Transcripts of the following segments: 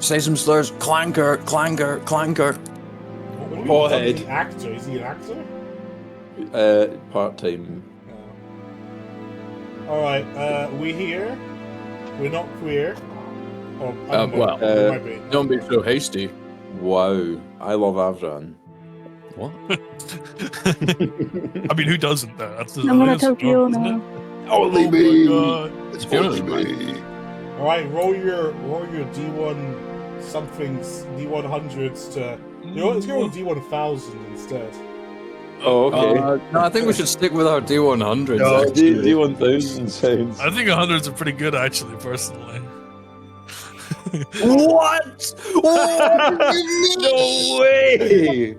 Say some slurs. Clanker, clanker, clanker. What do you mean? Forehead. He's an actor. Is he an actor? Part-time. Alright, we here. We're not queer. Or, I don't know. well, We might be. Don't be so hasty. Wow. I love Avran. What? I mean, who doesn't though? That's the I'm gonna obvious Tokyo one, isn't now. it? Only Oh me! my god. It's Fiona's only me! Alright, roll your D1 somethings, D100s to. You know what? Let's go with D1000 instead. Oh, okay. No, I think we should stick with our D100s. No, actually. D1000 sounds... I think 100s are pretty good, actually, personally. What? No way!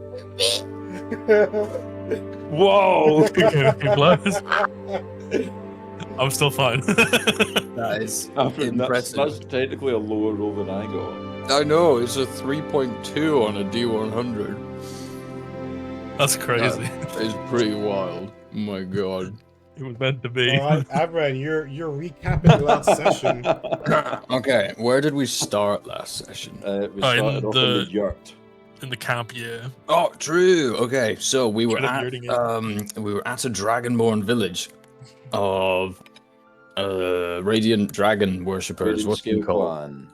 Whoa! Okay, close. I'm still fine. That is impressive. That's technically a lower roll than I got. I know, it's a 3.2 on a D100. That's crazy. That is pretty wild. Oh my god. It was meant to be. Alright, Avran, you're recapping the last session. Okay, where did we start last session? We Oh, started off in the yurt. In the camp, yeah. Oh, true. Okay, so we were Straight up at yurting it. we were at a dragonborn village of radiant dragon worshippers. What's it called?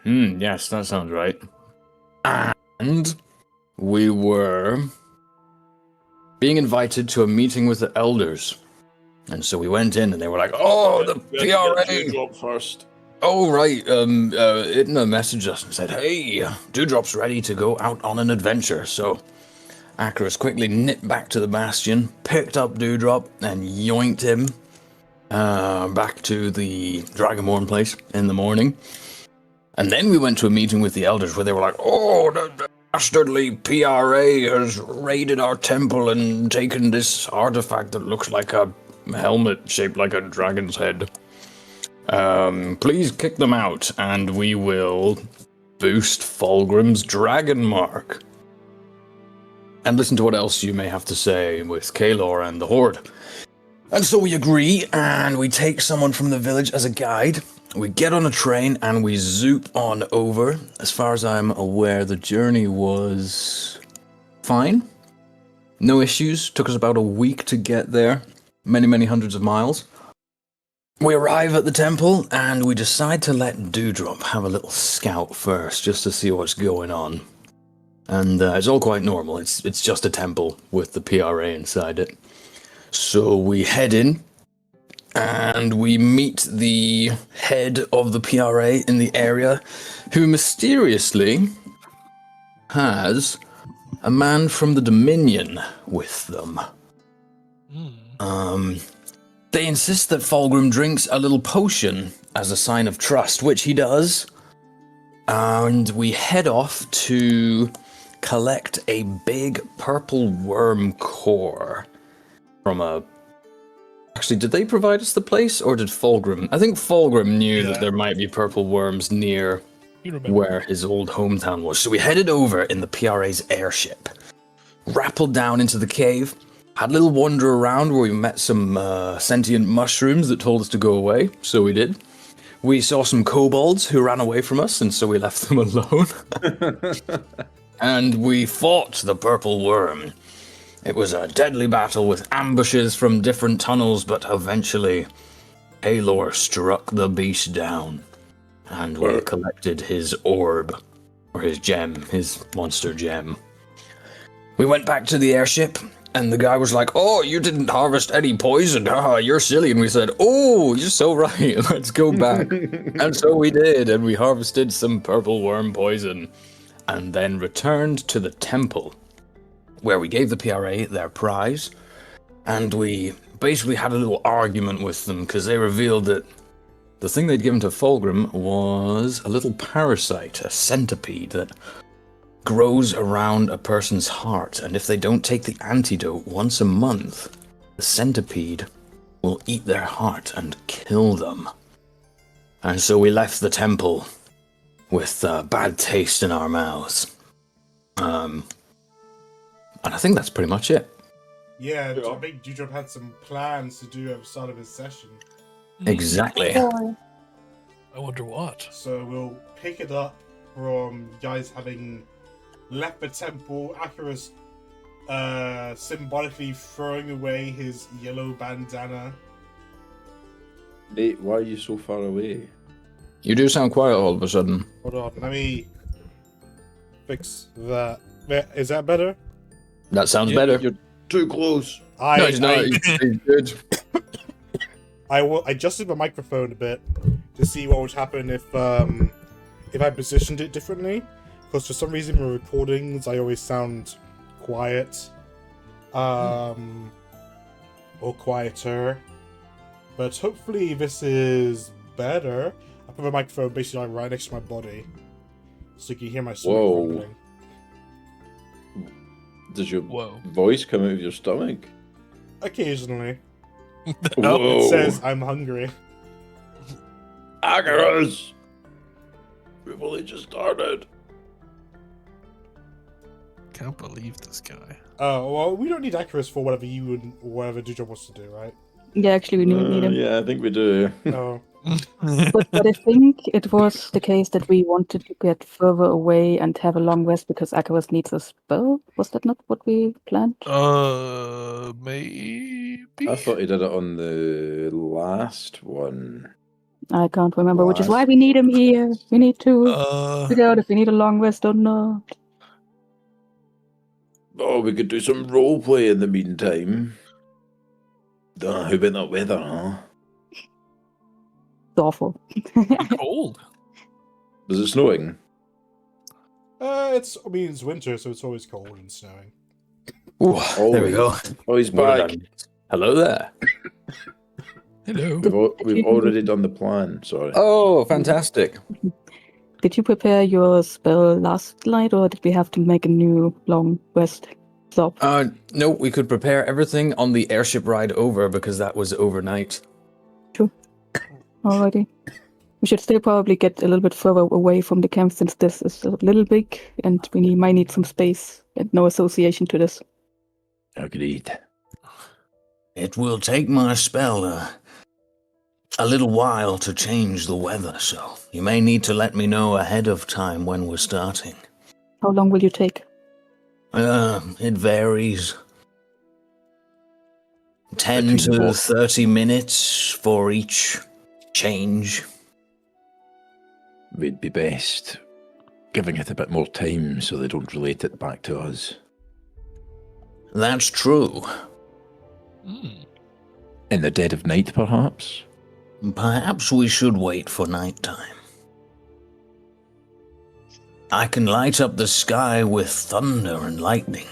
Yes, that sounds right. And we were being invited to a meeting with the elders. And so we went in and they were like, oh, the PRA. Drop first. Oh, right. Itna messaged us and said, hey, Dewdrop's ready to go out on an adventure. So Akras quickly nipped back to the bastion, picked up Dewdrop, and yoinked him back to the Dragonborn place in the morning. And then we went to a meeting with the elders where they were like, oh, the dastardly PRA has raided our temple and taken this artifact that looks like a helmet shaped like a dragon's head. Please kick them out, and we will boost Fulgrim's dragon mark. And listen to what else you may have to say with Kalor and the Horde. And so we agree, and we take someone from the village as a guide. We get on a train, and we zoop on over. As far as I'm aware, the journey was fine. No issues. Took us about a week to get there. Many, many hundreds of miles. We arrive at the temple, and we decide to let Dewdrop have a little scout first, just to see what's going on. And it's all quite normal. It's just a temple with the PRA inside it. So we head in, and we meet the head of the PRA in the area, who mysteriously has a man from the Dominion with them. They insist that Fulgrim drinks a little potion as a sign of trust, which he does. And we head off to collect a big purple worm core from a... Actually, did they provide us the place, or did Fulgrim? I think Fulgrim knew that there might be purple worms near where his old hometown was. So we headed over in the PRA's airship, rappelled down into the cave, had a little wander around where we met some sentient mushrooms that told us to go away, so we did. We saw some kobolds who ran away from us, and so we left them alone. And we fought the purple worm. It was a deadly battle with ambushes from different tunnels, but eventually Kalor struck the beast down, and we collected his orb, or his gem, his monster gem. We went back to the airship, and the guy was like, oh, you didn't harvest any poison, haha, you're silly. And we said, oh, you're so right, let's go back. And so we did, and we harvested some purple worm poison, and then returned to the temple, where we gave the PRA their prize, and we basically had a little argument with them, because they revealed that the thing they'd given to Fulgrim was a little parasite, a centipede, that grows around a person's heart, and if they don't take the antidote once a month, the centipede will eat their heart and kill them. And so we left the temple with a bad taste in our mouths. And I think that's pretty much it. Yeah, I think Dewdrop had some plans to do at the start of his session. Exactly. I wonder what. So we'll pick it up from you guys having left the temple. Akira's symbolically throwing away his yellow bandana. Nate, why are you so far away? You do sound quiet all of a sudden. Hold on, let me fix that. Is that better? That sounds better. You're too close. No, he's not. He's good. I adjusted my microphone a bit to see what would happen if I positioned it differently. Because for some reason, in recordings, I always sound quiet, or quieter. But hopefully, this is better. I put my microphone basically right next to my body, so you can hear my stomach rumbling. Does your Whoa. voice come out of your stomach? Occasionally, Whoa. it says I'm hungry. Erros! We've only just started. Can't believe this guy. Oh well, we don't need Icarus for whatever you and whatever Dujob wants to do, right? Yeah, actually, we need him. Yeah, I think we do. Oh, But I think it was the case that we wanted to get further away and have a long rest because Akawas needs a spell. Was that not what we planned? Maybe. I thought he did it on the last one. I can't remember, which is why Last- we need him here. We need to figure Uh, out if we need a long rest or not. Oh, we could do some roleplay in the meantime. How about that weather, huh? It's awful. cold. Was it snowing? it's winter, so it's always cold and snowing. Ooh, there we go. Oh, he's Well back. done. Hello there. Hello. We've already done the plan, sorry. Oh, fantastic. Did you prepare your spell last night, or did we have to make a new long rest? So, No, we could prepare everything on the airship ride over because that was overnight. alrighty. We should still probably get a little bit further away from the camp since this is a little big and we might need some space and no association to this. Agreed. It will take my spell a little while to change the weather, so you may need to let me know ahead of time when we're starting. How long will you take? It varies. 10 Between to both. 30 minutes for each change. We'd be best giving it a bit more time so they don't relate it back to us. That's true. In the dead of night, perhaps? Perhaps we should wait for nighttime. I can light up the sky with thunder and lightning.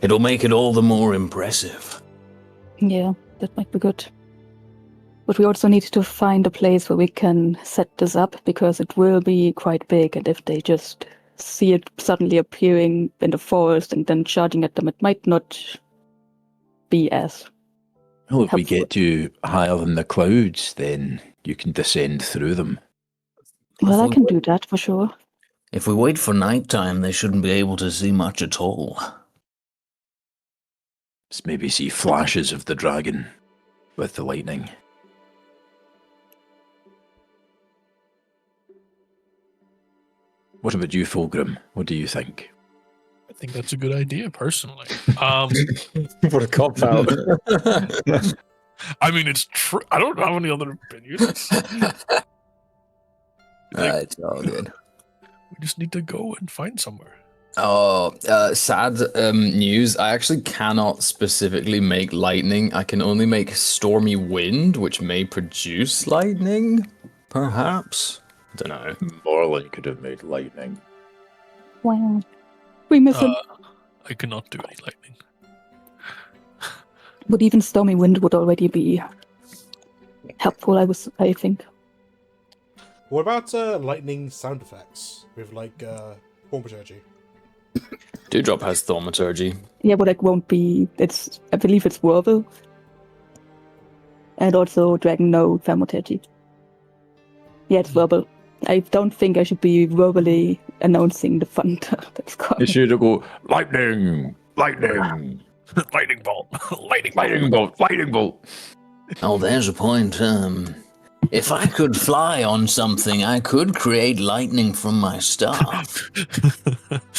It'll make it all the more impressive. Yeah, that might be good. But we also need to find a place where we can set this up because it will be quite big, and if they just see it suddenly appearing in the forest and then charging at them, it might not be as Well, if we helpful. get you higher than the clouds, then you can descend through them. Well, I we can wait- do that for sure. If we wait for nighttime, they shouldn't be able to see much at all. Let's maybe see flashes of the dragon with the lightning. What about you, Fulgrim? What do you think? I think that's a good idea, personally. What a cop out. I mean, it's true. I don't have any other opinions. It's all good. We just need to go and find somewhere. Oh, sad news. I actually cannot specifically make lightning. I can only make stormy wind, which may produce lightning, perhaps. I don't know. Morlin could have made lightning. Wow. We miss him. I cannot do any lightning. But even stormy wind would already be helpful, I think. What about lightning sound effects with thaumaturgy? Dewdrop has thaumaturgy. Yeah, but it won't be. I believe it's verbal. And also Dragon No Thermotergy. Yeah, it's verbal. I don't think I should be verbally announcing the thunder that's You coming. should go, lightning! Lightning! Lightning bolt. Lightning bolt. Lightning bolt! Lightning bolt! Oh, there's a point. If I could fly on something, I could create lightning from my staff.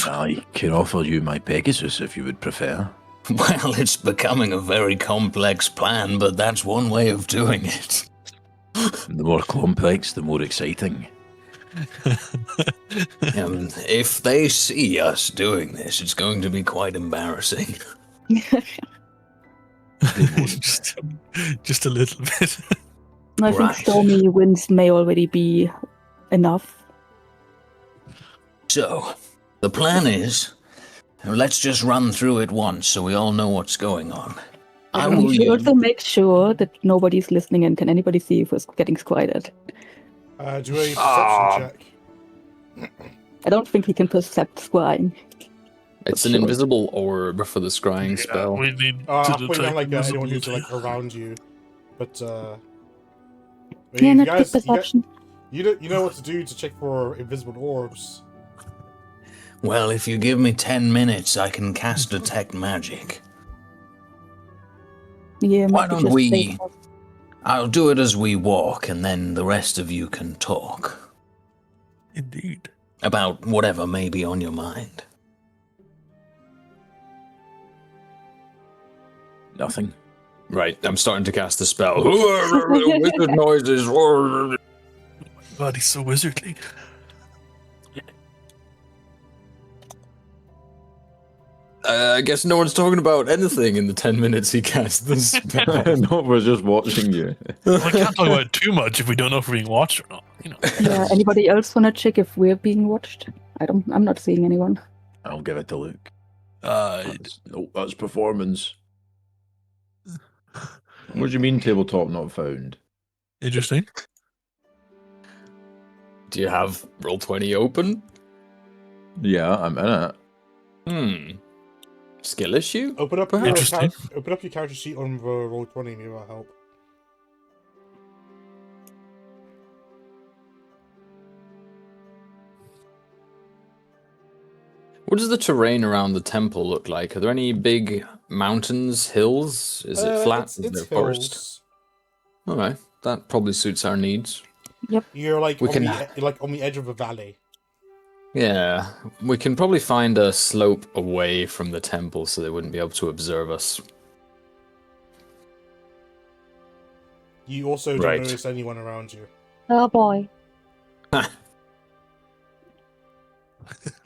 I can offer you my Pegasus if you would prefer. Well, it's becoming a very complex plan, but that's one way of doing it. The more complex, the more exciting. If they see us doing this, it's going to be quite embarrassing. just a little bit. I Right. think stormy winds may already be enough. So, the plan is, let's just run through it once so we all know what's going on. I We will should use... also make sure that nobody's listening and can anybody see if we're getting squatted. Do a perception check. I don't think he can percept scrying. It's an Sure. invisible orb for the scrying spell. We need I'll to put detect down like anyone who's invisibility. like around you. But Yeah, you not good guys, perception. you know what to do to check for invisible orbs. Well, if you give me 10 minutes, I can cast Detect Magic. Yeah, Why might be don't just we- safe. I'll do it as we walk, and then the rest of you can talk Indeed. about whatever may be on your mind. Nothing. Right, I'm starting to cast the spell. Wizard noises. God, he's so wizardly. I guess no one's talking about anything in the 10 minutes he cast the spell. No, we're just watching you. Well, I can't talk about it too much if we don't know if we're being watched or not. You know. Yeah, anybody else want to check if we're being watched? I'm not seeing anyone. I'll give it a look. That's performance. What do you mean tabletop not found? Interesting. Do you have Roll20 open? Yeah, I'm in it. Skill issue? Open up Interesting. open up your character sheet on Roll20, maybe that'll help. What does the terrain around the temple look like? Are there any big mountains, hills? Is it flat? Is It's there forest? hills. Okay, that probably suits our needs. You're like We on can- you're like on the edge of a valley. Yeah, we can probably find a slope away from the temple so they wouldn't be able to observe us. You also Right. don't notice anyone around you. Oh boy. Why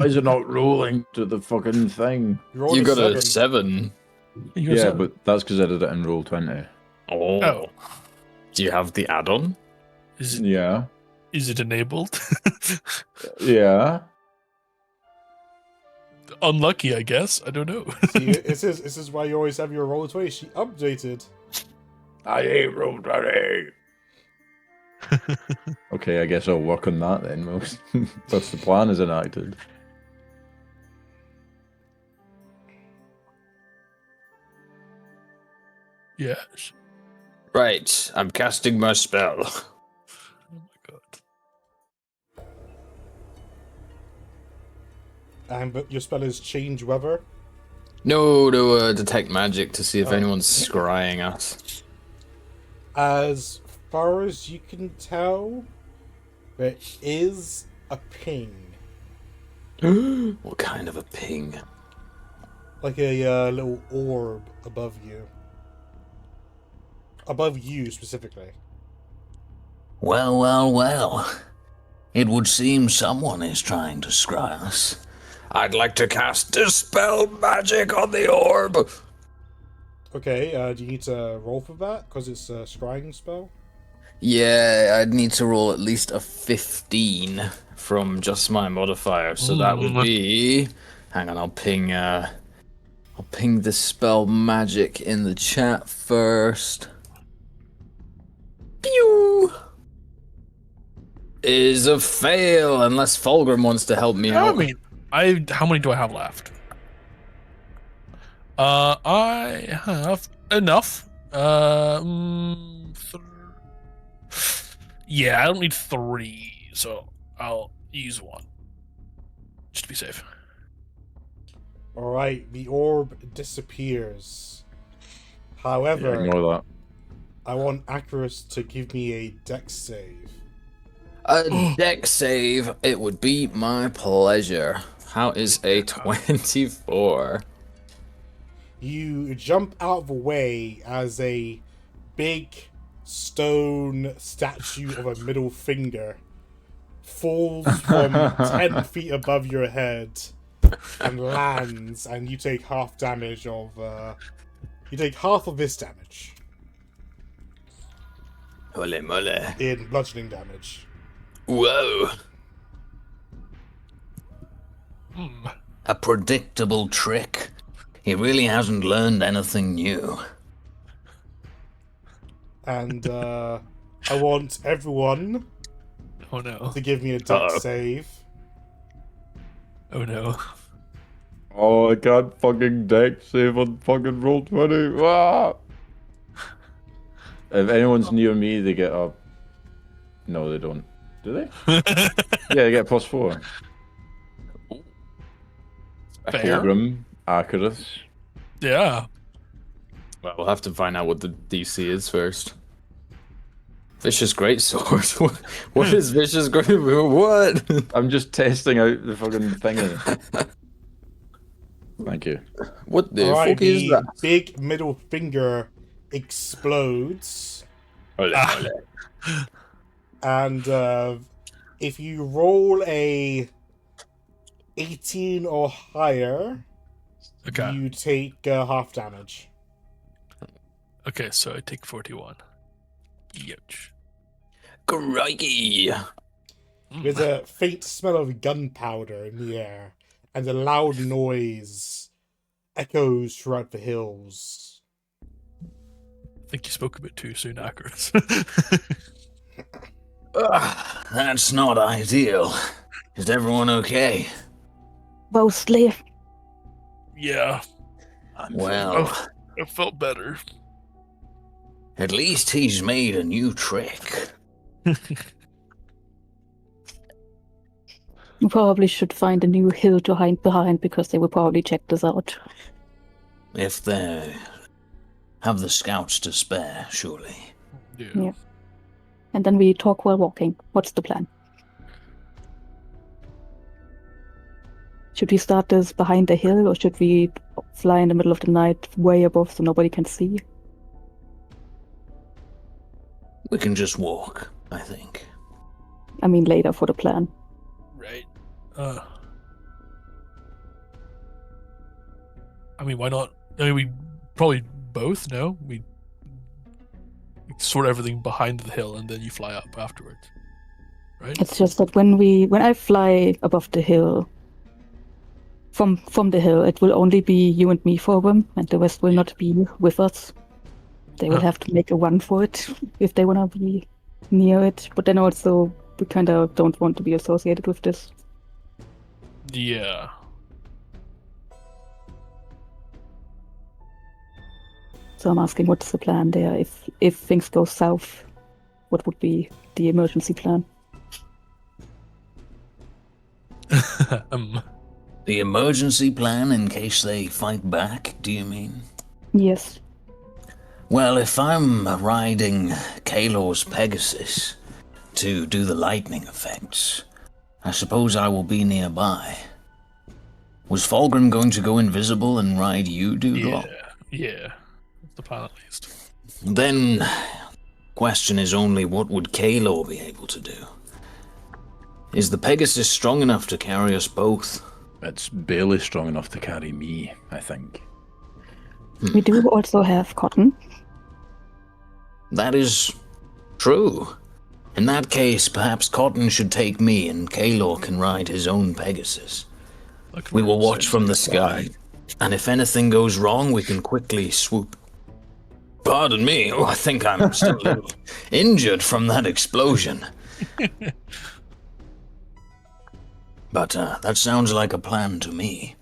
is it not rolling to the fucking thing? You're You got a 7. 7. You got Yeah, some- but that's because I did it in roll 20. Oh. Oh. Do you have the add-on? Is Yeah. it enabled? Yeah. Unlucky, I guess. I don't know. See, this is why you always have your Roll20 sheet updated. I hate roll 20. Okay, I guess I'll work on that then. That's the plan is enacted. Yes. Right, I'm casting my spell. Oh my god. But your spell is Change Weather. No, to detect magic to see if Oh. anyone's scrying us. As far as you can tell, there is a ping. What kind of a ping? Like a little orb above you. Above you, specifically. Well, well, well. It would seem someone is trying to scry us. I'd like to cast Dispel Magic on the orb. Okay, do you need to roll for that? Because it's a scrying spell? Yeah, I'd need to roll at least a 15 from just my modifier, so that would be... Hang on, I'll ping Dispel Magic in the chat first. Pew! Is a fail, unless Fulgrim wants to help me I out. mean, how many do I have left? I have enough. Yeah, I don't need 3, so I'll use 1. Just to be safe. Alright, the orb disappears. Yeah, However, ignore that. I want Acarus to give me a dex save. A dex save, it would be my pleasure. How is a 24? You jump out of the way as a big stone statue of a middle finger falls from 10 feet above your head and lands, and you take half damage of you take half of this damage Holy moly. in bludgeoning damage. Whoa. Hmm. A predictable trick. He really hasn't learned anything new. And I want everyone Oh no. to give me a dex Uh-oh. save. Oh no. Oh, I can't fucking deck save on fucking roll 20. Ah! If anyone's near me, they get up. No, they don't. Do they? Yeah, they get +4. Fair. Pilgrim, Acarus. Yeah. Well, we'll have to find out what the DC is first. Vicious Greatsword? What is Vicious Greatsword? What? I'm just testing out the fucking thingy. Thank you. What the Alright, fuck is the that? big middle finger explodes, Holy moly. and if you roll a 18 or higher, Okay. you take half damage. Okay, so I take 41. Ouch. Crikey. There's a faint smell of gunpowder in the air, and a loud noise echoes throughout the hills. I think you spoke a bit too soon, Acarus. Ugh, that's not ideal. Is everyone okay? Mostly. Yeah, Well, I felt better. at least he's made a new trick. You probably should find a new hill to hide behind because they will probably check this out. If they have the scouts to spare, surely. Yeah. And then we talk while walking. What's the plan? Should we start this behind the hill, or should we fly in the middle of the night way above so nobody can see? We can just walk, I think. I mean, later for the plan. Right. I mean, why not? I mean, we probably both know. We sort everything behind the hill, and then you fly up afterwards. Right? It's just that when I fly above the hill, from the hill, it will only be you and me for them, and the rest will not be with us. They will have to make a run for it if they want to be near it. But then also, we kind of don't want to be associated with this. Yeah. So I'm asking, what's the plan there? If things go south, what would be the emergency plan? The emergency plan in case they fight back, do you mean? Yes. Well, if I'm riding Kalor's Pegasus to do the lightning effects, I suppose I will be nearby. Was Fulgrim going to go invisible and ride you, Doodle? Yeah. That's the plan, at least. Then, question is only what would Kalor be able to do? Is the Pegasus strong enough to carry us both? It's barely strong enough to carry me, I think. We do also have Cotton. That is true. In that case, perhaps Cotton should take me and Kalor can ride his own Pegasus. We will watch from the sky, and if anything goes wrong, we can quickly swoop. Pardon me, I think I'm still a little injured from that explosion. But that sounds like a plan to me.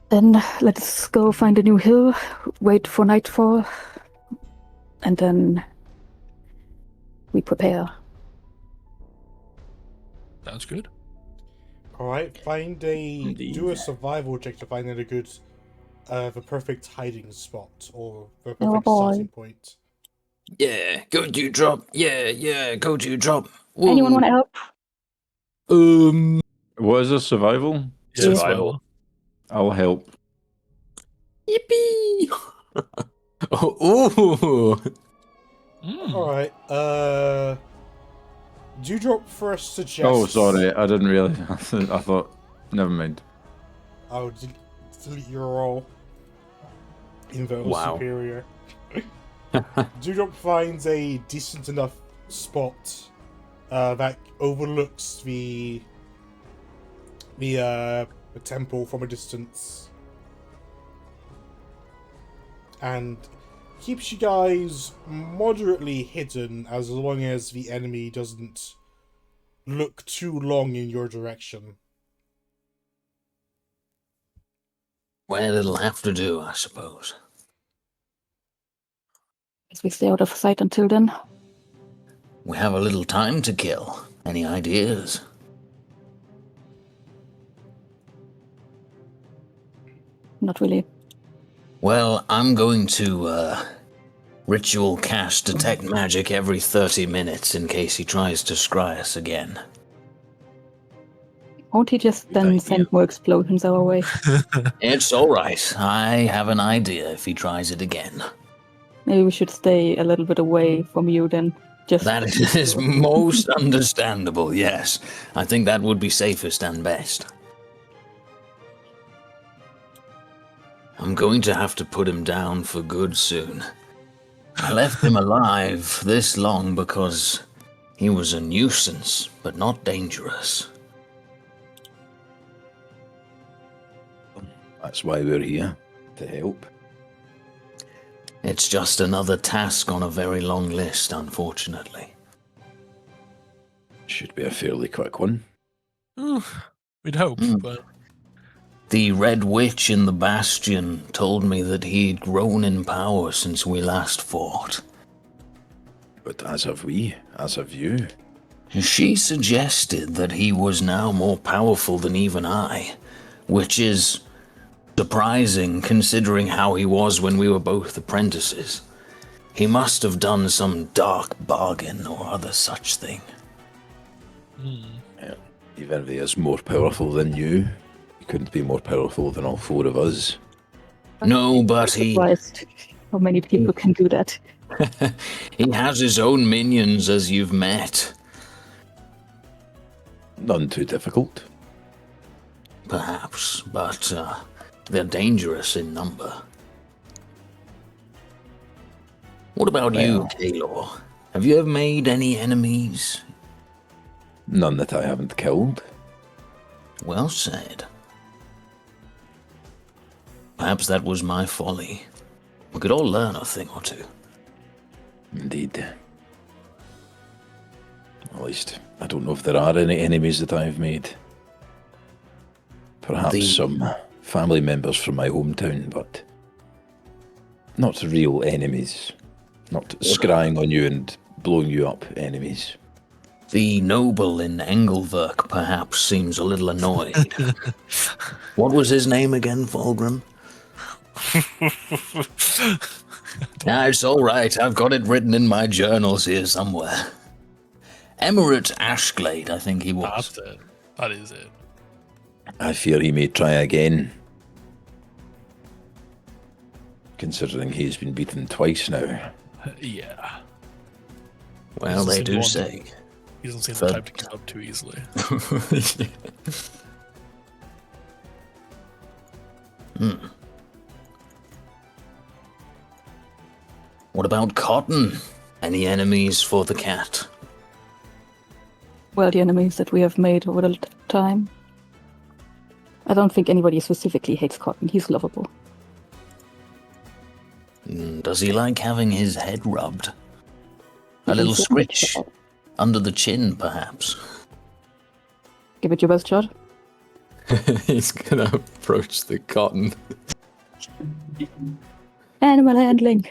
Then let's go find a new hill, wait for nightfall, and then we prepare. Sounds good. Alright, do a survival check to find out a good the perfect hiding spot or the Oh, perfect boy. starting point. Yeah, go to drop. Yeah, go to drop. Anyone Whoa. want to help? What is this, survival? Yeah, Yeah. Survival. I'll help. Yippee! Oh, Mm. All right. Dewdrop first suggests. Oh, sorry, I didn't really. I thought. Never mind. I'll delete your roll. Inverse Wow. superior. Dewdrop finds a decent enough spot that overlooks the temple from a distance, and keeps you guys moderately hidden as long as the enemy doesn't look too long in your direction. well, it'll have to do, I suppose. Guess we stay out of sight until then. We have a little time to kill. Any ideas? Not really. Well, I'm going to ritual cast detect magic every 30 minutes in case he tries to scry us again. Won't he just Good then idea. send more explosions our way? It's all right. I have an idea if he tries it again. Maybe we should stay a little bit away from you then. Just That is most understandable, yes. I think that would be safest and best. I'm going to have to put him down for good soon. I left him alive this long because he was a nuisance, but not dangerous. That's why we're here, to help. It's just another task on a very long list, unfortunately. Should be a fairly quick one. We'd hope, Mm. but The Red Witch in the Bastion told me that he'd grown in power since we last fought. But as have we, as have you. She suggested that he was now more powerful than even I, which is surprising considering how he was when we were both apprentices. He must have done some dark bargain or other such thing. Even if he is more powerful than you, he couldn't be more powerful than all four of us. No, but he surprised how many people can do that. he has his own minions, as you've met. None too difficult. Perhaps, but they're dangerous in number. What about you, Well. Kaylor? Have you ever made any enemies? None that I haven't killed. Well said. Perhaps that was my folly. We could all learn a thing or two. Indeed. At least, I don't know if there are any enemies that I've made. Perhaps some family members from my hometown, but not real enemies. Not scrying on you and blowing you up enemies. The noble in Engelwerk perhaps seems a little annoyed. What was his name again, Fulgrim? Nah, it's all right. I've got it written in my journals here somewhere. Emirate Ashglade, I think he was. that's it. That is it. I fear he may try again. Considering he's been beaten twice now. Yeah. Well, they Doesn't do seem say. He doesn't seem Third- the type to give up too easily. What about Cotton? Any enemies for the cat? Well, the enemies that we have made over the time. I don't think anybody specifically hates Cotton. He's lovable. Does he like having his head rubbed? A You little can scritch certainly under the chin, perhaps. give it your best shot. He's gonna approach the Cotton. Animal handling.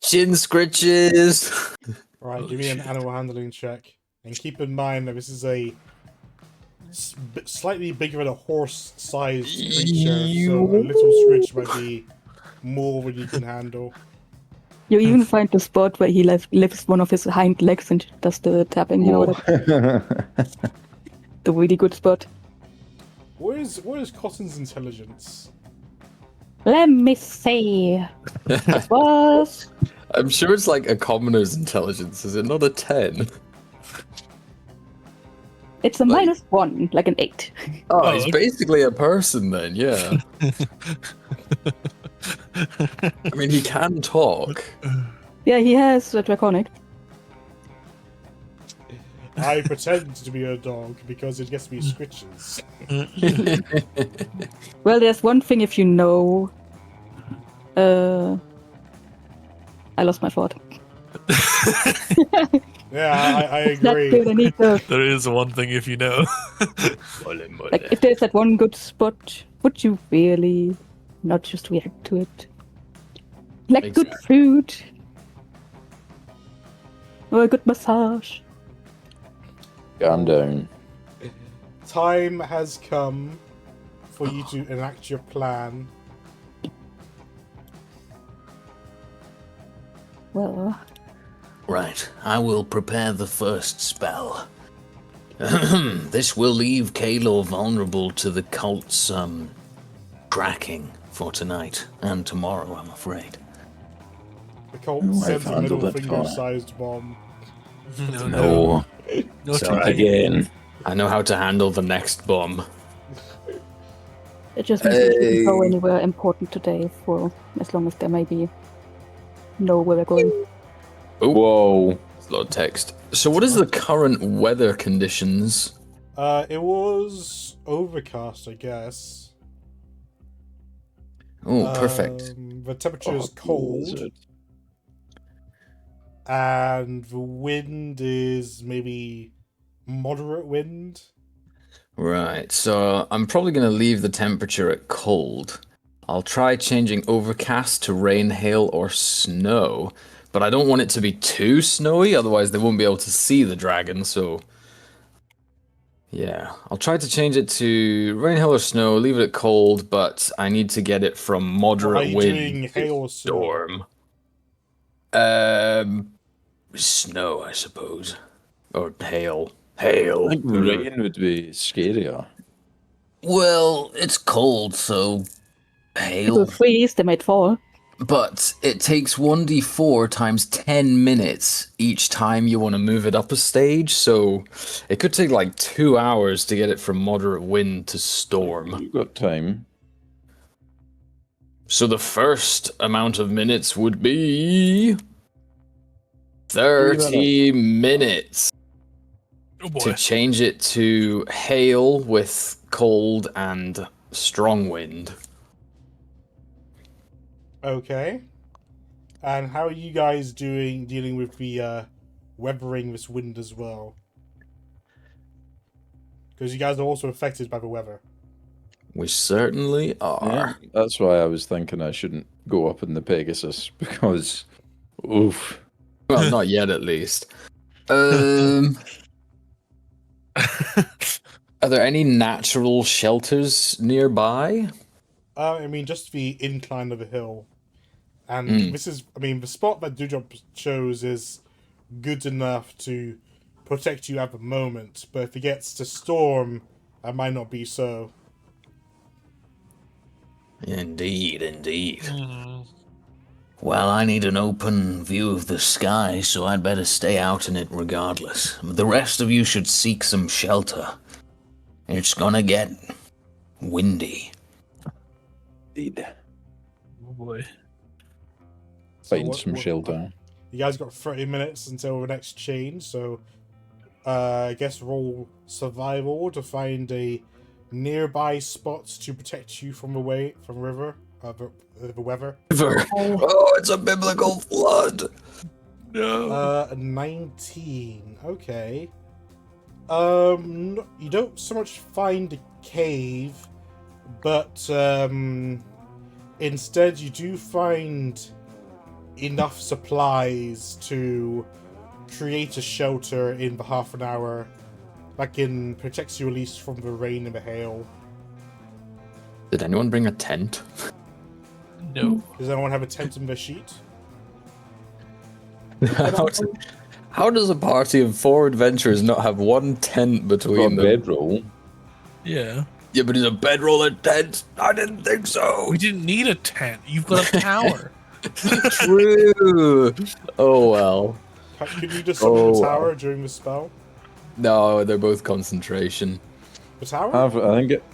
Chin scritches! Right, Holy give me an shit. animal handling check. And keep in mind that this is a slightly bigger than a horse-sized creature, so a little scritch might be more than you can handle. You even find the spot where he lifts one of his hind legs and does the tapping. You know, the really good spot. What is Cotton's intelligence? Let me see. It was. I'm sure it's like a commoner's intelligence. Is it not a 10? It's a Like- -1, like an 8. Oh, he's okay. basically a person then, yeah. I mean, he can talk. Yeah, he has a draconic. I pretend to be a dog because it gets me scritches. Well, there's one thing if you know. I lost my thought. Yeah, I That's agree. good. I need to. There is one thing if you know. Like, if there's that one good spot, would you really not just react to it? Like good Exactly. food. Or a good massage. Calm down. Time has come for you to enact your plan. Well, Right, I will prepare the first spell. This will leave Kalor vulnerable to the cult's tracking for tonight and tomorrow, I'm afraid. The cult Oh, sends I've a middle handled it finger-sized bomb. No, No So not time. again. I know how to handle the next bomb. it just means we shouldn't go Hey. anywhere important today for as long as there may be know where we're going. Whoa. It's a lot of text. So what is the current weather conditions? It was overcast, I guess. Oh, perfect. The temperature is Oh, cold, lizard. and the wind is maybe moderate wind. Right, so I'm probably going to leave the temperature at cold. I'll try changing overcast to rain, hail, or snow, but I don't want it to be too snowy, otherwise they won't be able to see the dragon, so... Yeah, I'll try to change it to rain, hail, or snow, leave it at cold, but I need to get it from Are moderate you wind doing to hail or snow? storm. Snow, I suppose. Or hail. Hail. I think rain would be scarier. Well, it's cold, so People hail. freeze, they might fall. But it takes 1d4 times 10 minutes each time you want to move it up a stage, so it could take like 2 hours to get it from moderate wind to storm. You've got time. So the first amount of minutes would be 30 minutes Oh boy. to change it to hail with cold and strong wind. Okay. And how are you guys dealing with the weathering this wind as well? Because you guys are also affected by the weather. We certainly Yeah, are. that's why I was thinking I shouldn't go up in the Pegasus because, oof. Well, not yet at least. Are there any natural shelters nearby? I mean, just the incline of the hill. And this is, I mean, the spot that Dewdrop chose is good enough to protect you at the moment, but if it gets to storm, that might not be so. Indeed, indeed. Mm. Well, I need an open view of the sky, so I'd better stay out in it regardless. The rest of you should seek some shelter. It's gonna get windy. Indeed. Oh boy. So Find some shelter. You guys got 30 minutes until the next change, so I guess roll survival to find a nearby spot to protect you from the river, the weather. Oh, it's a biblical flood! No. 19. Okay. You don't so much find a cave, but instead you do find enough supplies to create a shelter in the half an hour protects you at least from the rain and the hail. Did anyone bring a tent? No. Does anyone have a tent in their sheet? How does a party of 4 adventurers not have one tent Got between a them? bedroll. Yeah. Yeah, but is a bedroll a tent? I didn't think so. We didn't need a tent. You've got a tower. True. Oh well. Could you just summon the tower during the spell? No, they're both concentration. The tower? I think it.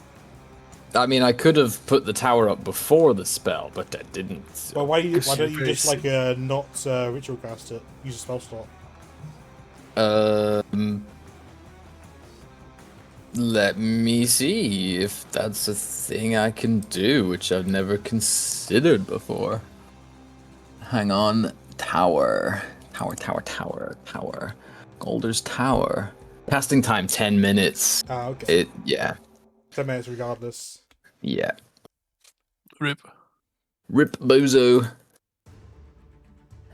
I mean, I could have put the tower up before the spell, but I didn't. Well, why don't you just Crazy. not ritual cast it? Use a spell slot. Let me see if that's a thing I can do, which I've never considered before. Hang on. Tower. Golder's Tower. Casting time 10 minutes. Ah, okay. 10 minutes regardless. Yeah. Rip. Rip bozo.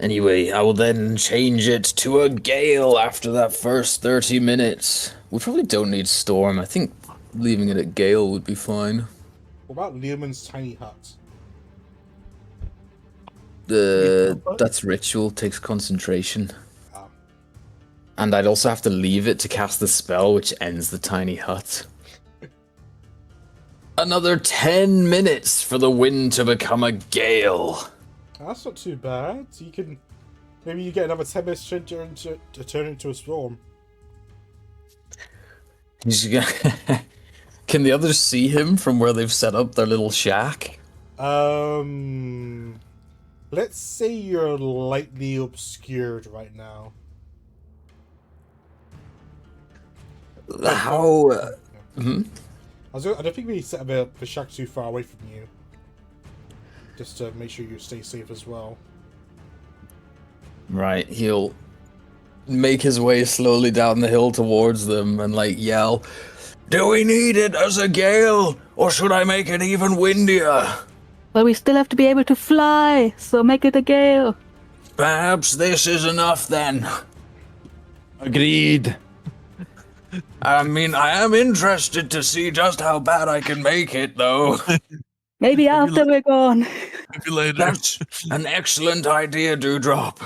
Anyway, I will then change it to a gale after that first 30 minutes. We probably don't need storm. I think leaving it at gale would be fine. What about Leomund's tiny hut? That's ritual, takes concentration. Ah. And I'd also have to leave it to cast the spell, which ends the tiny hut. Another 10 minutes for the wind to become a gale. That's not too bad. Maybe you get another 10 minutes to turn into a storm. Can the others see him from where they've set up their little shack? Let's say you're lightly obscured right now. How? I don't think we set the shack too far away from you. Just to make sure you stay safe as well. Right, he'll make his way slowly down the hill towards them and yell, "Do we need it as a gale, or should I make it even windier? But we still have to be able to fly, so make it a gale. Perhaps this is enough then. Agreed. I mean, I am interested to see just how bad I can make it, though. Maybe after we're gone. Maybe later. That's an excellent idea, Dewdrop.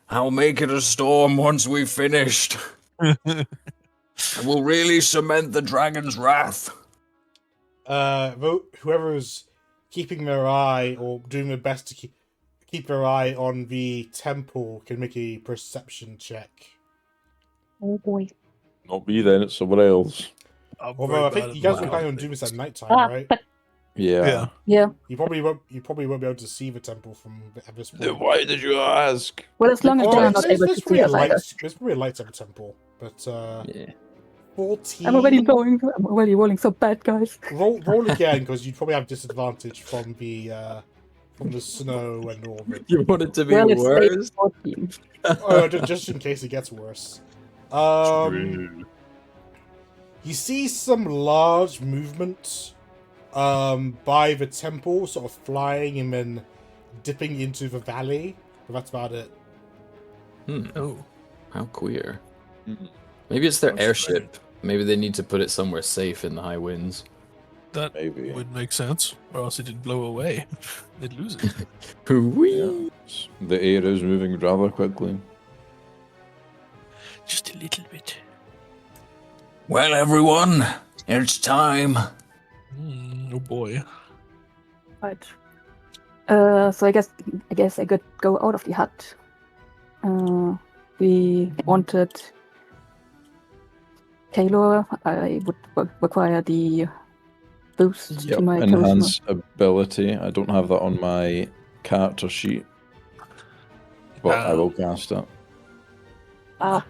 I'll make it a storm once we've finished. I will really cement the dragon's wrath. Whoever's keeping their eye or doing their best to keep their eye on the temple can make a perception check. Oh boy. Not me then, it's someone else. Although I think you guys were planning on doing this at night time, right? Yeah. Yeah. You probably won't be able to see the temple from at this point. Then why did you ask? Well, as long as they're not able to see us either. There's probably lights at the temple, but Yeah. 14. I'm already rolling so bad, guys. Roll again because you'd probably have disadvantage from the snow and all of it. You want it to be Well, it's worse? 14. Just in case it gets worse. You see some large movement by the temple, sort of flying and then dipping into the valley. But that's about it. Oh. How queer. Maybe it's their That's airship. Maybe they need to put it somewhere safe in the high winds. That Maybe. would make sense. Or else it'd blow away. They'd lose it. Hoo-wee. The air is moving rather quickly. Just a little bit. Well, everyone, it's time. Oh boy. Right. So I guess I could go out of the hut. We wanted Taylor. I would require the boost to my charisma. Enhance ability. I don't have that on my character sheet. But I will cast it. Ah,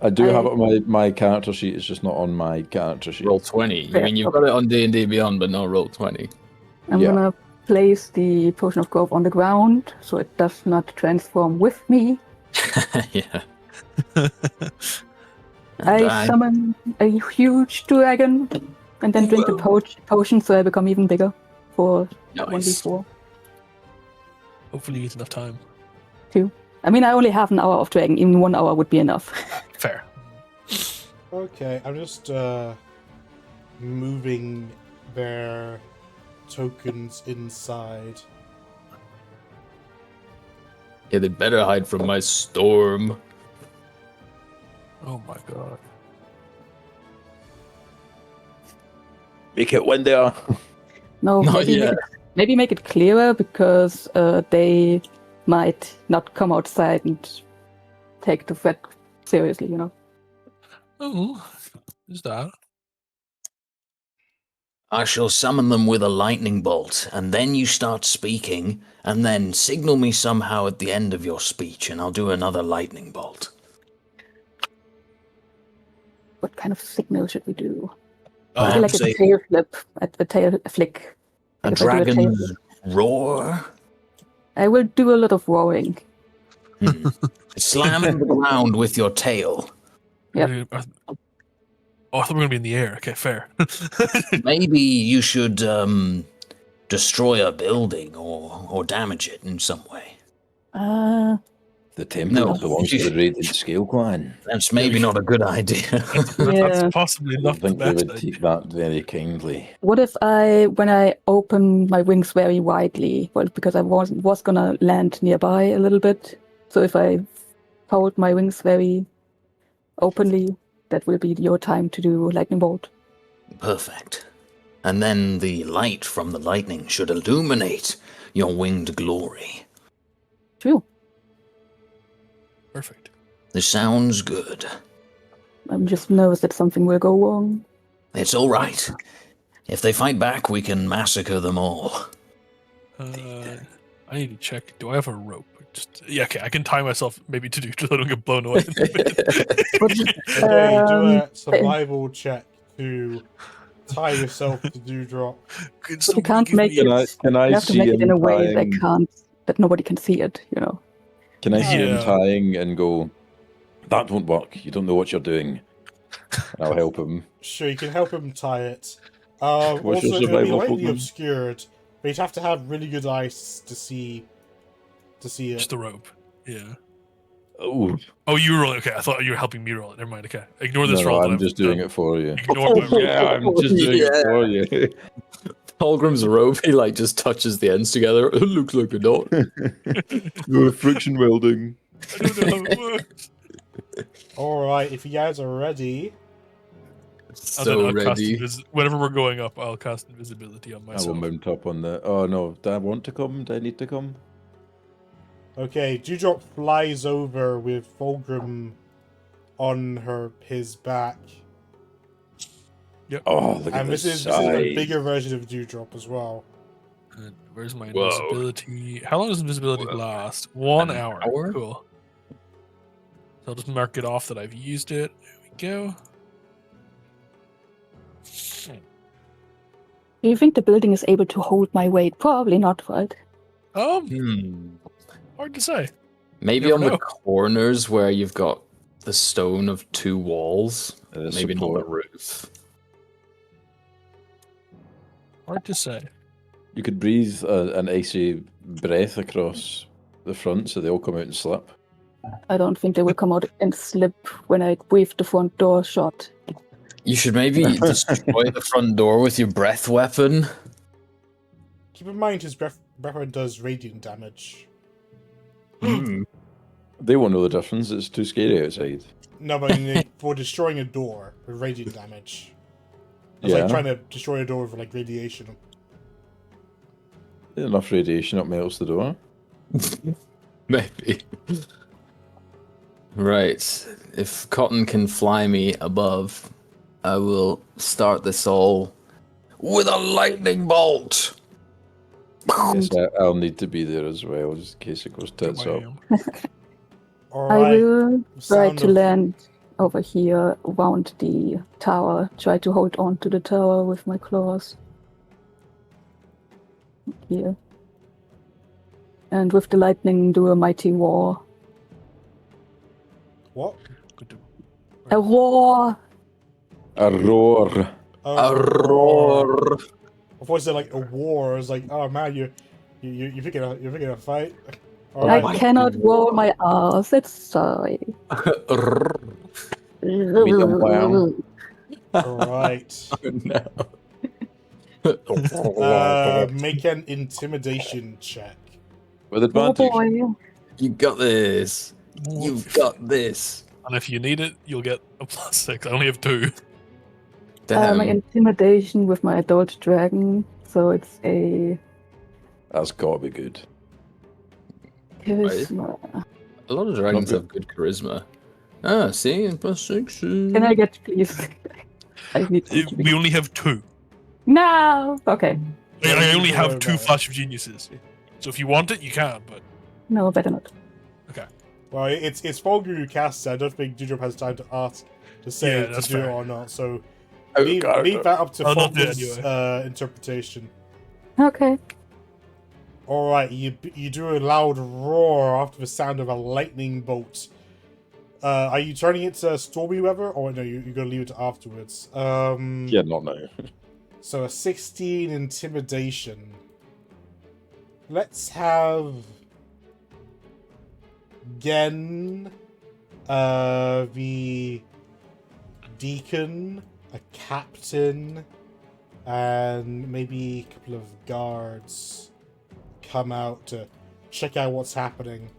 I do have it on my character sheet, it's just not on my character sheet. Roll 20. You mean you've got it on D&D Beyond, but no roll 20. I'm gonna place the potion of growth on the ground so it does not transform with me. Yeah. I summon a huge dragon and then drink the potion so I become even bigger for Nice. 1d4. Hopefully you get enough time. I mean, I only have an hour of dragon. Even 1 hour would be enough. Fair. Okay, I'm just moving their tokens inside. Yeah, they better hide from my storm. Oh my god. Make it windier. No, Not yet. maybe make it clearer because they might not come outside and take the threat seriously, you know. Oh, is that? I shall summon them with a lightning bolt, and then you start speaking, and then signal me somehow at the end of your speech, and I'll do another lightning bolt. What kind of signal should we do? Maybe like Perhaps a tail flip, a tail flick. a Like if I do a tail dragon's flip. roar. I will do a lot of roaring. Slam the ground with your tail. Yep. Oh, I thought we were gonna be in the air. Okay, fair. Maybe you should destroy a building or damage it in some way. The temple No. belongs to the Radiant Scale Clan. That's maybe not a good idea. Yeah. That's possibly I not don't the think they best would idea. take that very kindly. What if when I open my wings very widely, well, because I was gonna land nearby a little bit, so if I fold my wings very openly, that will be your time to do lightning bolt. Perfect. And then the light from the lightning should illuminate your winged glory. True. Perfect. This sounds good. I'm just nervous that something will go wrong. It's all right. If they fight back, we can massacre them all. I need to check. Do I have a rope? Yeah, okay. I can tie myself maybe to so I don't get blown away. Okay, do a survival check to tie yourself to Dewdrop. But you can't make it. Can I You have to see make it in him a way tying? that nobody can see it. You know. Can I see him Yeah. tying and go, that won't work. You don't know what you're doing. And I'll help him. Sure, you can help him tie it. What's your Also, it'll be survival lightly program? obscured, but you'd have to have really good eyes to see it. Just the rope. Yeah. Oh, Oh, you were rolling. Okay, I thought you were helping me roll it. Never mind. Okay, ignore this no, roll. I'm just doing it for you. Ignore my roll. Yeah, I'm just doing it for you. Fulgrim's rope, he just touches the ends together. It looks like a dot. No friction welding. I don't know how it works. Alright, if you guys are ready, And then So I'll cast ready. whenever we're going up, I'll cast invisibility on I will myself. mount up on the... Oh, no. Do I want to come? Do I need to come? okay, Dewdrop flies over with Fulgrim on his back. Oh, look at And this is a size. bigger version of Dewdrop as well. And where's my Whoa. invisibility? How long does invisibility Whoa. last? 1 An hour. hour? Cool. So I'll just mark it off that I've used it. There we go. Do you think the building is able to hold my weight? Probably not, right? Hard to say. Maybe Never on know. the corners where you've got the stone of two walls. Maybe not the Support. roof. Hard to say. You could breathe an icy breath across the front so they all come out and slip. I don't think they will come out and slip when I breathe the front door shut. You should maybe destroy the front door with your breath weapon. Keep in mind his breath weapon does radiant damage. They won't know the difference. It's too scary outside. No, but for destroying a door with radiant damage. It's Yeah. like trying to destroy a door with like radiation. Enough radiation up melts the door. Maybe. Right. If Cotton can fly me above, I will start this all with a lightning bolt. Yes, I'll need to be there as well, just in case it goes tits up. I Alright. will try sound to of- land over here around the tower. Try to hold on to the tower with my claws. Here. And with the lightning, do a mighty roar. What? A roar! A roar. A roar. I thought it said like a war. I was like, oh man, you're picking a fight. I Alright. cannot roll my R's. It's sorry. Medium well. Right. no. Make an intimidation check. With Oh advantage. boy. You got this. You've got this. And if you need it, you'll get a +6. I only have 2. Damn. My intimidation with my adult dragon, so it's a That's gotta be good. charisma. A lot of dragons Not have good charisma. Ah, see, and +6. Can I get please? I need to We only have 2. No. Okay. I only Don't have worry 2 about it. Flash of Geniuses. So if you want it, you can, but... No, better not. Well, it's Fulgur who casts it. I don't think Dewdrop has time to ask to say Yeah, to that's do it fair. or not. So Oh, leave God. that up to I'll not do it Fulgur's interpretation. Okay. All right, you do a loud roar after the sound of a lightning bolt. Are you turning it to stormy weather, or no? You're gonna leave it to afterwards. Yeah, not now. So a 16 intimidation. Let's have Gen, the deacon, a captain, and maybe a couple of guards come out to check out what's happening.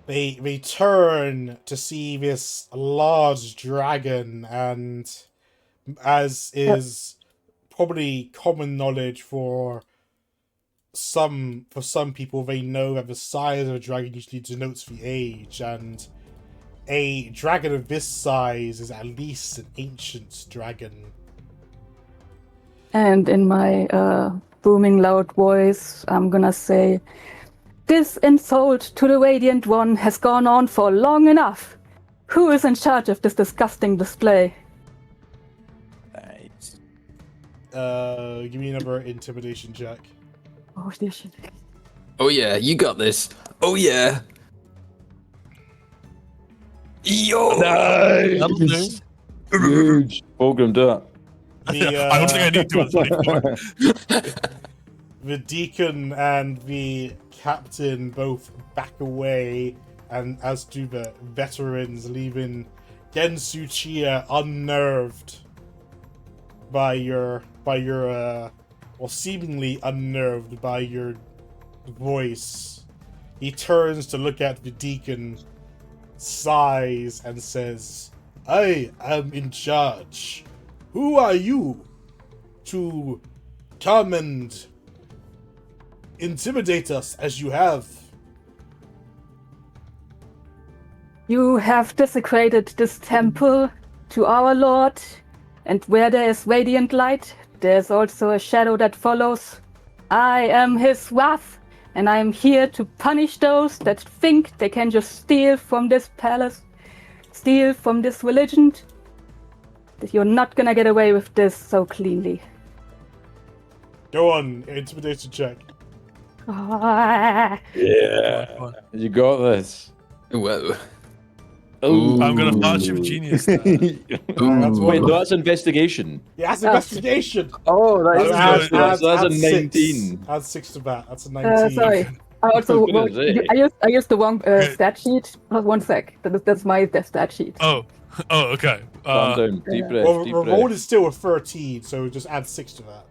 They turn to see this large dragon, and as is probably common knowledge for some people, they know that the size of a dragon usually denotes the age, and a dragon of this size is at least an ancient dragon. And in my booming loud voice, I'm gonna say, "This insult to the Radiant One has gone on for long enough. Who is in charge of this disgusting display?" Nice. Give me another intimidation check. Oh, this shit. Oh yeah, you got this. Oh yeah. Yo. That'll do. Huge. Fulgrim, do it. I don't think I need to at 24. The deacon and the captain both back away, and as do the veterans, leaving Gensu Chia unnerved by your or seemingly unnerved by your voice. He turns to look at the deacon, sighs, and says, "I am in charge. Who are you to come and intimidate us as you have?" You have desecrated this temple to our Lord, and where there is radiant light, there's also a shadow that follows. I am his wrath, and I am here to punish those that think they can just steal from this palace, steal from this religion. That you're not gonna get away with this so cleanly. Go on, intimidation check. Ah, Yeah. Come on. You got this. Whoa. Ooh. I'm gonna Flash of Genius now. That's Wait, one. no, that's investigation. Yeah, that's investigation. Oh, that is Add- investigation. So that's a add 19. Add 6 to that. That's a 19. sorry. I also I was gonna say. I used the wrong stat sheet. One sec. That's my stat sheet. Oh, okay. Calm down. Deep breath. Well, Deep roll breath. is still a 13, so just add 6 to that.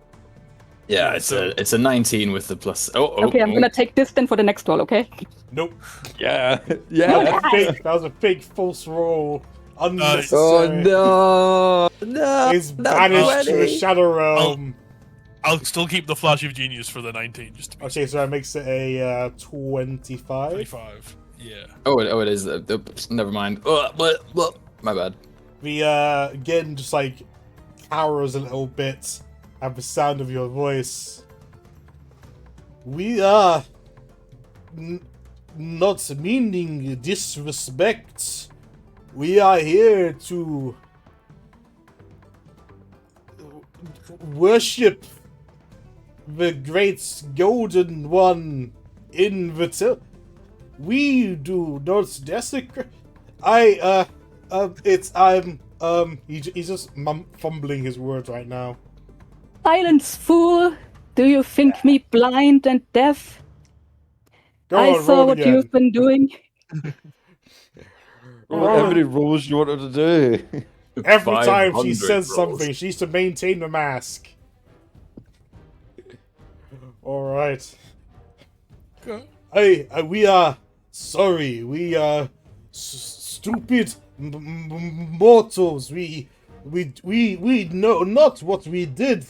Yeah, it's a 19 with the plus. Oh. Okay, I'm gonna take this then for the next roll. Okay. Nope. Yeah. Yeah. That was a big false roll. Oh Unnecessary. no! No! Is banished to the Shadow Realm. I'll still keep the Flash of Genius for the 19, just to be Okay, so that makes it a 25. 25. Yeah. Oh, it is. Oops, never mind. My bad. The again just like cowers a little bit at the sound of your voice. We are not meaning disrespect. We are here to worship the great golden one in the we do not desecrate. He's just fumbling his words right now. Silence, fool! Do you think me blind and deaf? Go I on, saw roll what again. you've been doing. Roll Every rolls you wanted to do. Every time she 500 says rolls. something, she needs to maintain the mask. Alright. Hey, we are sorry. We are stupid mortals. We know not what we did.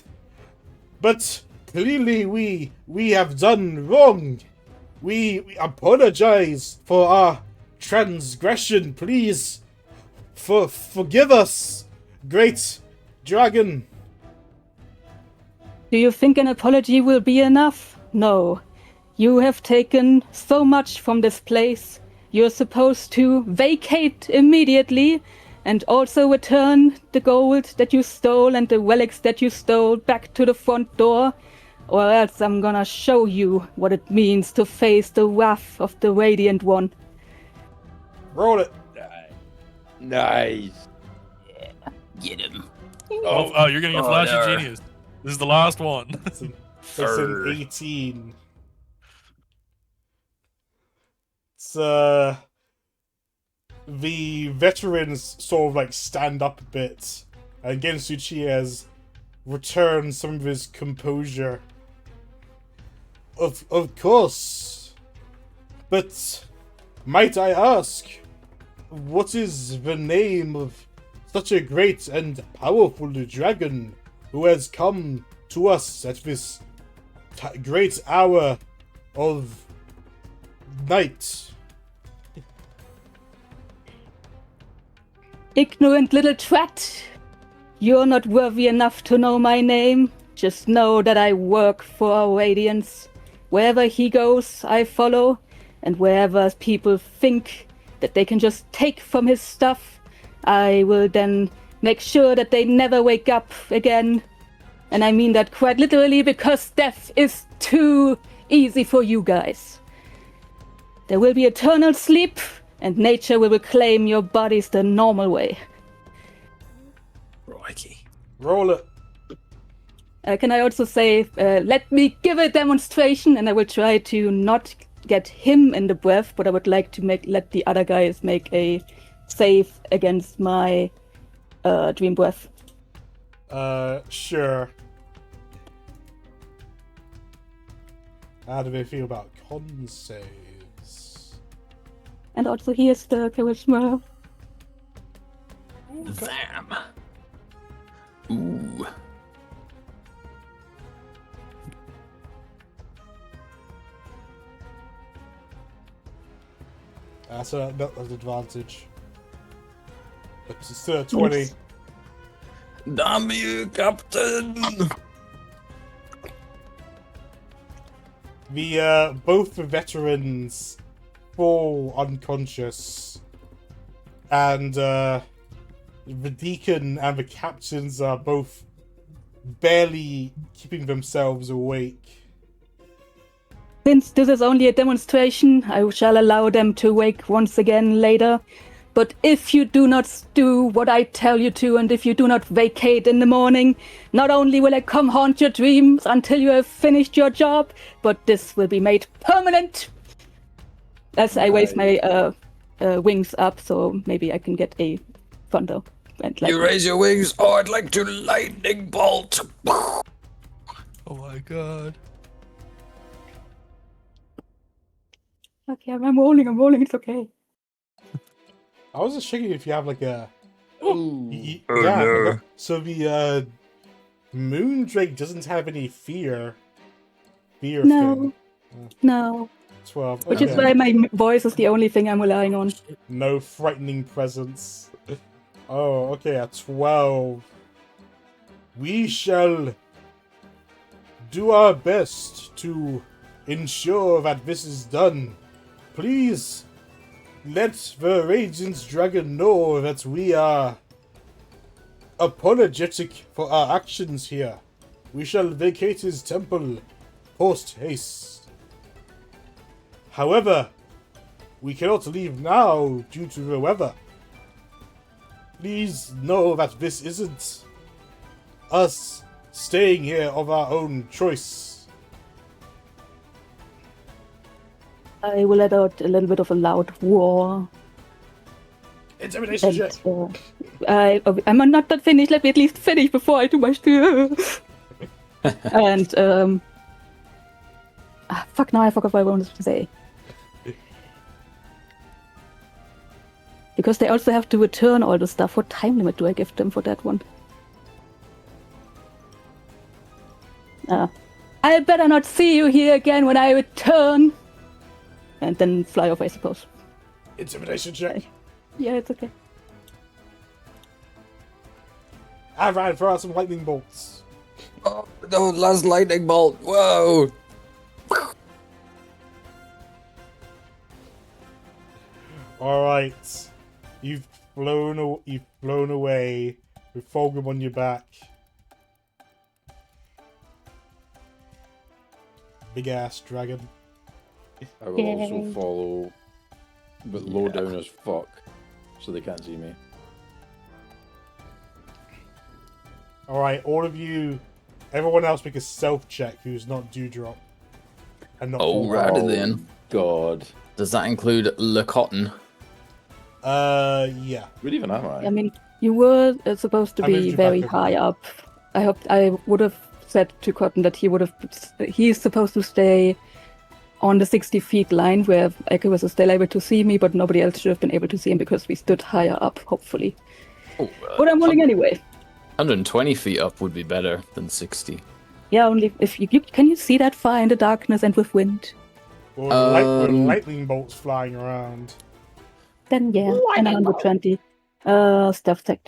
But clearly we have done wrong. We apologize for our transgression. Please forgive us, great dragon. Do you think an apology will be enough? No. You have taken so much from this place. You're supposed to vacate immediately and also return the gold that you stole and the relics that you stole back to the front door, or else I'm gonna show you what it means to face the wrath of the Radiant One. Roll it. Nice. Get him. Oh, you're getting a flash of there. genius. This is the last one. It's an Third. 18. It's the veterans sort of like stand up a bit, and Gensuchi has returned some of his composure. Of course, but might I ask, what is the name of such a great and powerful dragon who has come to us at this great hour of night? Ignorant little twat! You're not worthy enough to know my name. Just know that I work for our Radiance. Wherever he goes, I follow, and wherever people think that they can just take from his stuff, I will then make sure that they never wake up again. And I mean that quite literally, because death is too easy for you guys. There will be eternal sleep, and nature will reclaim your bodies the normal way. Crikey. Roll it. Can I also say, let me give a demonstration, and I will try to not get him in the breath, but I would like to let the other guys make a save against my dream breath. Sure. How do they feel about con saves? And also here's the charisma. Damn. Ooh. That's an advantage. It's still 20. Yes. Damn you, Captain! The both the veterans fall unconscious, and the deacon and the captains are both barely keeping themselves awake. Since this is only a demonstration, I shall allow them to wake once again later. But if you do not do what I tell you to, and if you do not vacate in the morning, not only will I come haunt your dreams until you have finished your job, but this will be made permanent. As I raise my wings up, so maybe I can get a thunder. And You raise your wings, oh, I'd like to lightning bolt! Oh my god. Okay, I'm rolling, it's okay. I was just checking if you have like a. Oh, Yeah. no. So the Moondrake doesn't have any fear. Fear No. thing. No. 12. Which is okay. why my voice is the only thing I'm relying on. No frightening presence. Oh, okay, at 12. We shall do our best to ensure that this is done. Please let the Radiant Dragon know that we are apologetic for our actions here. We shall vacate his temple post haste. However, we cannot leave now due to the weather. Please know that this isn't us staying here of our own choice. I will let out a little bit of a loud roar. Intimidation And check. I'm not that finished. Let me at least finish before I do my spiel. And fuck! Now I forgot what I wanted to say. Because they also have to return all the stuff. What time limit do I give them for that one? I better not see you here again when I return. And then fly off, I suppose. Intimidation check. Yeah, it's okay. Ryan, throw out some lightning bolts. Oh, no, last lightning bolt. Whoa. All right, you've flown away with Fulgrim on your back. Big ass dragon. I will also follow, but low down as fuck, so they can't see me. All right, all of you, everyone else, make a stealth check who's not Dewdrop and not. Alrighty then. God. Does that include Le Cotton? Yeah. What even am I? I mean, you were supposed to I moved be you very back over. high up. I would have said to Cotton that he's supposed to stay on the 60 feet line where Icarus is still able to see me, but nobody else should have been able to see him because we stood higher up, hopefully. Oh, But I'm rolling anyway. 120 feet up would be better than 60. Yeah, only if you can you see that far in the darkness and with wind? Or with lightning bolts flying around. Then yeah, and 120. Stealth check.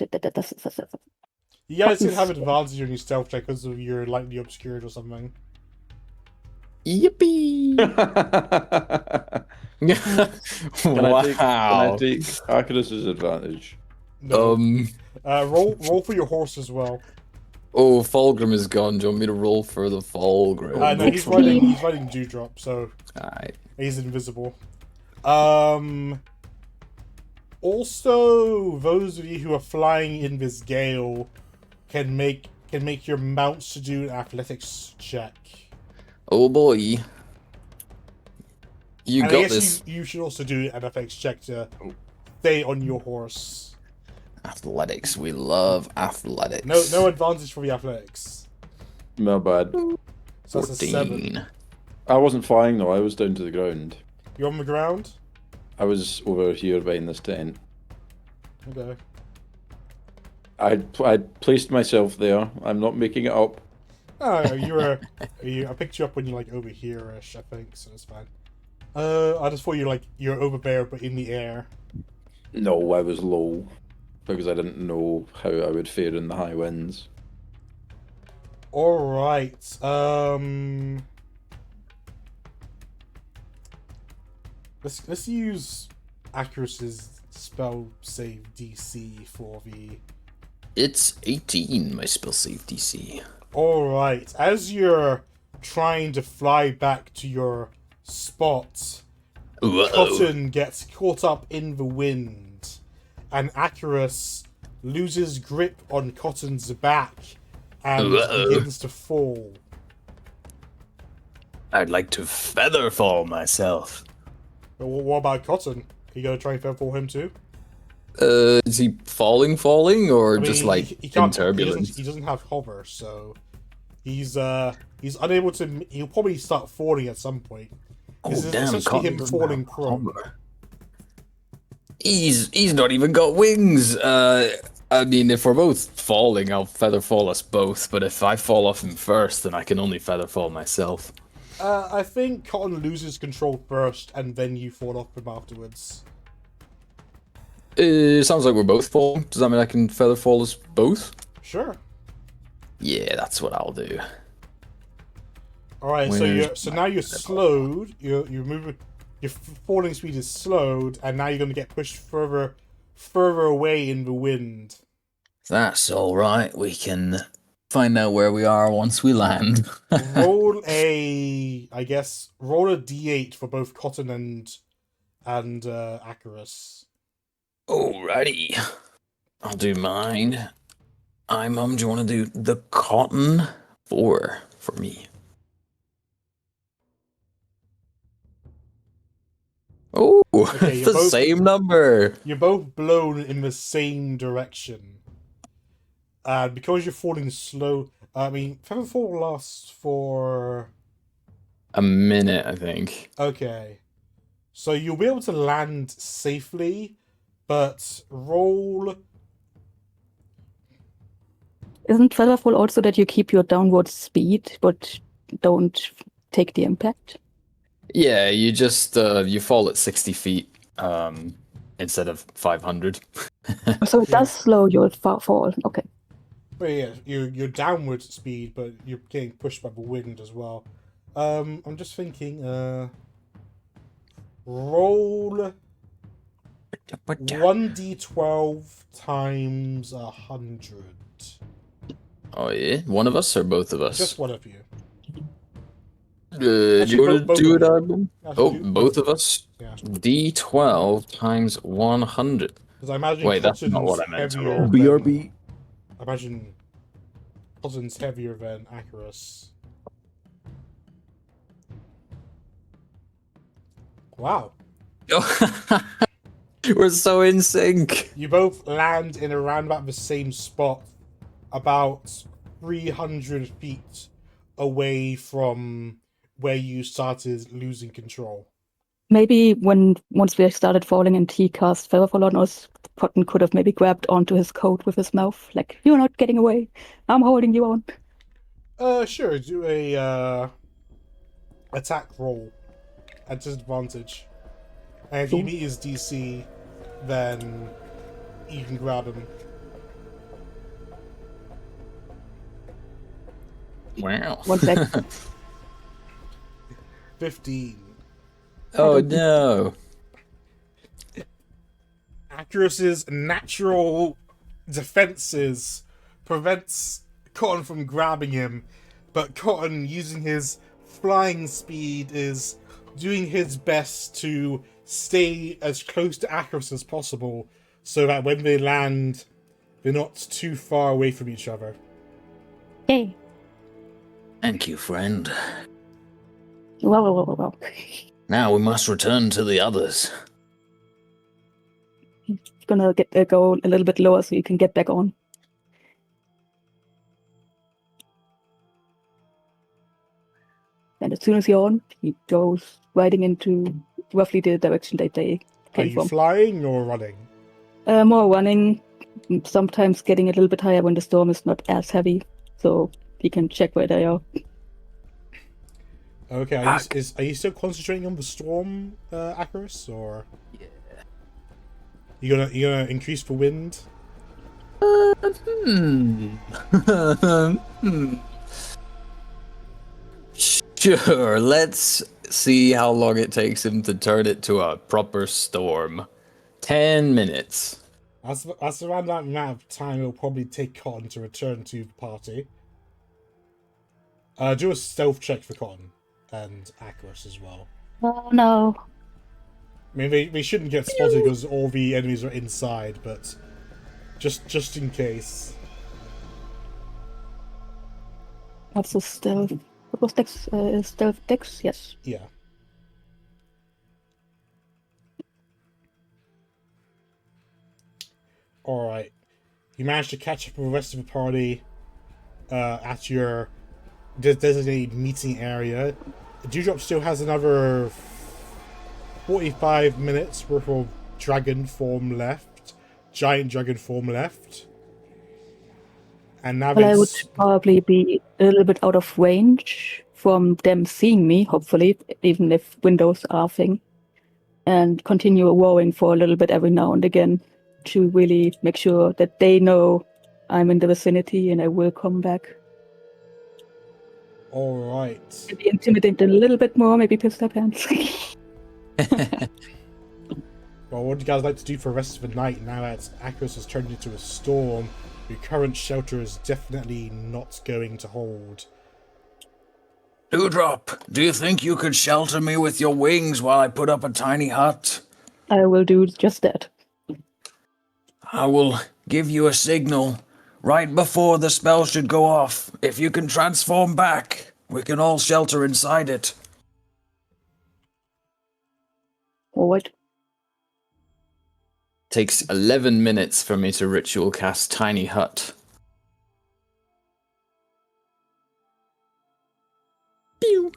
You guys didn't have advantage on your stealth check because of your lightly obscured or something. Yippee! Can I Wow. take Acarus's advantage? No. Roll for your horse as well. Oh, Fulgrim is gone. Do you want me to roll for the Fulgrim? No, he's riding Dewdrop, so Alright. he's invisible. Also, those of you who are flying in this gale can make your mounts to do an athletics check. Oh boy. You And I got guess this. you should also do an athletics check to stay on your horse. Athletics. We love athletics. No advantage for the athletics. My bad. So that's a 7. 14. I wasn't flying though, I was down to the ground. You're on the ground? I was over here behind this tent. Okay. I placed myself there. I'm not making it up. Oh, I picked you up when you're like over here-ish, I think, so it's fine. I just thought you're over there but in the air. No, I was low. Because I didn't know how I would fare in the high winds. Alright, let's use Acarus's spell save DC for the... It's 18, my spell save DC. Alright, as you're trying to fly back to your spot, Whoa. Cotton gets caught up in the wind, and Acarus loses grip on Cotton's back and Uh-oh. begins to fall. I'd like to feather fall myself. But what about Cotton? Are you gonna try and featherfall him too? Is he falling, or I mean, just like he in can't, turbulence? He doesn't have hover, so he's unable to. He'll probably start falling at some point. This is essentially Cotton him doesn't falling have prone. hover. He's not even got wings. I mean, if we're both falling, I'll feather fall us both. But if I fall off him first, then I can only feather fall myself. I think Cotton loses control first, and then you fall off him afterwards. Sounds like we're both falling. Does that mean I can feather fall us both? Sure. Yeah, that's what I'll do. All right. So now you're slowed. You're moving. Your falling speed is slowed, and now you're going to get pushed further away in the wind. That's all right. We can find out where we are once we land. Roll a D8 for both Cotton and Acarus. Alrighty. I'll do mine. Do you want to do the Cotton 4 for me? Oh, Okay, you're the both- same number. You're both blown in the same direction. And because you're falling slow, I mean, feather fall lasts for... A minute, I think. Okay. So you'll be able to land safely, but roll... Isn't Featherfall also that you keep your downward speed, but don't take the impact? Yeah, you just you fall at 60 feet instead of 500. So it Yeah. does slow your fall. Okay. But yeah, you're downward speed, but you're getting pushed by the wind as well. I'm just thinking, roll 1d12 times 100. Oh yeah, one of us or both of us? Just one of you. Do you want both to do of it, you. Adam? Actually, Oh, do- both of us. Yeah. D12 times 100. Because I imagine Wait, that's not Cotton's what I meant to heavier roll. than- BRB. I imagine Cotton's heavier than Erros. Wow. We're so in sync. You both land in around about the same spot, about 300 feet away from where you started losing control. Maybe once we started falling and he cast Featherfall on us, Cotton could have maybe grabbed onto his coat with his mouth, like, "You're not getting away. I'm holding you on." Sure, do a attack roll at disadvantage. And if you meet his DC, then you can grab him. Wow. One sec. 15. Oh no. Accuracy's natural defenses prevents Cotton from grabbing him, but Cotton, using his flying speed, is doing his best to stay as close to Accuracy as possible so that when they land, they're not too far away from each other. Hey. Thank you, friend. Well. Now we must return to the others. Gonna go a little bit lower so you can get back on. And as soon as you're on, he goes riding into roughly the direction that they Are came you from. flying or running? More running, sometimes getting a little bit higher when the storm is not as heavy, so he can check where they are. Okay, are you still concentrating on the storm, Acarus, or Yeah. you gonna increase the wind? Sure, let's see how long it takes him to turn it to a proper storm. 10 minutes. That's around that amount of time it'll probably take Cotton to return to the party. Do a stealth check for Cotton and Acarus as well. Oh no. I mean, they shouldn't get spotted because all the enemies are inside, but just in case. What's the stealth? What was Dex? Stealth Dex? Yes. Yeah. Alright. You managed to catch up with the rest of the party at your designated meeting area. Dewdrop still has another 45 minutes worth of dragon form left. Giant dragon form left. And now Well, I would it's... probably be a little bit out of range from them seeing me, hopefully, even if windows are a thing, and continue roaring for a little bit every now and again to really make sure that they know I'm in the vicinity and I will come back. Alright. Maybe intimidate them a little bit more, maybe piss their pants. Well, what would you guys like to do for the rest of the night now that Acros has turned into a storm? Your current shelter is definitely not going to hold. Dewdrop, do you think you could shelter me with your wings while I put up a tiny hut? I will do just that. I will give you a signal right before the spell should go off. If you can transform back, we can all shelter inside it. forward. Takes 11 minutes for me to ritual cast Tiny Hut. Pew.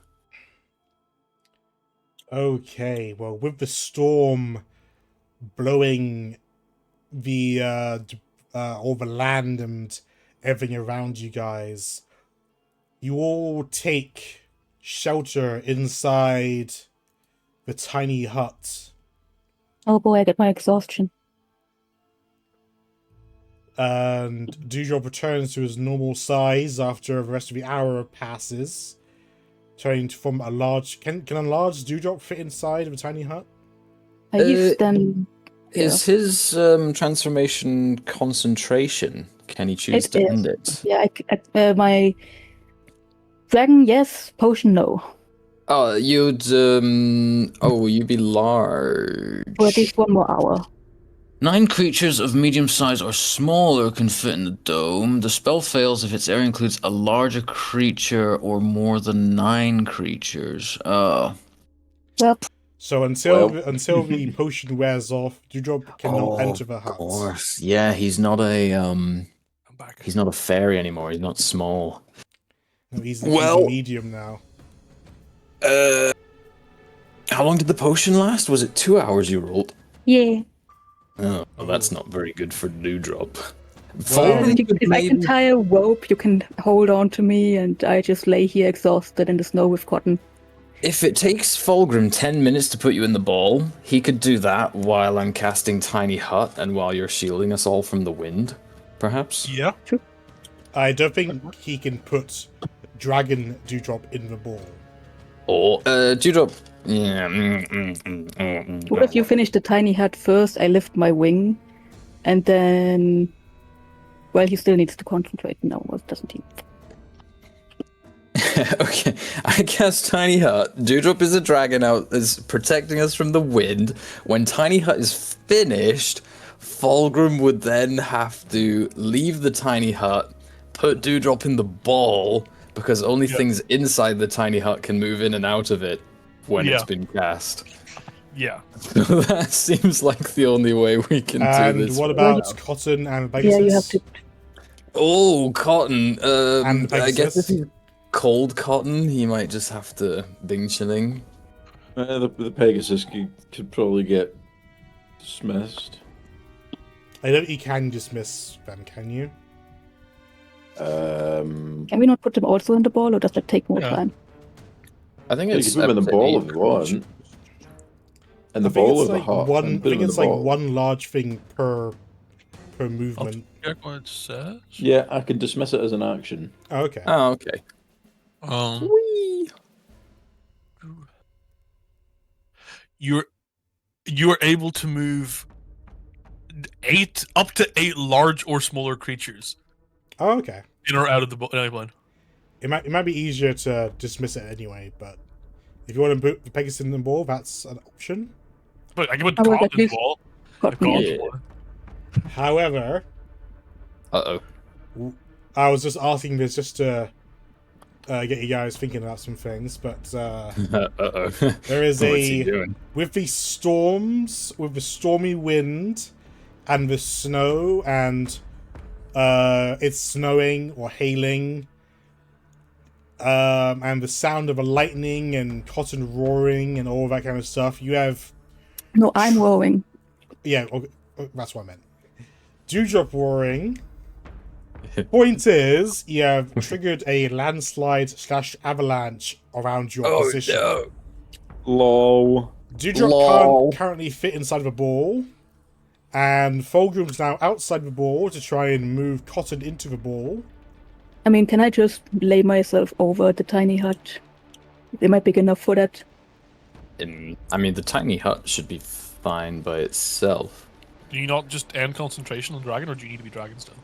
Okay, well, with the storm blowing the all the land and everything around you guys, you all take shelter inside the tiny hut. Oh boy, I get my exhaustion. And Dewdrop returns to his normal size after the rest of the hour passes. Turning from a large... Can a large Dewdrop fit inside of a tiny hut? I use then. Is his transformation concentration? Can he choose It to is. end it? Yeah, my dragon, yes. Potion, no. Oh, you'd be large. For at least 1 more hour. 9 creatures of medium size or smaller can fit in the dome. The spell fails if its area includes a larger creature or more than 9 creatures. Yep. So until the potion wears off, Dewdrop cannot enter the hut. Of course. Yeah, he's not a I'm back. he's not a fairy anymore. He's not small. No, he's Well- a medium now. How long did the potion last? Was it 2 hours you rolled? Yeah. Oh, well, that's not very good for Dewdrop. Well- If I can tie a rope, you can hold on to me, and I just lay here exhausted in the snow with Cotton. If it takes Fulgrim 10 minutes to put you in the ball, he could do that while I'm casting Tiny Hut and while you're shielding us all from the wind, perhaps? Yeah. I don't think he can put Dragon Dewdrop in the ball. Or, Dewdrop... Yeah. What if you finish the tiny hut first? I lift my wing, and then. Well, he still needs to concentrate. No, doesn't he? Okay, I cast Tiny Hut. Dewdrop is a dragon is protecting us from the wind. When Tiny Hut is finished, Fulgrim would then have to leave the Tiny Hut, put Dewdrop in the ball, because only things inside the Tiny Hut can move in and out of it when it's been cast. Yeah. So that seems like the only way we can do And this. what about Cotton and Pegasus? Yeah, you have to. Oh, Cotton. And I guess if Pegasus? he's cold Cotton, he might just have to bing chilling. The Pegasus could probably get dismissed. I don't think you can dismiss them, can you? Can we not put them also in the ball, or does that take more time? I think You it's can put them in up the to ball 8 if you want. creatures. And the I think ball it's of the like hut. one. and I put them think in it's the like ball. one large thing per I'll movement. check what it says. Yeah, I can dismiss it as an action. Oh, okay. Oh, okay. Whee! You're able to move up to 8 large or smaller creatures Oh, okay. in or out of the plane. It might be easier to dismiss it anyway, but if you want to put the Pegasus in the ball, that's an option. But I can put I would at Cotton in the least- ball. Cotton, Cotton's yeah. one. However, Uh-oh. I was just asking this just to get you guys thinking about some things, but Uh-oh. there is What's he doing? with the storms, with the stormy wind, and the snow, and it's snowing or hailing, and the sound of a lightning and Cotton roaring and all that kind of stuff. You have, No, I'm rowing. yeah, okay, that's what I meant. Dewdrop roaring. Point is, you have triggered a landslide / avalanche around your Oh, position. no. Lol. Dewdrop Lol. can't currently fit inside the ball, and Fulgrim's now outside the ball to try and move Cotton into the ball. I mean, can I just lay myself over the tiny hut? Am I big enough for that? I mean, the tiny hut should be fine by itself. Do you not just end concentration on dragon, or do you need to be dragon still?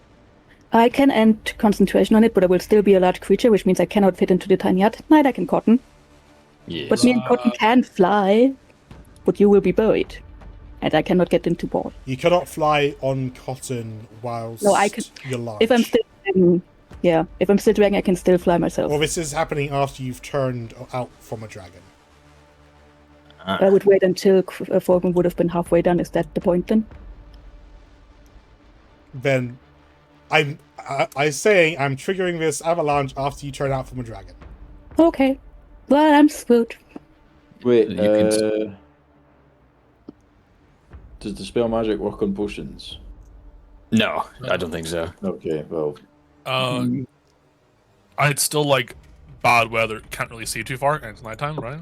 I can end concentration on it, but I will still be a large creature, which means I cannot fit into the tiny hut. Neither can Cotton. Yeah. But me and Cotton can fly, but you will be buried. And I cannot get into ball. You cannot fly on Cotton whilst No, I can- you're large. If I'm still dragging, if I'm still dragging, I can still fly myself. Well, this is happening after you've turned out from a dragon. I would wait until Fulgrim would have been halfway done. Is that the point then? Then I'm saying I'm triggering this avalanche after you turn out from a dragon. Okay. Well, I'm screwed. Wait, You can does the spell magic work on potions? No, I don't think so. Okay, well, I'd still like bad weather. Can't really see too far, and it's nighttime, right?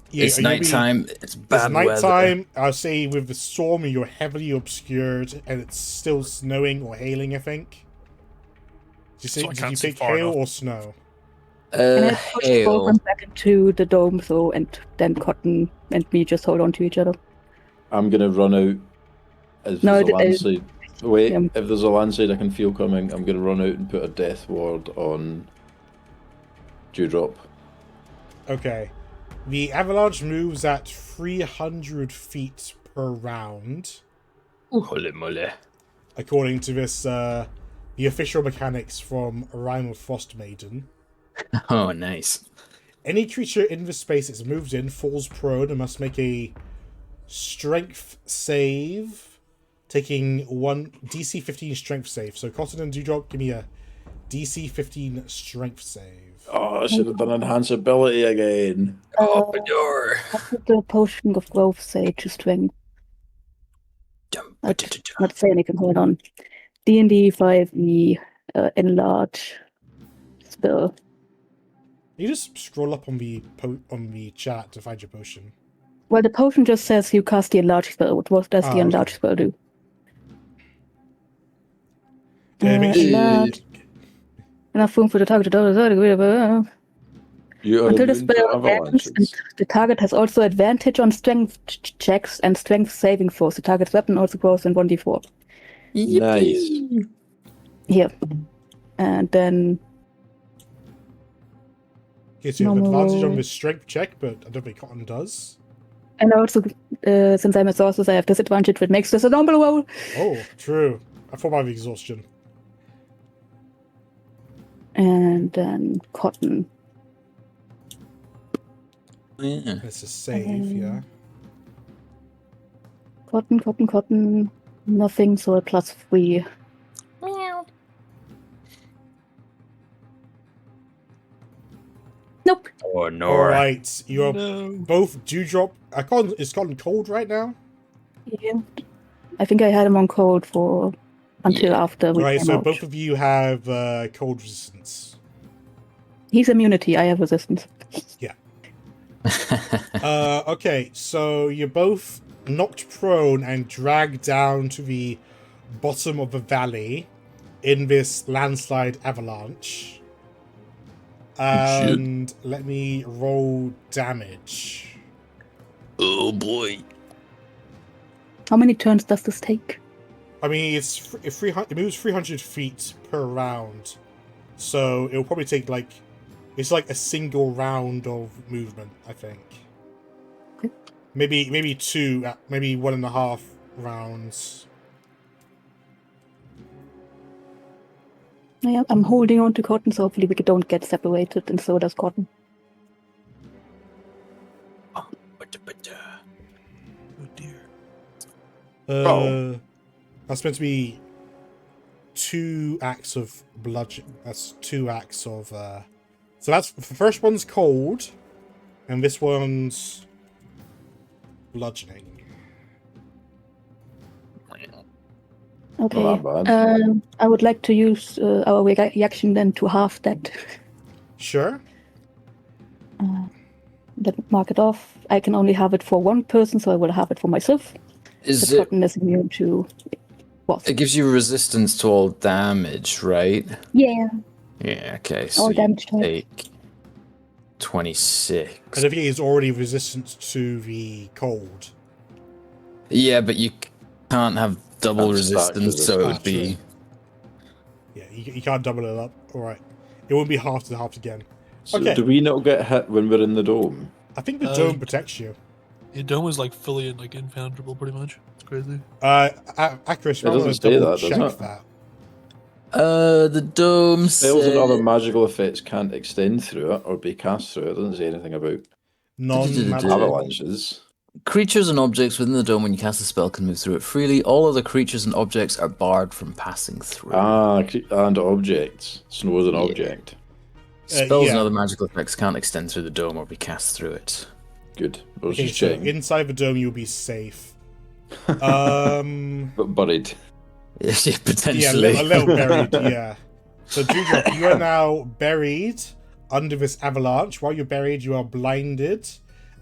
Yeah, It's you'll be- nighttime. It's bad It's weather. nighttime. I'll say with the storm, you're heavily obscured, and it's still snowing or hailing. I think. Did So I you can't see pick far hail enough. or snow? And I push Hail. Fulgrim back into the dome, so and then Cotton and me just hold on to each other. I'm gonna run out. If No, there's a landslide. Wait, yeah. if there's a landslide I can feel coming, I'm gonna run out and put a death ward on Dewdrop. Okay. The avalanche moves at 300 feet per round, Ooh, holy moly. according to this, the official mechanics from A Rime of Frost Maiden. Oh, nice. Any creature in the space it's moved in falls prone and must make a strength save, taking one DC 15 strength save. So Cotton and Dewdrop, give me a DC 15 strength save. Oh, I should have done enhance ability again. Oh, door. What did the potion of growth say to strength? Not say anything. Hold on. D&D 5e enlarge spell. You just scroll up on the chat to find your potion. Well, the potion just says you cast the enlarge spell. What does the okay. enlarge spell do? Make sure- Enlarge. Enough room for the target to You are until the immune to spell ends, and avalanches. the target has also advantage on strength checks and strength saving throws. The target's weapon also grows in 1d4. Nice. Here. And then Okay, so you have Normal. advantage on this strength check, but I don't think Cotton does. and also since I'm a sorceress, I have disadvantage, which makes this a normal roll. Oh, true. I thought about the exhaustion. And then Cotton. Yeah. It's a save, yeah. Cotton. Nothing, so a +3. Nope. Oh, no. Alright, you are No. both Dewdrop. Is Cotton cold right now? Yeah. I think I had him on cold for until after we Right, came so out. both of you have cold resistance. He's immunity, I have resistance. Okay, so you're both knocked prone and dragged down to the bottom of the valley in this landslide avalanche. And let me roll damage. Oh, boy. How many turns does this take? I mean, it moves 300 feet per round, so it'll probably take it's like a single round of movement, I think. Okay. Maybe two, maybe 1.5 rounds. Yeah, I'm holding on to Cotton, so hopefully we don't get separated, and so does Cotton. Oh, dear. That's meant to be 2 acts of bludgeoning. That's 2 acts of. So that's the first one's cold, and this one's bludgeoning. Okay. Not that bad. I would like to use our reaction then to half that. Sure. Then mark it off. I can only have it for one person, so I will have it for myself. Is But it? Cotton is immune to what? It gives you resistance to all damage, right? Yeah. Yeah, okay. So All you damage type. take 26. And I think he's already resistant to the cold. Yeah, but you can't have double That's stacked resistance, so it would resistance. be. Yeah, you can't double it up. Alright. It won't be half to half again. So Okay. do we not get hit when we're in the dome? I think the dome protects you. Your dome is like fully impenetrable, pretty much. It's crazy. Akris, It doesn't say that, does check it? that. The dome Spells and said- other magical effects can't extend through it or be cast through it. It doesn't say anything about Non-magic. avalanches. Creatures and objects within the dome when you cast a spell can move through it freely. All other creatures and objects are barred from passing through. And objects. Snow is an Yeah. object. Spells and yeah. other magical effects can't extend through the dome or be cast through it. Good. I was Okay, just so checking. inside the dome you'll be safe. Um, But buried. Yeah, yeah, potentially. a little buried. Yeah. So Dewdrop, you are now buried under this avalanche. While you're buried, you are blinded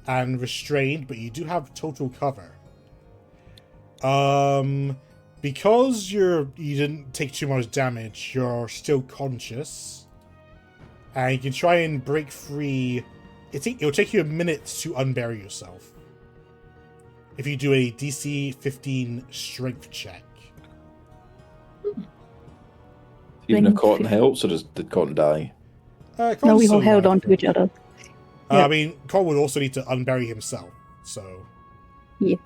and restrained, but you do have total cover. Because you didn't take too much damage, you're still conscious, and you can try and break free. It'll take you a minute to unbury yourself if you do a DC 15 strength check. Even a Strength cotton 15. helps, or did cotton die? No, we all held on to each other. I mean, Cole would also need to unbury himself, so Yeah.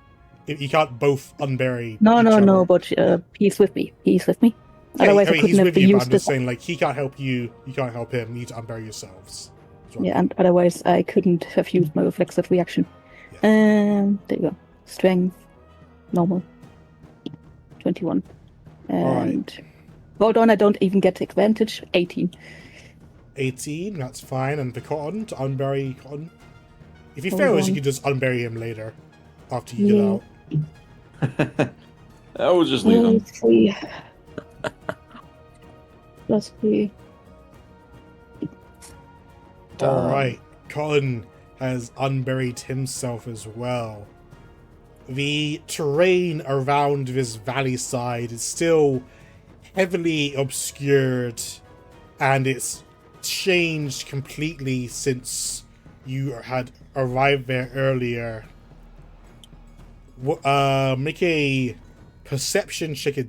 you can't both unbury. No, each no, other. no, but he's with me. He's with me. Yeah, Otherwise, I he's couldn't have with you, but used I'm this. just saying, like, he can't help you. You can't help him. You need to unbury yourselves. That's what I Yeah, and otherwise I couldn't have used my reflexive reaction. There you go. Strength, normal. 21. And hold on, I don't even get advantage. 18. 18, that's fine. And the cotton, to unbury cotton. If he Hold fails, you on. can just unbury him later after you get out. I will just leave them. 3. Plus 3. Alright, Colin has unburied himself as well. The terrain around this valley side is still heavily obscured, and it's changed completely since you had arrived there earlier. Make a perception check at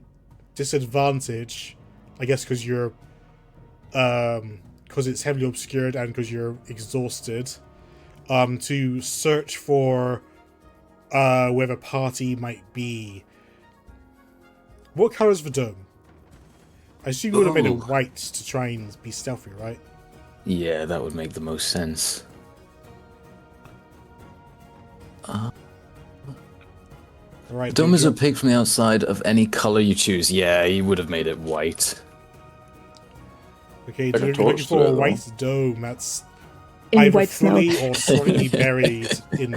disadvantage, I guess, because you're because it's heavily obscured and because you're exhausted, to search for where the party might be. What color is the dome? I assume you would have made it white to try and be stealthy, right? Yeah, that would make the most sense. Right. Dome is opaque from the outside of any color you choose. Yeah, you would have made it white. Okay, Like a you're torch looking for to it, a though. white dome that's In either white snow. fully or slightly buried in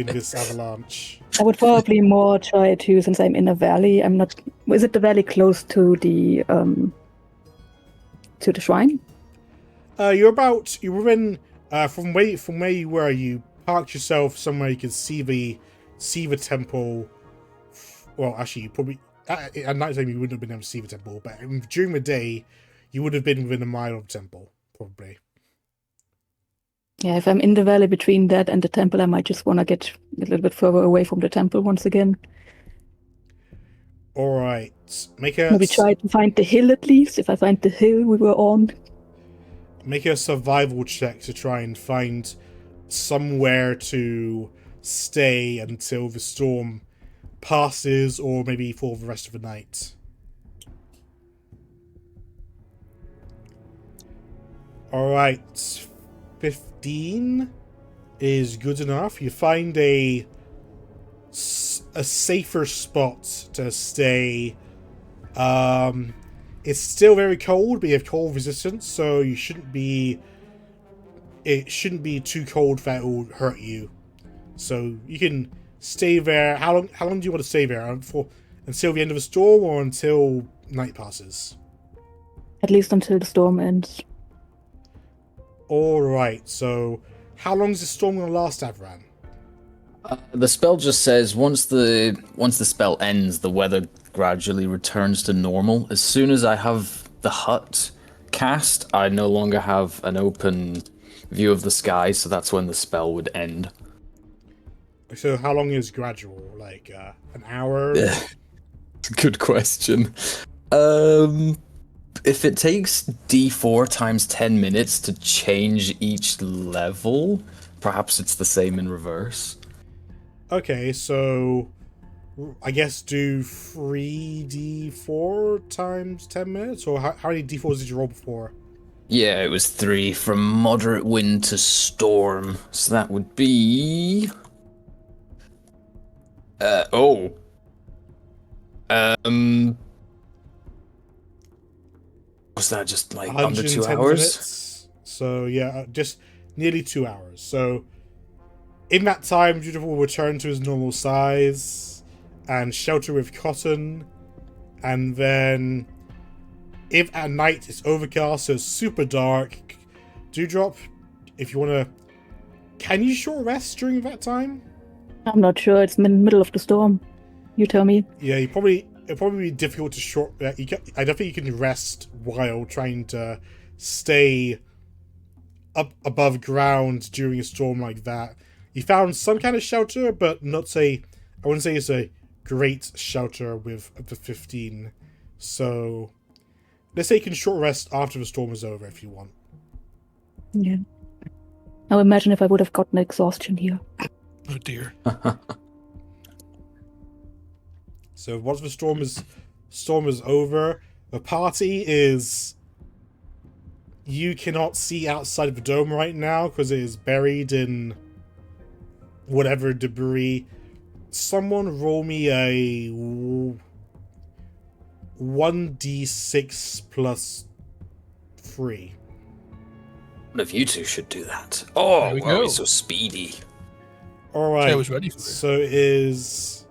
this avalanche. I would probably more try to, since I'm in a valley, I'm not. Is it the valley close to the shrine? You're within from where you were. You parked yourself somewhere you can see the temple. Well, actually, you probably at night time you wouldn't have been able to see the temple, but during the day, you would have been within a mile of the temple, probably. Yeah, if I'm in the valley between that and the temple, I might just want to get a little bit further away from the temple once again. All right, make a Maybe try to find the hill at least. If I find the hill we were on. Make a survival check to try and find somewhere to stay until the storm passes, or maybe for the rest of the night. Alright, 15 is good enough. You find a safer spot to stay. It's still very cold, but you have cold resistance, so it shouldn't be too cold that it will hurt you. So you can stay there. How long do you want to stay there? Until the end of the storm, or until night passes? At least until the storm ends. Alright, so how long is the storm going to last, Avran? The spell just says once the spell ends, the weather gradually returns to normal. As soon as I have the hut cast, I no longer have an open view of the sky, so that's when the spell would end. So how long is gradual? Like an hour? Good question. If it takes D4 times 10 minutes to change each level, perhaps it's the same in reverse. Okay, so I guess do 3d4 times 10 minutes? Or how many d4s did you roll before? Yeah, it was 3 from moderate wind to storm. So that would be Oh. Was that just like under 2 110 hours? minutes. So yeah, just nearly 2 hours. So in that time, Judith will return to his normal size and shelter with cotton. And then, if at night it's overcast, so it's super dark, Dewdrop, if you want to... Can you short rest during that time? I'm not sure. It's in the middle of the storm. You tell me. Yeah, it'll probably be difficult to short... I don't think you can rest while trying to stay up above ground during a storm like that. You found some kind of shelter, but I wouldn't say it's a great shelter with up to 15. So let's say you can short rest after the storm is over if you want. Yeah. Now imagine if I would have gotten exhaustion here. Oh dear. So once the storm is over, the party is... You cannot see outside of the dome right now because it is buried in whatever debris. Someone roll me a 1d6 plus 3. One of you two should do that. Oh, There we wow, go. he's so speedy. Alright, I was ready for it. so it is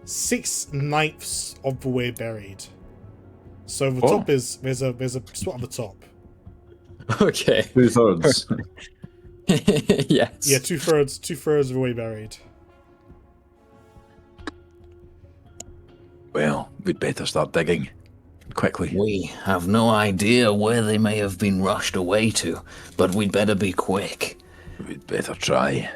6/9 of the way buried. So the top is... There's a spot on the top. Okay. 2/3. Yes. Yeah, two-thirds of the way buried. Well, we'd better start digging. Quickly. We have no idea where they may have been rushed away to, but we'd better be quick. We'd better try.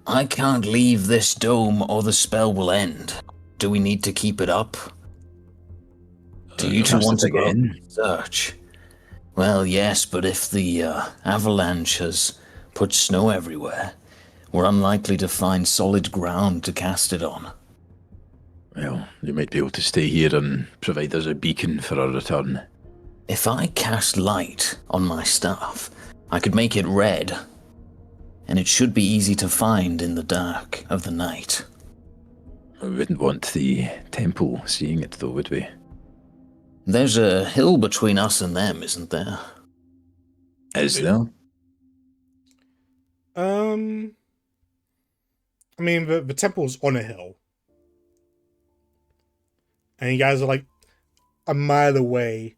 I can't leave this dome or the spell will end. Do we need to keep it up? Do you two Cast want it to go again? search? Well, yes, but if the avalanche has put snow everywhere, we're unlikely to find solid ground to cast it on. Well, you might be able to stay here and provide us a beacon for our return. If I cast light on my staff, I could make it red, and it should be easy to find in the dark of the night. We wouldn't want the temple seeing it, though, would we? There's a hill between us and them, isn't there? Is there? I mean, the temple's on a hill. And you guys are like a mile away.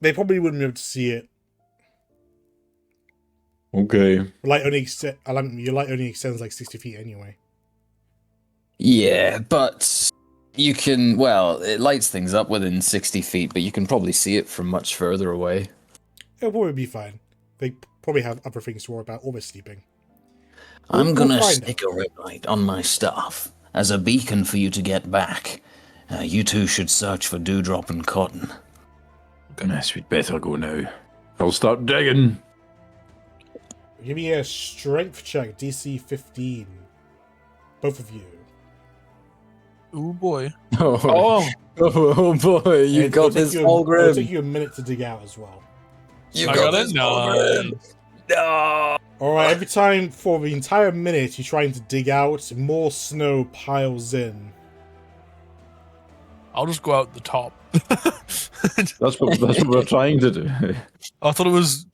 They probably wouldn't be able to see it. Okay. Your light only extends like 60 feet anyway. Yeah, but you can, well, it lights things up within 60 feet, but you can probably see it from much further away. It'll probably be fine. They probably have other things to worry about, or they're sleeping. I'm We'll gonna find stick a red light on my staff as a beacon for you to get back. You two should search for Dewdrop and Cotton. Goodness, we'd better go now. I'll start digging. Give me a strength check, DC 15. Both of you. Oh boy. Oh boy, you And got it'll take this you all It'll take grim. you a minute to dig out as well. You I got got a this all grim. No. Alright, every time for the entire minute you're trying to dig out, more snow piles in. I'll just go out the top. That's what we're trying to do. I thought it was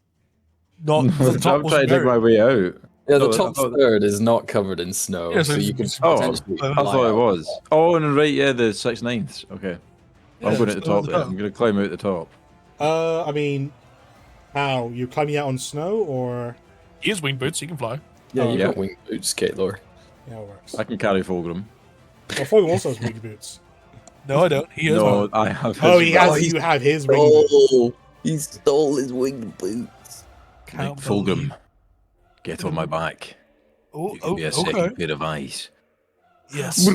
not. The top I'm was trying to dig my way out. Yeah, the Oh, top I thought- third is not covered in snow, Yeah, so so you can it's- Oh, potentially I I fly thought it out. was. Oh, and right, yeah, the 6/9. Okay. I'm going at the it's top the then. I'm going to climb out the top. I mean, how? You're climbing out on snow, or... He has wing boots. He can fly. Yeah, you Yeah. got wing boots, Kaelor. Yeah, it works. I can carry Fulgrim. Well, Fogel also has wing boots. No, I don't. He has No, one. I have. Oh, his he back. has. You have his wing boots. Oh, he stole his wing boots. Can't Fulgrim, believe- get on my back. Oh, You give me a second okay. pair of eyes. Yes.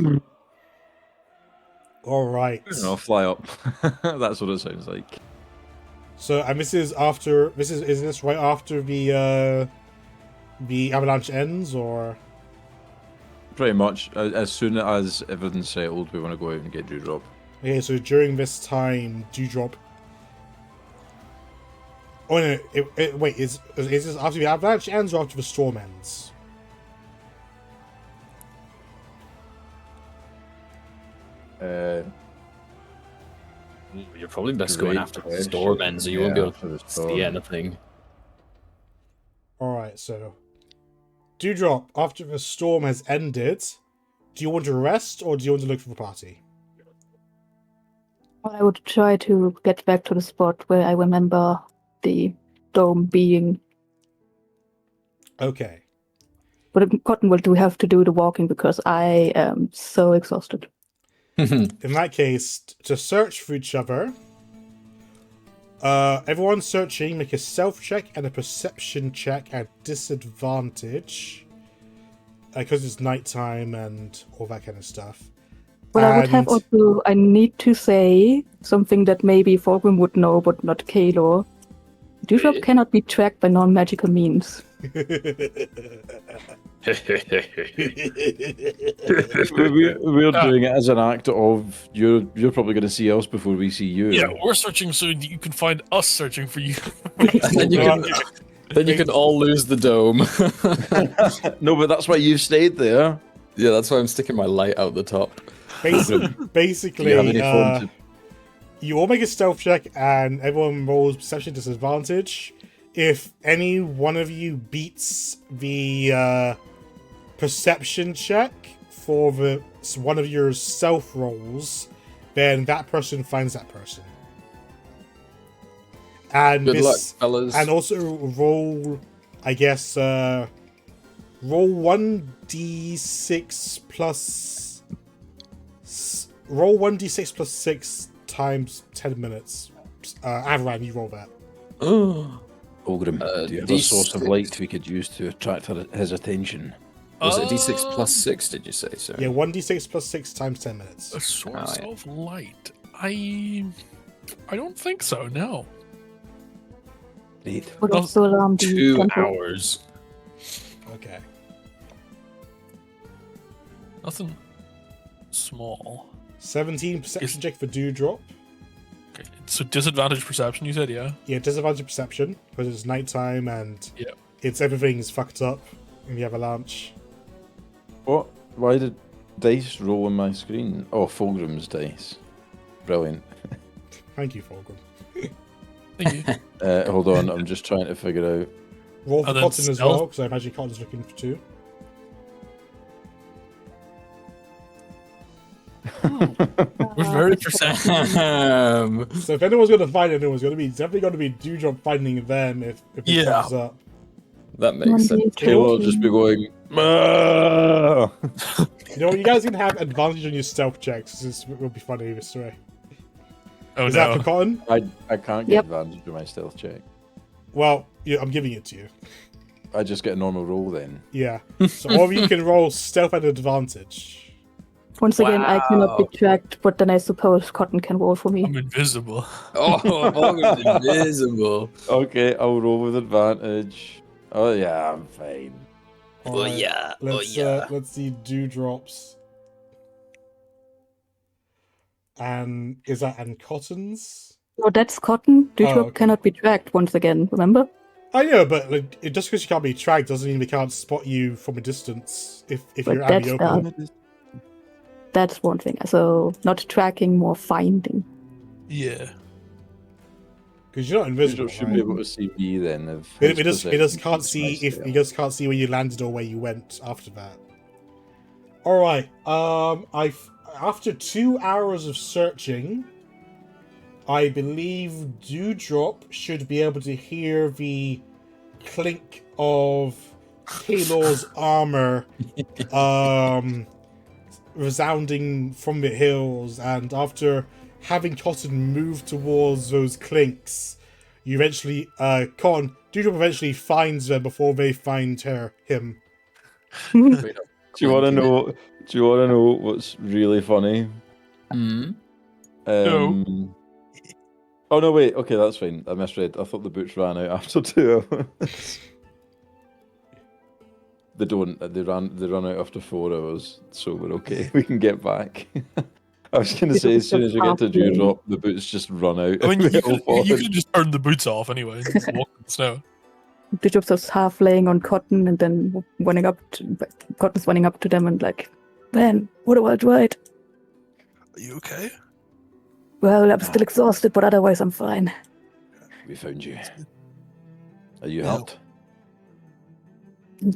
Alright. I'll fly up. That's what it sounds like. So, and this is after... Is this right after the avalanche ends, or... Pretty much. As soon as everything's settled, we want to go out and get Dewdrop. Okay, so during this time, Dewdrop... Oh, no, wait, is this after the avalanche ends or after the storm ends? Uh, You're probably best going Great after the question. storm ends, so you won't be Yeah, able after the to storm. see anything. Alright, so Dewdrop, after the storm has ended, do you want to rest or do you want to look for the party? I would try to get back to the spot where I remember the dome being. Okay. But Cotton, will do have to do the walking because I am so exhausted. In that case, to search for each other, everyone searching, make a stealth check and a perception check at disadvantage. Because it's nighttime and all that kind of stuff. Well, I would have And- also. I need to say something that maybe Fulgrim would know, but not Kalor. Dewdrop Really? cannot be tracked by non-magical means. we're doing it as an act of you're probably going to see us before we see you. Yeah, we're searching so you can find us searching for you. then you can all lose the dome. No, but that's why you've stayed there. Yeah, that's why I'm sticking my light out the top. Basically, Do you have any phone to- you all make a stealth check and everyone rolls perception disadvantage. If any one of you beats the perception check for one of your stealth rolls, then that person finds that person. And Good luck, fellas. And also roll, I guess, roll 1d6 plus. Roll 1d6 plus 6 times 10 minutes. Avran, you roll that. Fulgrim, do you have a source of D6. light we could use to attract his attention? Was it D6 plus 6, did you say, sir? Yeah, 1d6 plus 6 times 10 minutes. A source Oh, yeah. of light. I don't think so. No. Great. Would Well, also alarm the 2 temple. hours. Okay. Nothing small. 17 perception check for Dewdrop. Okay. So disadvantage perception. You said, yeah. Yeah, disadvantage perception because it's nighttime and Yeah. everything's fucked up in the avalanche. What? Why did dice roll on my screen? Oh, Fulgrim's dice. Brilliant. Thank you, Fulgrim. Thank you. Hold on, I'm just trying to figure out. Roll for And then Cotton as stealth? well because I imagine Cotton's looking for 2. We're very perceptive. So if anyone's going to find anyone, it's definitely going to be Dewdrop finding them if it Yeah. comes up. That makes sense. Taylor will just be going. "Ah!" You know what? You guys can have advantage on your stealth checks. This will be funny this way. Oh Is that no. for Cotton? I can't get Yep. advantage of my stealth check. Well, yeah, I'm giving it to you. I just get a normal roll then. Yeah. So all of you can roll stealth at advantage. Once again, I cannot Wow. be tracked, but then I suppose Cotton can roll for me. I'm invisible. Oh, Fulgrim's invisible. Okay, I'll roll with advantage. Oh yeah, I'm fine. Oh, yeah. Oh, Let's yeah. let's see Dewdrops. And is that and Cotton's? No, that's Cotton. Dewdrop okay. cannot be tracked once again, remember? I know, but like, just because you can't be tracked doesn't mean they can't spot you from a distance if But you're out in the that's open. That's one thing. So not tracking, more finding. Yeah. Because you're not invisible. Dewdrop should right? be able to see me then. If It his just perception can't is see my if stealth. he just can't see where you landed or where you went after that. All right. After 2 hours of searching, I believe Dewdrop should be able to hear the clink of Kalor's armor resounding from the hills, and after having Cotton move towards those clinks, you eventually Dewdrop eventually finds them before they find him. Do you want to know? Do you want to know what's really funny? Hmm. No. Oh no! Wait. Okay, that's fine. I misread. I thought the boots ran out after 2 hours. They don't. They run out after 4 hours, so we're okay. We can get back. I was going to say, as soon as we get to Dewdrop, the boots just run out. I mean, and you we all could, fall you in. could just turn the boots off anyway and just walk in the snow. Dewdrop's just half laying on Cotton and then Cotton's running up to them and like, man, what about right? Are you okay? Well, I'm still exhausted, but otherwise I'm fine. We found you. Are you Yeah. hurt?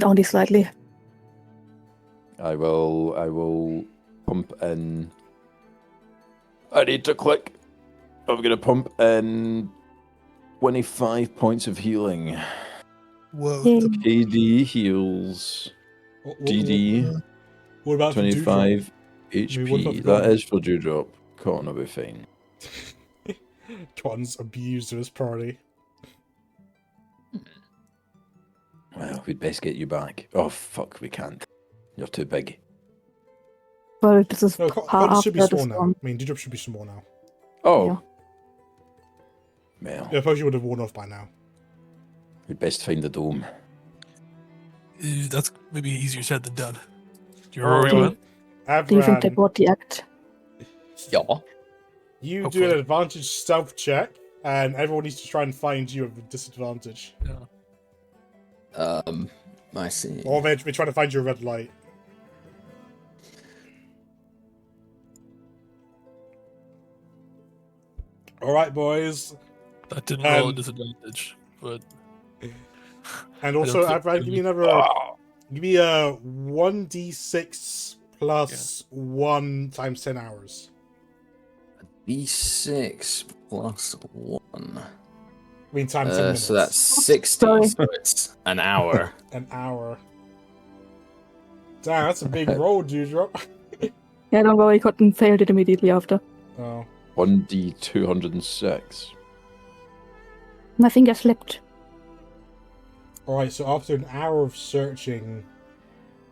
Only slightly. I will pump in. I need to click. I'm gonna pump in 25 points of healing. Whoa. Yay. KD heals GD What about for Dewdrop? 25 mean, what about HP. for That Cotton? is for Dewdrop. Cotton will be fine. Cotton's abused of his party. Well, we'd best get you back. Oh fuck, we can't. You're too big. Well, this is No, Cotton after should be the small now. storm. I mean, Dewdrop should be small now. Oh. Yeah. Well, Yeah, I suppose you would have worn off by now. we'd best find the dome. That's maybe easier said than done. Do you All remember where we right. went? Do you think they Avran, bought the act? Yeah. you do Hopefully. an advantage stealth check, and everyone needs to try and find you at a disadvantage. Yeah. I see. Or they're trying to find you a red light. All right, boys. That didn't roll a Um, disadvantage, but And also, I don't think- Avran, give me another. Give me a 1d6 plus 1 times 10 hours. D6 plus 1. I mean, times 10 minutes. So that's 60, Sorry. so it's an hour. An hour. Damn, that's a big roll, Dewdrop. Yeah, don't worry, Cotton failed it immediately after. Oh. 1d206. My finger slipped. Alright, so after an hour of searching,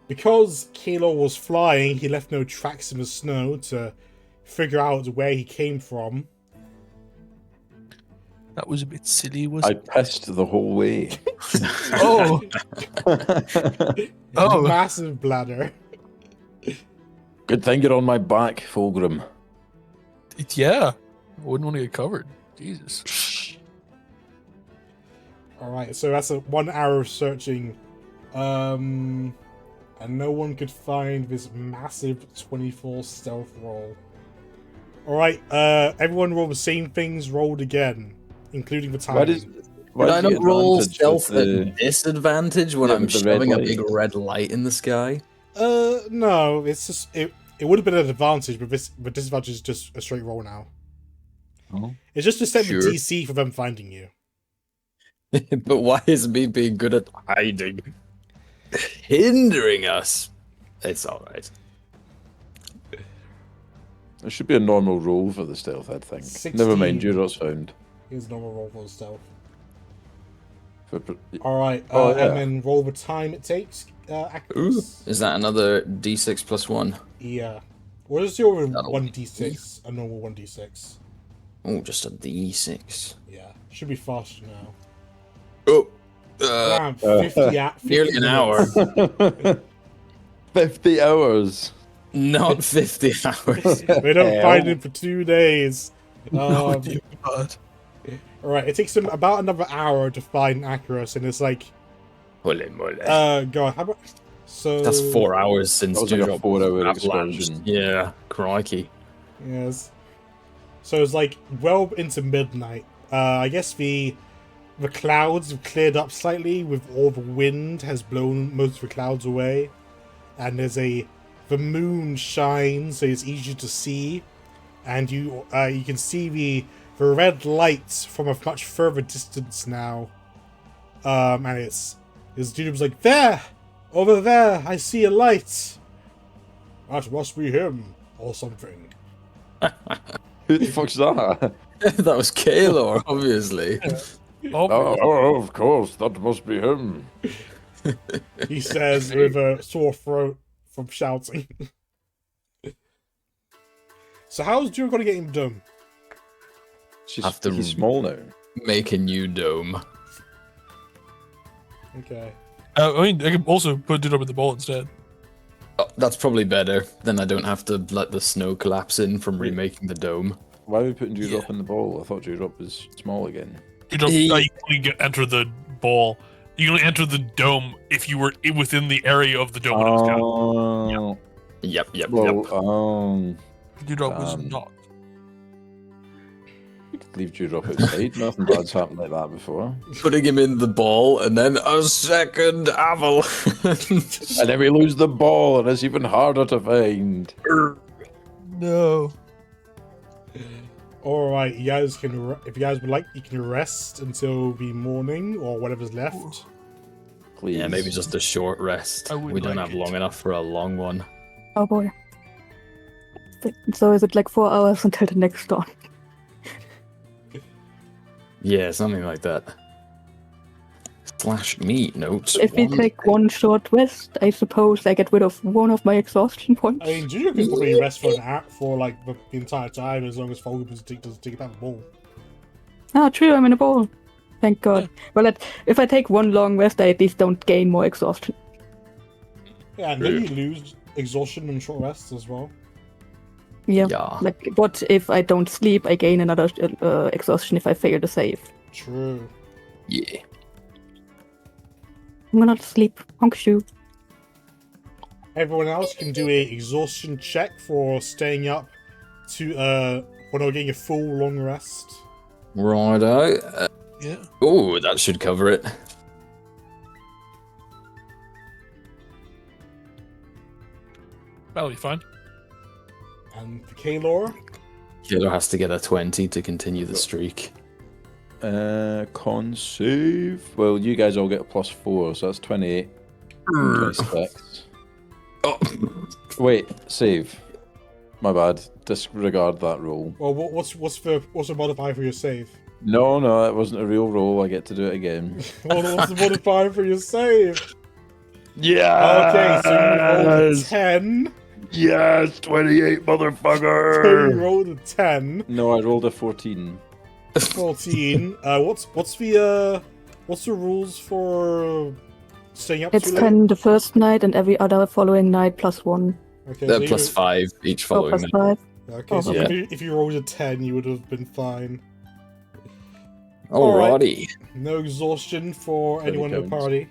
because Kalo was flying, he left no tracks in the snow to figure out where he came from. that was a bit silly, was I it? pissed the whole way. Oh, Oh. Massive bladder. Good thing you're on my back, Fulgrim. yeah. I wouldn't want to get covered. Jesus. Alright, so that's a 1 hour of searching. And no one could find this massive 24 stealth roll. Alright, everyone roll the same things rolled again, including the Why timing. does why Did I does not the roll advantage stealth with the- at disadvantage when Yeah, I'm with the red shoving a light? big red light in the sky? No, it's just it would have been an advantage, but disadvantage is just a straight roll now. Oh. It's just to set Sure. the DC for them finding you. But why is me being good at hiding hindering us? It's alright. It should be a normal roll for the stealth, I think. Never mind, 16. Euros found. Here's normal roll for stealth. For- Alright, Oh, yeah. and then roll the time it takes. Ooh. Actors. Is that another D6 plus 1? Yeah. What is your That'll 1d6? A normal 1d6. Oh, just a D6. Yeah. Should be faster now. Oh! Damn, 50 at 50 nearly an hour. minutes. 50 hours. Not 50 hours. We don't Hell. find him for 2 days. Oh, Um, dear God. Alright, it takes him about another hour to find Acros, and it's like, Holy moly. God, how about... So... That's 4 hours since That was like a Dewdrop 4-hour avalanched. excursion. Yeah, crikey. Yes. So it's like well into midnight. I guess the clouds have cleared up slightly with all the wind has blown most of the clouds away. And the moon shines, so it's easier to see. And you can see the red lights from a much further distance now. And it's Dudum's like, there! Over there, I see a light! That must be him, or something. Who the fuck's that? That was Kalor, obviously. Oh, of course, that must be him. He says with a sore throat from shouting. So how's Drew going to get him done? After- He's small now. Make a new dome. Okay. I mean, I could also put it up in the bowl instead. Oh, that's probably better. Then I don't have to let the snow collapse in from remaking the dome. Why are we putting Dewdrop in the ball? I thought Dewdrop was small again. You don't. He- You only enter the bowl. You can only enter the dome if you were within the area of the dome when it was counted. Oh, Yep. well, Dewdrop was Um, not. Leave Dewdrop outside. Nothing bad's happened like that before. Putting him in the ball and then a second avalanche. And then we lose the ball, and it's even harder to find. No. All right, you guys can. If you guys would like, you can rest until the morning or whatever's left. Please. Yeah, maybe just a short rest. I would We don't like have it. long enough for a long one. Oh boy. So is it like 4 hours until the next dawn? Yeah, something like that. Slash meat notes. If we take one short rest, I suppose I get rid of one of my exhaustion points. I mean, Junior can probably rest for an hour for like the entire time as long as Fulgrim doesn't take that ball. Ah, true, I'm in a ball. Thank God. Well, if I take one long rest, I at least don't gain more exhaustion. Yeah, and then you lose exhaustion and short rests as well. Yeah. Yeah. Like, what if I don't sleep? I gain another exhaustion if I fail to save. True. Yeah. I'm gonna sleep. Honk shoe. Everyone else can do a exhaustion check for staying up to for not getting a full long rest. Righto. Yeah. Oh, that should cover it. That'll be fine. And for Kaylor, Killer has to get a 20 to continue the streak. Con save. Well, you guys all get a +4, so that's 28. 26. Oh. Wait, save. My bad. Disregard that roll. well, what's the modifier for your save? No, that wasn't a real roll. I get to do it again. Well, what's the modifier for your save? Yeah. Okay, so you rolled a 10. Yes, 28, So you motherfucker. rolled a 10. No, I rolled a 14. 14. What's the rules for staying up It's too late? 10 the first night and every other following night +1. Okay, so Plus 5 each Oh, following plus night. 5. Okay, so Yeah. if you rolled a 10, you would have been fine. Alrighty. No exhaustion for anyone in the counts. party.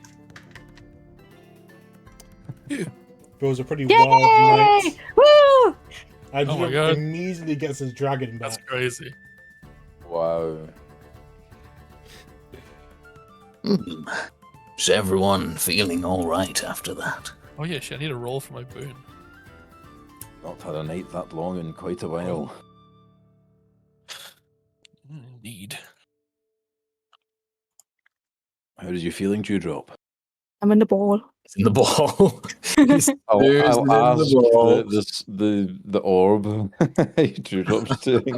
It was a pretty Yay! wild night. Woo! And Oh my he God. immediately gets his dragon That's back. crazy. Wow. Is everyone feeling alright after that? Oh yeah, shit, I need a roll for my boon. Not had a night that long in quite a while. Indeed. How are you feeling, Dewdrop? I'm in the ball. It's in the ball. He's I'll in ask the ball. the orb. How Dewdrop's doing.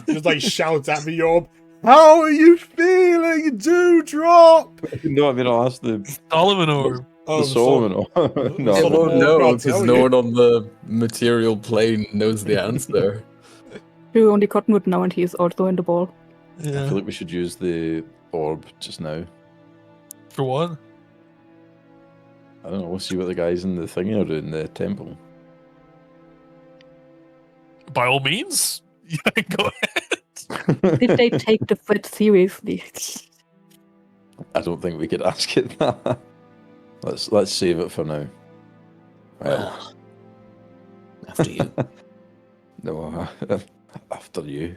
Just like shouts at me, Orb. How are you feeling, Dewdrop? No, I mean I'll ask the Solomon orb. Oh, Solomon orb. It No, Solomon won't orb know can't because tell no you. one on the material plane knows the answer. True, only Cottonwood now and he is also in the ball. I Yeah. feel like we should use the orb just now. For what? I don't know. We'll see what the guys in the thingy are doing, the temple. By all means. Yeah, go ahead. Did they take the threat seriously? I don't think we could ask it that. Let's save it for now. Well, After you. no, after you.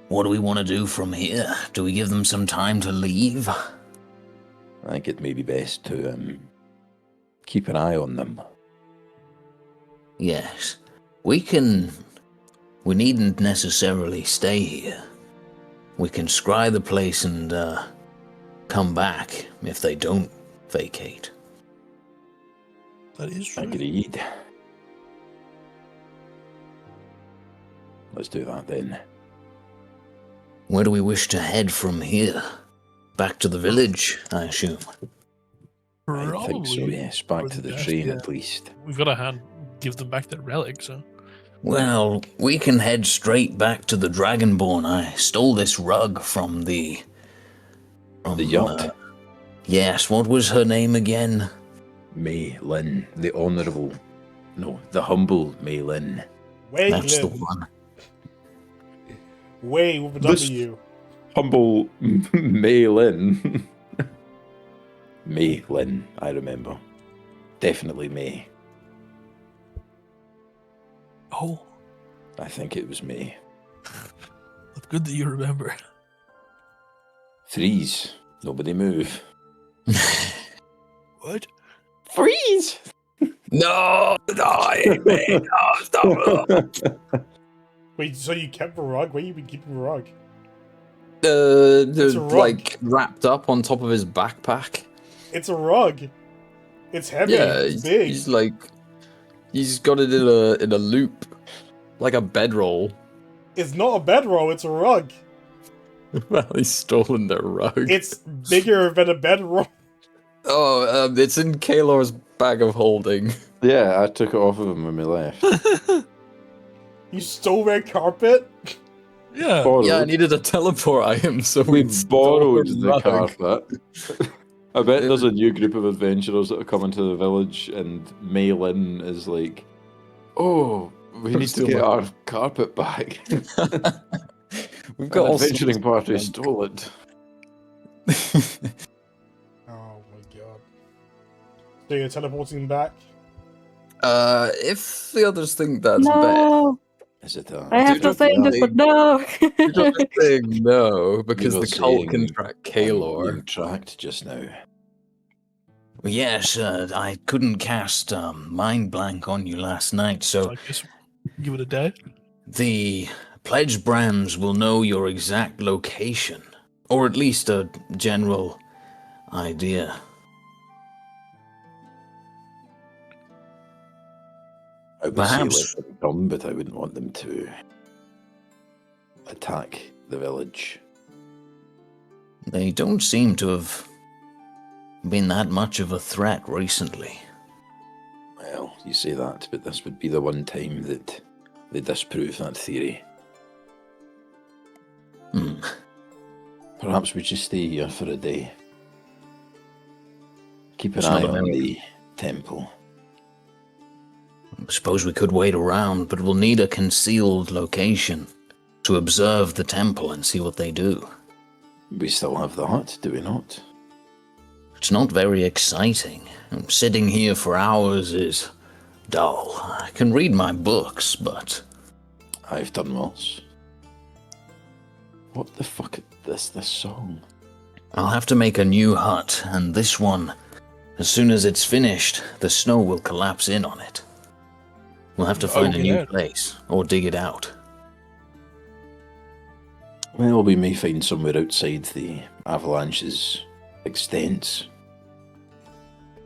What do we want to do from here? Do we give them some time to leave? I think it may be best to keep an eye on them. Yes. We needn't necessarily stay here. We can scry the place and come back if they don't vacate. That is true. Agreed. Let's do that then. Where do we wish to head from here? Back to the village, I assume. I think so, yes. Back Or to the best, train yeah. at least. We've got to give them back that relic, so. Well, we can head straight back to the Dragonborn. I stole this rug from the yacht. Yes, what was her name again? May Lynn, the honourable. No, the humble May Lynn. That's the Waylon. one. Way with a This- W. Humble May Lynn. May Lynn, I remember. Definitely May. Oh, I think it was me. that's good that you remember. Freeze. Nobody move. What? Freeze! No, no, me. No, stop. Wait, so you kept the rug? Where you been keeping the rug? They're a rug. like wrapped up on top of his backpack. It's a rug. It's heavy. Yeah, It's big. he's got it in a loop, like a bedroll. It's not a bedroll. It's a rug. Well, he's stolen their rug. It's bigger than a bedroll. Oh, it's in Kalor's bag of holding. Yeah, I took it off of him when we left. You stole their carpet? Yeah. Borrowed. Yeah, I needed a teleport item, so We we borrowed the rug. carpet. I bet there's a new group of adventurers that are coming to the village, and Mei Lin is like, "Oh, we need to Steal get my- our carpet back." We've An got all adventuring sorts party of- stole it. Oh my god. So you're teleporting back? If the others think that's bad, No, Is it I have to don't say this, but no. you're just saying no because were the cult can saying track I'm Kalor. being tracked just now. Yes, I couldn't cast Mind Blank on you last night, so I guess give it a day. the pledge brands will know your exact location, or at least a general idea. I would Perhaps- say let them come, but I wouldn't want them to attack the village. They don't seem to have been that much of a threat recently. Well, you say that, but this would be the one time that they disprove that theory. Hmm. Perhaps we just stay here for a day. Keep an It's eye not a on very- the temple. I suppose we could wait around, but we'll need a concealed location to observe the temple and see what they do. We still have the hut, do we not? It's not very exciting. Sitting here for hours is dull. I can read my books, but I've done worse. What the fuck is this song? I'll have to make a new hut, and this one, as soon as it's finished, the snow will collapse in on it. We'll have to find a get new out. place, or dig it out. Well, we may find somewhere outside the avalanche's extents.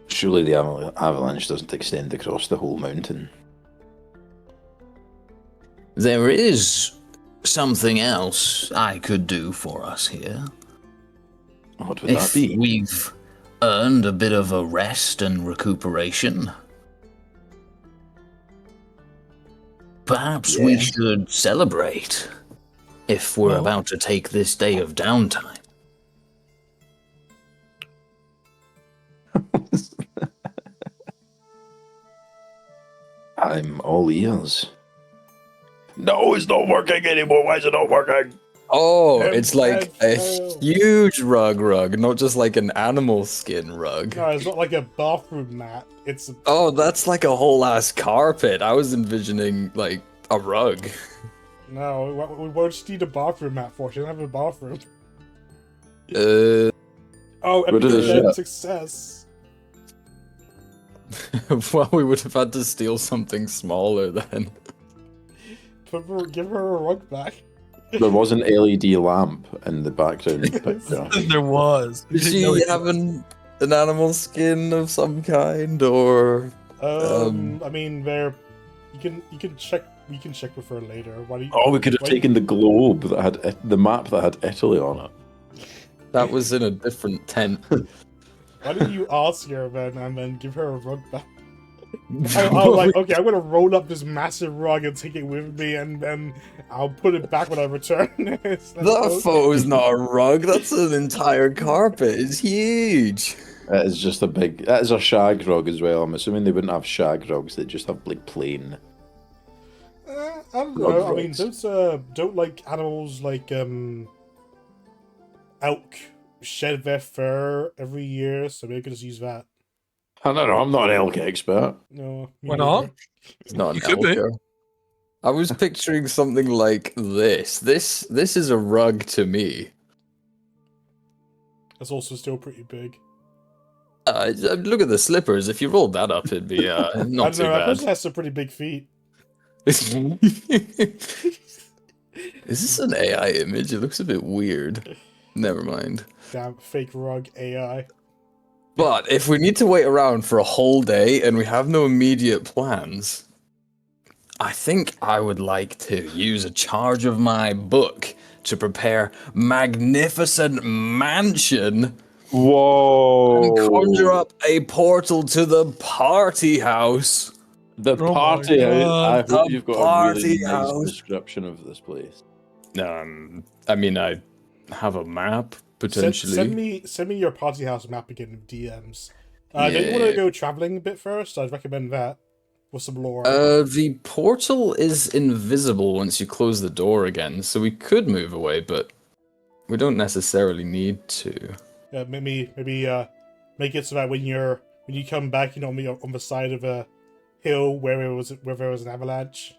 Surely the avalanche doesn't extend across the whole mountain. There is something else I could do for us here. What would If that be? we've earned a bit of a rest and recuperation, perhaps we Yeah. should celebrate if we're Well- about to take this day of downtime. I'm all ears. No, it's not working anymore. Why is it not working? Oh, Hem it's like and a tail. huge rug, not just like an animal skin rug. No, it's not like a bathroom mat. It's a... Oh, that's like a whole ass carpet. I was envisioning like a rug. No, what does she need a bathroom mat for? She doesn't have a bathroom. Uh, Oh, What is epic it? success. well, we would have had to steal something smaller then. Give her a rug back. There was an LED lamp in the background picture. There was. Is she having an animal skin of some kind, or I mean, there. You can check. We can check with her later. Why do you, Oh, we could have why- taken the globe that had the map that had Italy on it. that was in a different tent? Why didn't you ask her then and then give her a rug back? I'm like, okay, I'm gonna roll up this massive rug and take it with me, and then I'll put it back when I return. It's like, That okay. photo's not a rug. That's an entire carpet. It's huge. That is just a big. That is a shag rug as well. I'm assuming they wouldn't have shag rugs. They just have like plain. I don't Rug know. I mean, rugs. don't like animals like elk shed their fur every year, so maybe I could just use that. I don't know. I'm not an elk expert. No, me Why not? neither. It's not an You could be. elker. I was picturing something like this. This is a rug to me. That's also still pretty big. Look at the slippers. If you rolled that up, it'd be I not don't too know. That bad. person has some pretty big feet. Is this an AI image? It looks a bit weird. Never mind. Damn fake rug AI. But if we need to wait around for a whole day and we have no immediate plans, I think I would like to use a charge of my book to prepare magnificent mansion Whoa! and conjure up a portal to the party house. The Oh my party house. I God. hope The you've got a party really nice house. description of this place. I mean, I have a map potentially. Send me your party house map again in DMs. Don't you want to Yeah. go traveling a bit first? I'd recommend that with some lore. The portal is invisible once you close the door again, so we could move away, but we don't necessarily need to. Maybe make it so that when you come back, you're not on the side of a hill where there was an avalanche.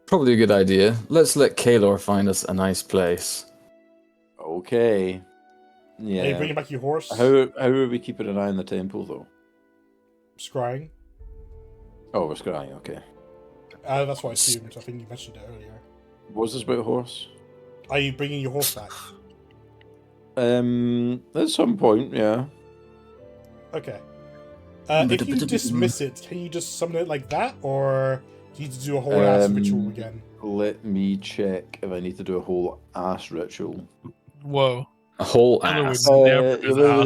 Probably a good idea. Let's let Kaelor find us a nice place. Okay. Are you Yeah. bringing back your horse? How are we keeping an eye on the temple though? Scrying. Oh, we're scrying. Okay. That's what I assumed. I think you mentioned it earlier. Was this about a horse? Are you bringing your horse back? At some point, yeah. Okay. If you dismiss it, can you just summon it like that, or do you need to do a whole ass ritual again? Let me check if I need to do a whole ass ritual. Whoa. A whole Hello, ass. Never do that.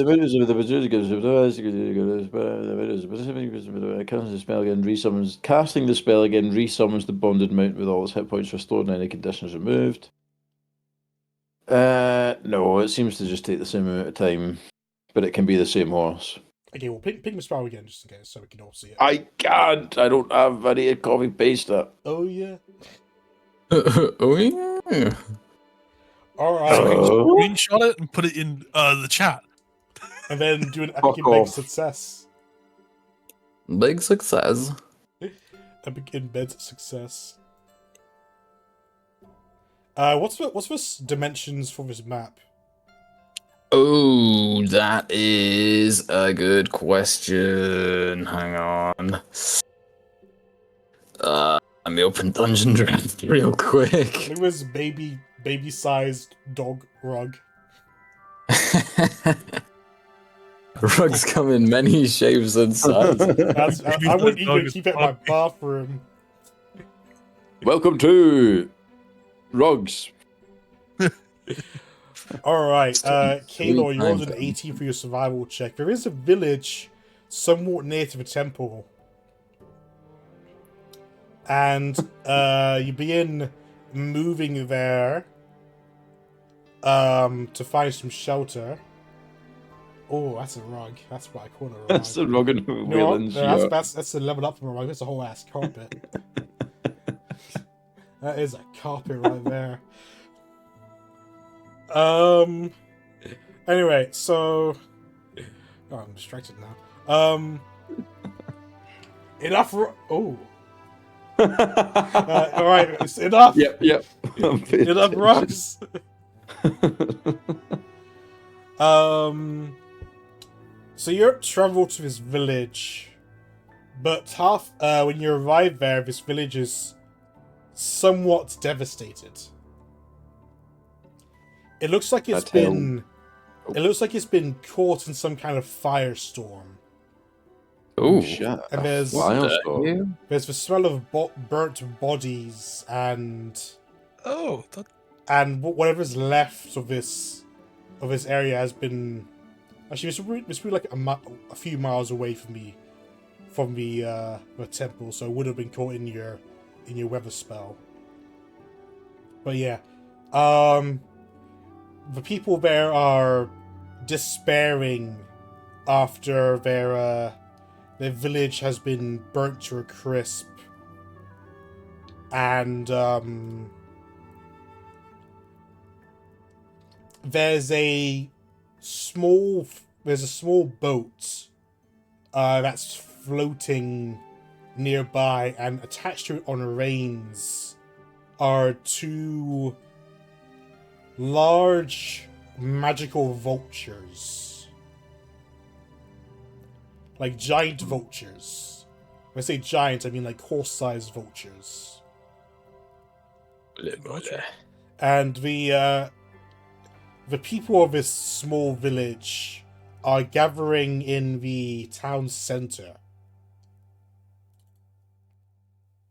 Casting the spell again resummons. Casting the spell again resummons the bonded mount with all its hit points restored and any conditions removed. No, it seems to just take the same amount of time, but it can be the same horse. Okay, well, ping the spell again just in case, so we can all see it. I can't. I don't have. I need to copy paste that. Oh yeah. Oh yeah. All right. Screenshot it and put it in the chat. And then do an Fuck epic embed off. success. Big success. Epic embed success. What's the dimensions for this map? Oh, that is a good question. Hang on. Let me open Dungeon Draft real quick. Look at this baby-sized dog rug. Rugs come in many shapes and sizes. I wouldn't even keep it in my bathroom. Welcome to Rugs. Alright, Kaelor, you rolled an Time. 18 for your survival check. There is a village somewhat near to the temple. And you begin moving there to find some shelter. Oh, that's a rug. That's what I call a rug. That's a rug and No, Wayland's that's a level up from a rug. That's a whole ass carpet. That is a carpet right there. Anyway, so I'm distracted now. Enough. All right, it's enough. Yep. Enough rugs. So you're travel to this village, but when you arrive there, this village is somewhat devastated. It looks like it's been caught in some kind of firestorm. Oh, shit. And there's the smell of burnt bodies and whatever's left of this area has been actually it's really like a few miles away from the temple, so it would have been caught in your weather spell. But yeah, the people there are despairing after their village has been burnt to a crisp, and there's a small boat that's floating nearby, and attached to it on reins are two large magical vultures. Like giant vultures. When I say giant, I mean like horse-sized vultures. Gotcha. And the people of this small village are gathering in the town center.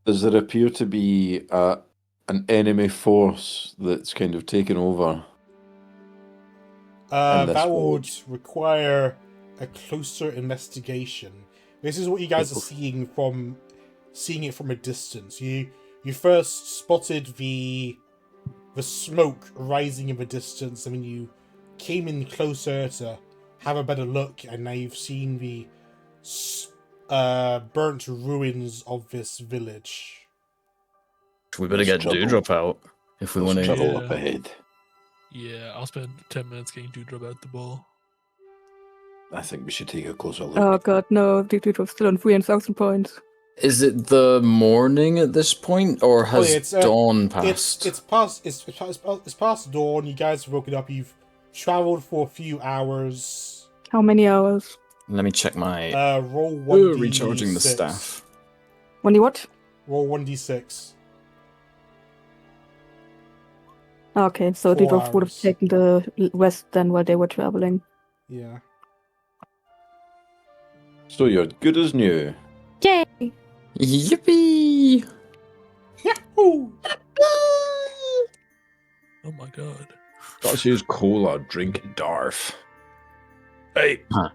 Does there appear to be an enemy force that's kind of taken over? And this That would village. require a closer investigation. This is what you guys are seeing it from a distance. You first spotted the smoke rising in the distance, and when you came in closer to have a better look, and now you've seen the burnt ruins of this village. We better There's get trouble. Dewdrop out if we There's want to. trouble Yeah. up ahead. Yeah, I'll spend 10 minutes getting Dewdrop out the ball. I think we should take a closer look. Oh god, no, the dude was still on 3,000 points. Is it the morning at this point, or has it's, dawn passed? It's past dawn. You guys have woken up. You've traveled for a few hours. How many hours? Let me check my Roll 1d6. recharging the staff. When you what? Roll 1d6. Okay, so the 4 dwarf would have hours. taken the west then while they were traveling. Yeah. So you're good as new. Yay! Yippee! Yahoo! Oh my god. That's his cola drinking Darf. Hey. Huh.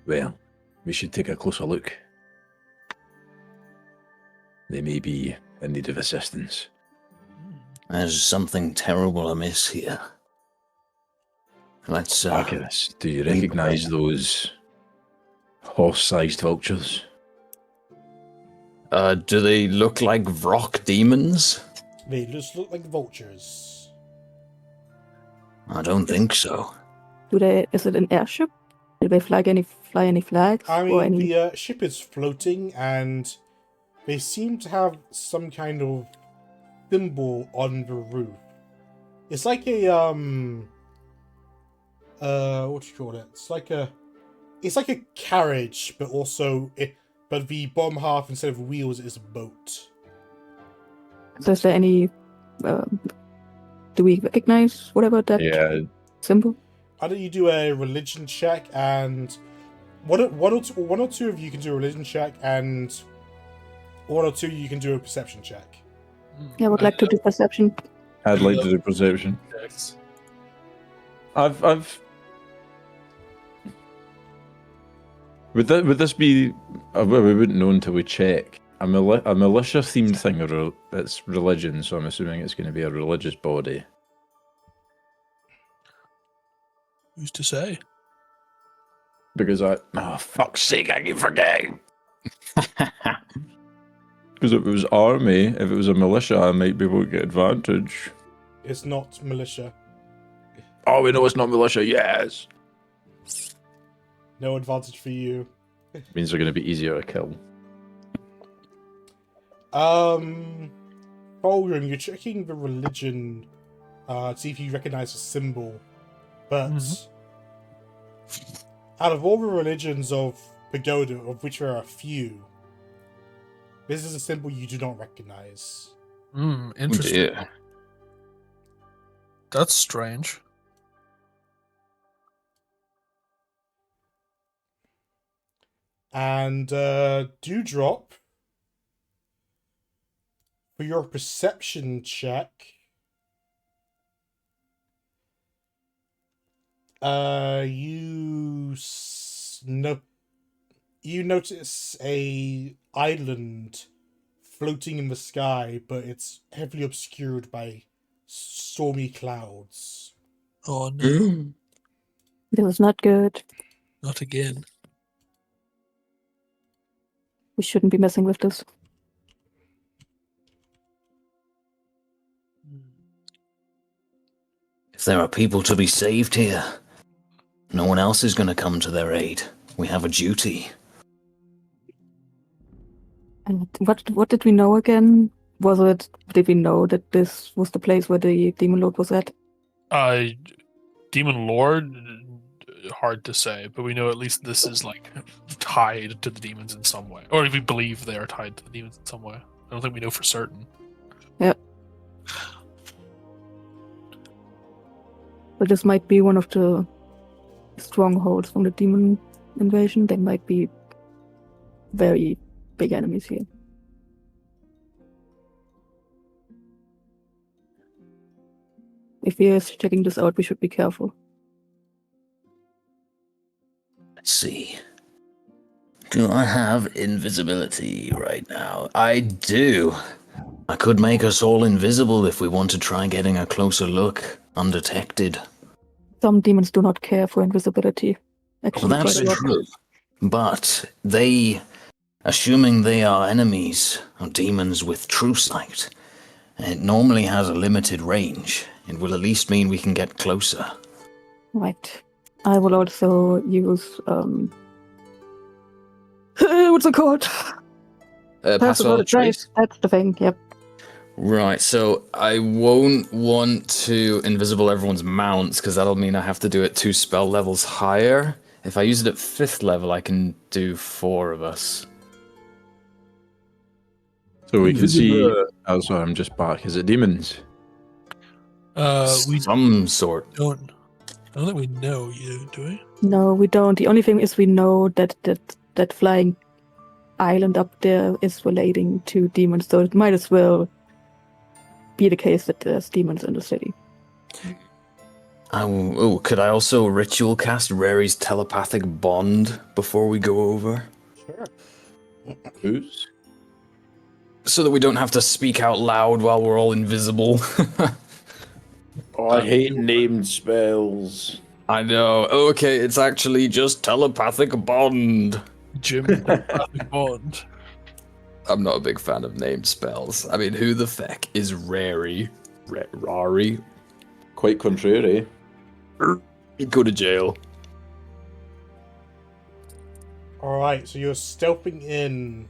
Well, we should take a closer look. They may be in need of assistance. There's something terrible amiss here. Let's Arcus, do you recognise those horse-sized vultures? do they look like rock demons? They just look like vultures. I don't think so. Is it an airship? Do they fly any flags? I or mean, any... the ship is floating, and they seem to have some kind of symbol on the roof. It's like a what do you call it? It's like a carriage, but also but the bottom half, instead of wheels, is a boat. So is there any... do we recognize whatever that symbol? How do you do a religion check, and one or two of you can do a religion check, and one or two you can do a perception check. Yeah, I would like to do perception. I'd like to do perception. Checks. I've. Would this be? We wouldn't know until we check. A militia-themed thing, or it's religion, so I'm assuming it's going to be a religious body. Who's to say? Because fuck's sake, I keep forgetting. Because if it was army, if it was a militia, I might be able to get advantage. It's not militia. Oh, we know it's not militia. Yes. No advantage for you. Means they're going to be easier to kill. Fulgrim, you're checking the religion to see if you recognize a symbol, but out of all the religions of Pagoda, of which there are a few, this is a symbol you do not recognize. Interesting. Yeah. That's strange. And Dewdrop, for your perception check, you notice a island floating in the sky, but it's heavily obscured by stormy clouds. Oh no, This is not good. not again. We shouldn't be messing with this. If there are people to be saved here, no one else is going to come to their aid. We have a duty. There is not good. All And what did we know again? Did we know that this was the place where the Demon Lord was at? Demon Lord, hard to say, but we know at least this is like tied to the demons in some way, or we believe they are tied to the demons in some way. I don't think we know for certain. Yep. But this might be one of the strongholds from the demon invasion. They might be very big enemies here. If we are checking this out, we should be careful. Let's see. Do I have invisibility right now? I do. I could make us all invisible if we want to try getting a closer look, undetected. Some demons do not care for invisibility. Well, Actually, that's quite a lot. true. But they, assuming they are enemies or demons with true sight, it normally has a limited range. It will at least mean we can get closer. Right. I will also use what's it called? Pass without trace? That's the thing. Yep. Right, so I won't want to invisible everyone's mounts, because that'll mean I have to do it 2 spell levels higher. If I use it at 5th level, I can do 4 of us. So we can see. Oh, sorry, I'm just back. Is it demons? We Some sort. I don't think we know you, do we? No, we don't. The only thing is we know that flying island up there is relating to demons, so it might as well be the case that there's demons in the city. Could I also ritual cast Rary's telepathic bond before we go over? Sure. Who's? So that we don't have to speak out loud while we're all invisible. Oh, I hate named spells. I know. Okay, it's actually just telepathic bond. Jim, telepathic bond. I'm not a big fan of named spells. I mean, who the feck is Rary? Rari? Quite contrary. He'd go to jail. Alright, so you're stealthing in,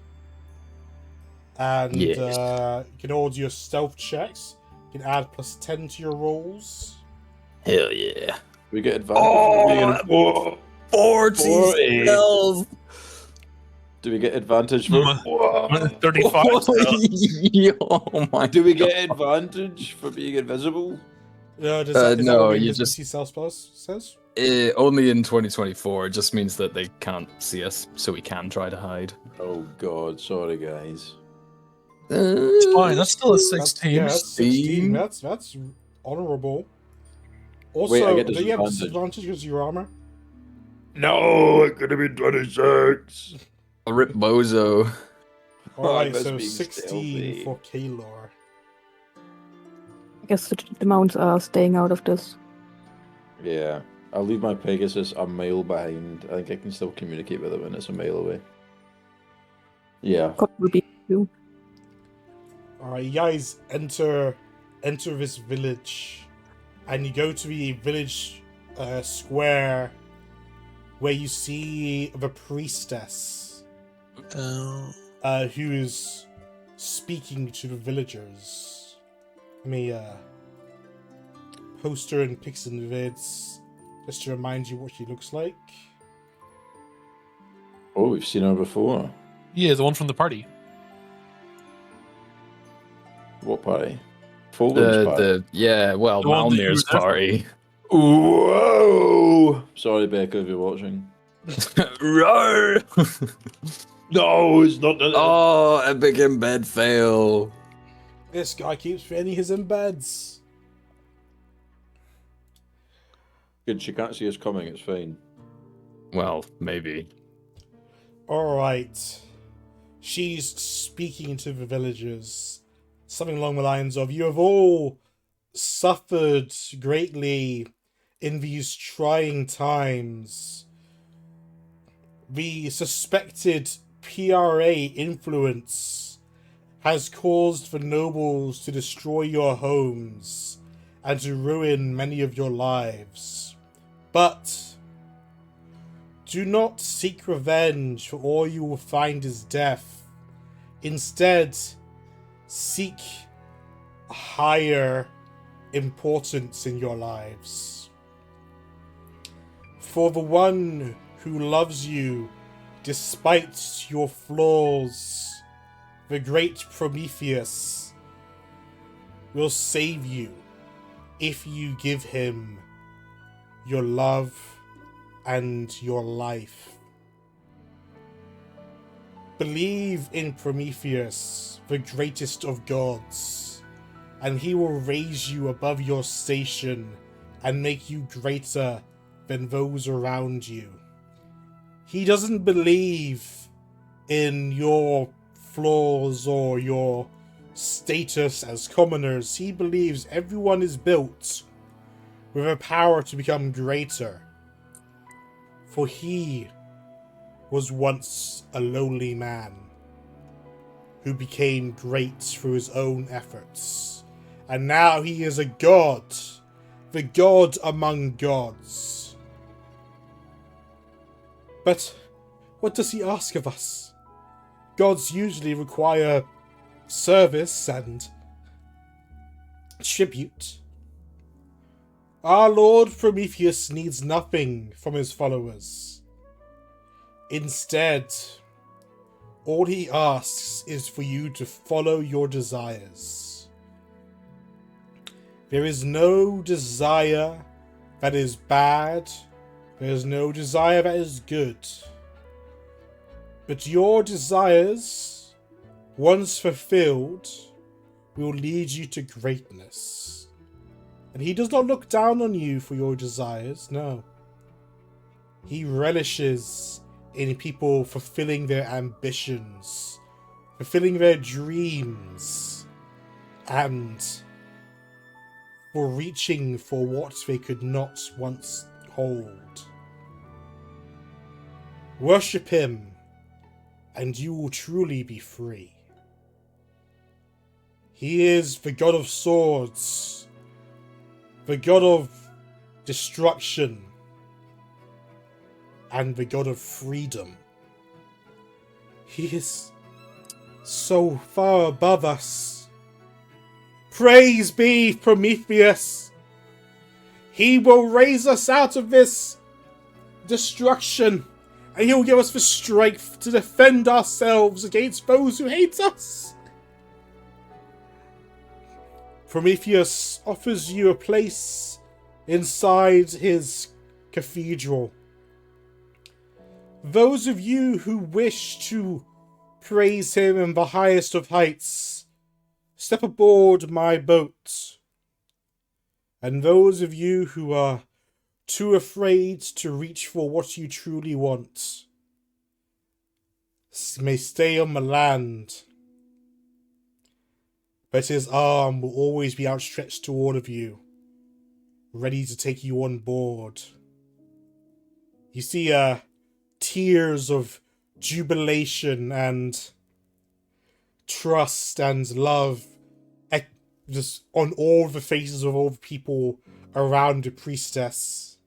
and Yes. you can all do your stealth checks. You can add +10 to your rolls. Hell yeah. We get advantage. Oh, 40 spells! Do we get advantage for? 35. Oh my Do we God. get advantage for being invisible? Is that no, what you invisibility spell says? Only in 2024. It just means that they can't see us, so we can try to hide. Oh God, sorry guys. It's fine. That's still a 16. That's 16. That's honorable. Also, Wait, I get do you have disadvantage. disadvantage because of your armor? No, it could have been 26. A rip bozo. Alright, that's so being 16 stealthy. for Kaylor. I guess the mounts are staying out of this. Yeah, I'll leave my Pegasus a mile behind. I think I can still communicate with it when it's a mile away. Yeah. What will be you? Alright, you guys enter this village, and you go to the village square where you see the priestess who is speaking to the villagers. Let me post her in pics and vids just to remind you what she looks like. Oh, we've seen her before. Yeah, the one from the party. What party? Fulgrim's party. The The one that you Malmir's were there for. party. Whoa! Sorry, Becca, if you're watching. Roar! No, it's not. Oh, epic embed fail. This guy keeps failing his embeds. Good, she can't see us coming. It's fine. Well, maybe. Alright. She's speaking to the villagers. Something along the lines of, you have all suffered greatly in these trying times. The suspected PRA influence has caused the nobles to destroy your homes and to ruin many of your lives. But do not seek revenge, for all you will find is death. Instead, seek a higher importance in your lives. For the one who loves you despite your flaws, the great Prometheus will save you if you give him your love and your life. Believe in Prometheus, the greatest of gods, and he will raise you above your station and make you greater than those around you. He doesn't believe in your flaws or your status as commoners. He believes everyone is built with a power to become greater. For he was once a lowly man who became great through his own efforts. And now he is a god, the god among gods. But what does he ask of us? Gods usually require service and tribute. Our Lord Prometheus needs nothing from his followers. Instead, all he asks is for you to follow your desires. There is no desire that is bad. There is no desire that is good. But your desires, once fulfilled, will lead you to greatness. And he does not look down on you for your desires, no. He relishes in people fulfilling their ambitions, fulfilling their dreams, and for reaching for what they could not once hold. Worship him, and you will truly be free. He is the god of swords, the god of destruction, and the god of freedom. He is so far above us. Praise be Prometheus. He will raise us out of this destruction, and he will give us the strength to defend ourselves against those who hate us. Prometheus offers you a place inside his cathedral. Those of you who wish to praise him in the highest of heights, step aboard my boat. And those of you who are too afraid to reach for what you truly want may stay on the land. But his arm will always be outstretched to all of you, ready to take you on board. You see tears of jubilation and trust and love just on all the faces of all the people around the priestess,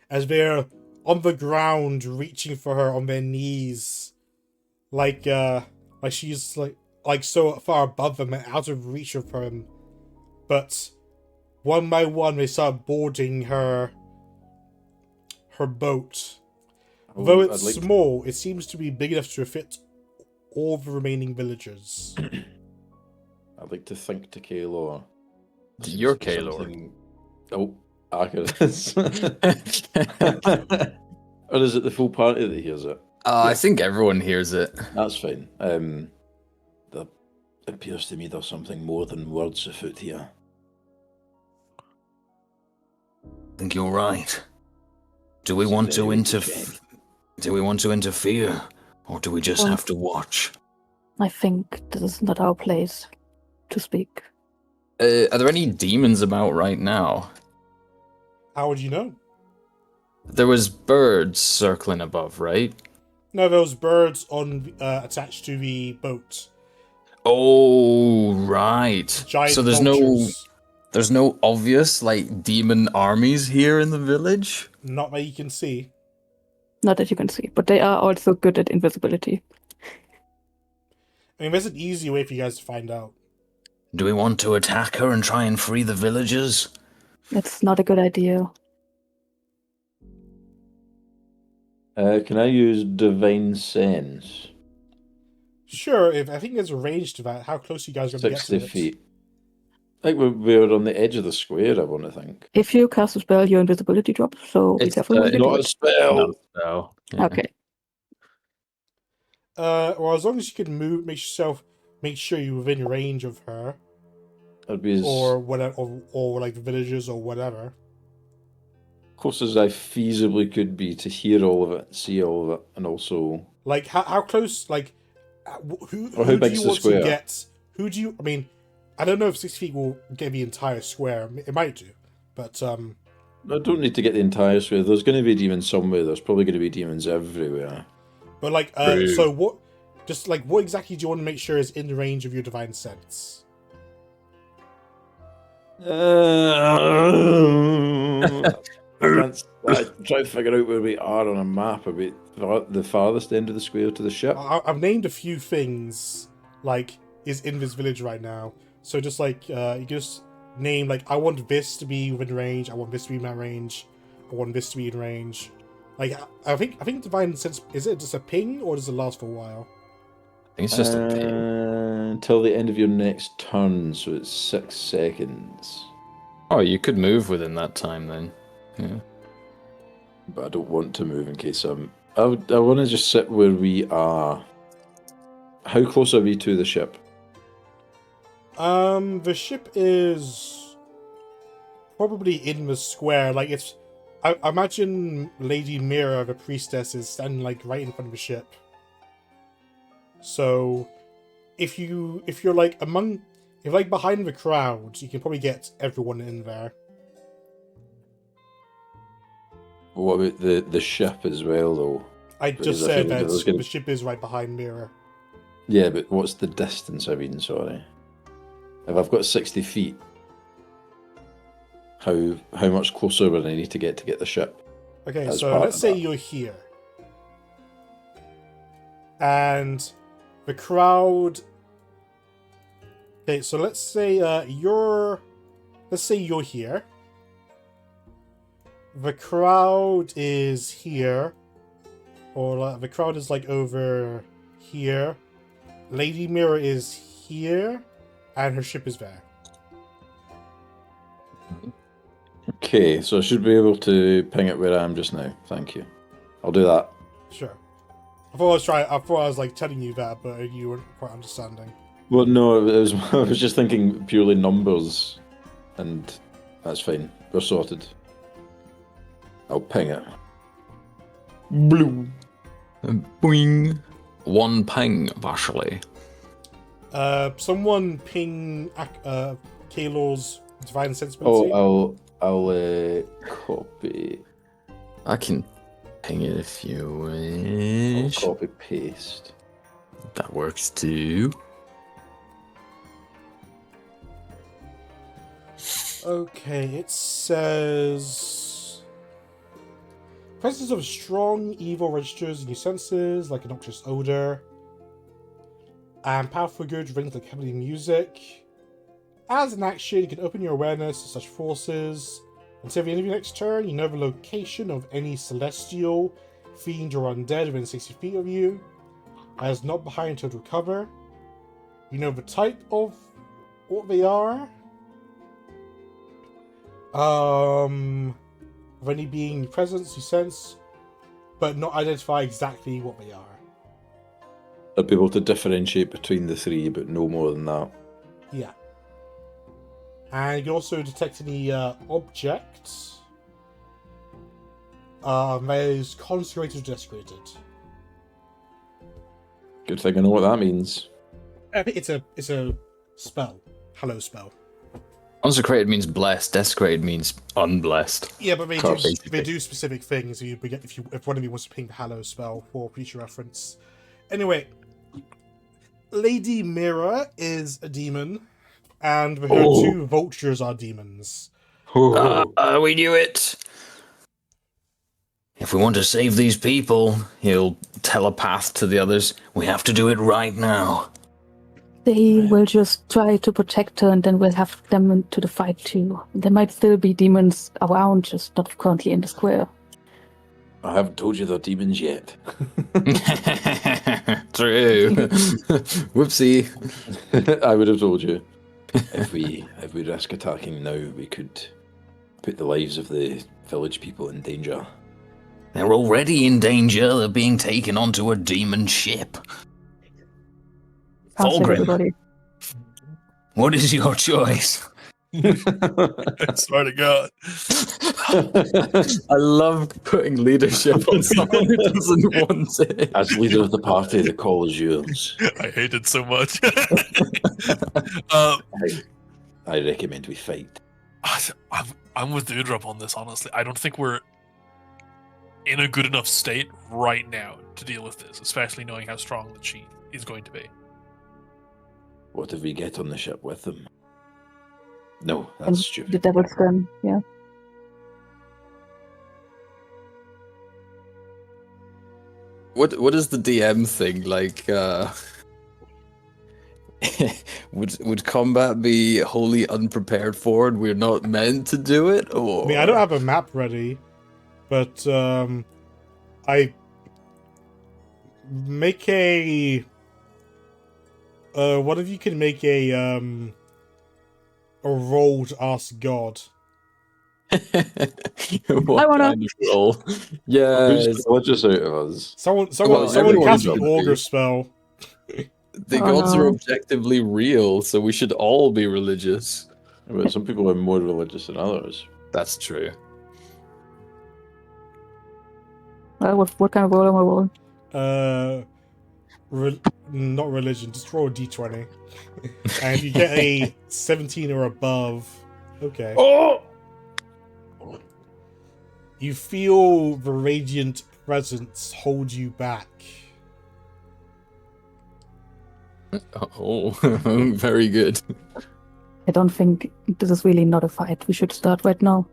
as they're on the ground reaching for her on their knees, like she's like so far above them and out of reach of him. But one by one they start boarding her boat. Though it's small, it seems to be big enough to fit all the remaining villagers. I'd like to think to Kaelor. You're Kaelor. Something- Oh, Arcus. Or is it the full party that hears it? I think everyone hears it. That's fine. There appears to me there's something more than words afoot here. I think you're right. Do we want to interfere, or do we just have to watch? I think this is not our place to speak. Are there any demons about right now? How would you know? There was birds circling above, right? No, those birds on attached to the boat. Oh, right. Giant so there's vultures. there's no obvious like demon armies here in the village. Not that you can see. Not that you can see, but they are also good at invisibility. I mean, there's an easy way for you guys to find out. Do we want to attack her and try and free the villagers? That's not a good idea. Can I use Divine Sense? Sure, if I think there's a range to that. How close you guys are going to get to 60 it? feet. I think we're on the edge of the square, I want to think. If you cast a spell, your invisibility drops, so we It's, definitely Not will a get spell! No, no. to Yeah. it. Okay. Well, as long as you can move, make sure you're within range of her, I'd be as or whatever, or like the villagers or whatever. close as I feasibly could be to hear all of it, see all of it, and also... Like how close? Like who Or how do big's you the want to square? get? Who do you? I mean, I don't know if 6 feet will get the entire square. It might do, but I don't need to get the entire square. There's going to be demons somewhere. There's probably going to be demons everywhere. but like True. so what? Just like what exactly do you want to make sure is in the range of your divine sense? I'm trying to figure out where we are on a map. Are we the farthest end of the square to the ship? I've named a few things like is in this village right now. So just like you just name like I want this to be within range. I want this to be in that range. I want this to be in range. Like I think divine sense, is it just a ping or does it last for a while? I think it's just a ping. Until the end of your next turn, so it's 6 seconds. Oh, you could move within that time then. Yeah. But I don't want to move in case I want to just sit where we are. How close are we to the ship? The ship is probably in the square. Like it's, I imagine Lady Mira, the priestess, is standing like right in front of the ship. So, if you're like behind the crowd, you can probably get everyone in there. What about the ship as well, though? I Because just I said feel like that there's gonna- the ship is right behind Mira. Yeah, but what's the distance? I mean, sorry. If I've got 60 feet, how much closer would I need to get the ship? Okay, As so part let's of say that. you're here. And the crowd... Okay, so let's say you're here. The crowd is here. Or the crowd is like over here. Lady Mirror is here. And her ship is there. Okay, so I should be able to ping it where I am just now. Thank you. I'll do that. Sure. I thought I was like telling you that, but you weren't quite understanding. Well, no, it was, I was just thinking purely numbers, and that's fine. We're sorted. I'll ping it. Blue. Boing. One ping, Vashley. Someone ping Kalor's divine sensibility. Oh, I'll copy. I can ping it if you I'll wish. copy paste. That works too. Okay, it says presence of strong evil registers in your senses, like a noxious odor, and powerful good rings like heavenly music. As an action, you can open your awareness to such forces. Until the end of your next turn, you know the location of any celestial, fiend, or undead within 60 feet of you. As not behind total cover. You know the type of what they are. Of any being presence you sense, but not identify exactly what they are. I'll be able to differentiate between the three, but no more than that. Yeah. And you can also detect any objects that is consecrated or desecrated. Good thing I know what that means. I think it's a spell. Hello spell. Consecrated means blessed. Desecrated means unblessed. Yeah, but Can't basically. they do specific things. If one of you wants to ping the Hallow spell for future reference. Anyway, Lady Mira is a demon, and her two vultures are demons. We knew it. If we want to save these people, he'll telepath to the others. We have to do it right now. They will just try to protect her, and then we'll have them into the fight too. There might still be demons around, just not currently in the square. I haven't told you they're demons yet. True. Whoopsie. I would have told you. If we risk attacking now, we could put the lives of the village people in danger. They're already in danger. They're being taken onto a demon ship. Can't save Fulgrim, everybody. what is your choice? I swear to God. I love putting leadership on someone who doesn't want it. As leader of the party, the call is yours. I hate it so much. I recommend we fight. I'm with Dewdrop on this, honestly. I don't think we're in a good enough state right now to deal with this, especially knowing how strong the chief is going to be. What if we get on the ship with them? No, that's And stupid. the devil's gun, yeah. What is the DM thing like? Would combat be wholly unprepared for, and we're not meant to do it? Or I mean, I don't have a map ready, but I make a. What if you can make a roll to ask God? what I wanna- kind of role? Yeah, Who's religious out of us? Someone everyone's cast an gonna augur be. spell. the Oh, gods are no. objectively real, so we should all be religious. But some people are more religious than others. That's true. Well, what kind of roll am I rolling? Not religion. Just roll a d20, and if you get a 17 or above, okay. Oh! You feel the radiant presence hold you back. Oh, very good. I don't think this is really not a fight. We should start right now.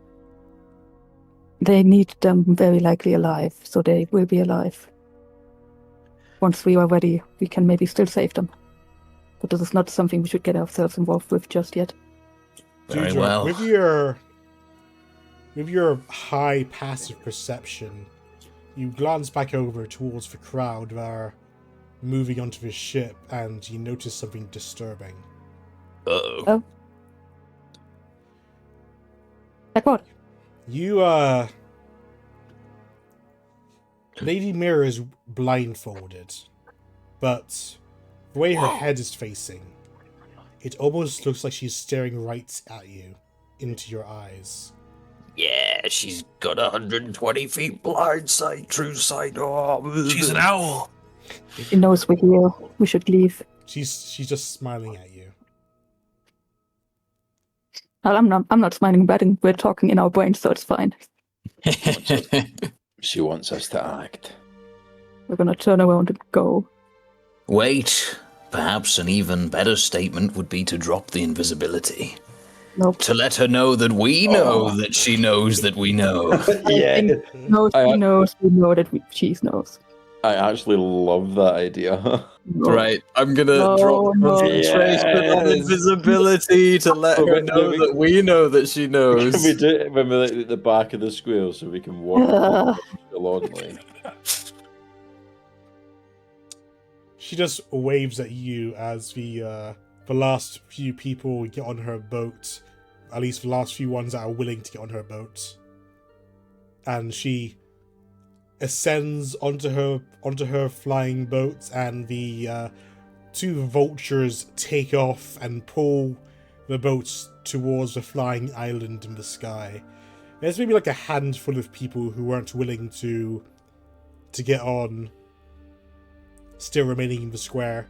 They need them very likely alive, so they will be alive. Once we are ready, we can maybe still save them. But this is not something we should get ourselves involved with just yet. Very Dewdrop, well. With your high passive perception, you glance back over towards the crowd that are moving onto the ship, and you notice something disturbing. Uh-oh. Like what? You, Lady Mirror is blindfolded, but the way her head is facing, it almost looks like she's staring right at you, into your eyes. Yeah, she's got 120 feet blind sight, true sight. Oh, She's an owl. She knows we're here. We should leave. She's just smiling at you. Well, I'm not smiling back, and we're talking in our brains, so it's fine. She wants us to act. We're gonna turn around and go. Wait, perhaps an even better statement would be to drop the invisibility. Nope. To let her know that we know that she knows that we know. Yeah. No, she I- knows. We know that she knows. I actually love that idea. No. Right, I'm gonna No, drop no. concentration on Yes. invisibility to let But her wait, know wait, that we know that she knows. Can we do it when we're at the back of the square so we can walk alongly? She just waves at you as the last few people get on her boat, at least the last few ones that are willing to get on her boat, and she ascends onto her flying boat, and the two vultures take off and pull the boats towards the flying island in the sky. There's maybe like a handful of people who weren't willing to get on, still remaining in the square.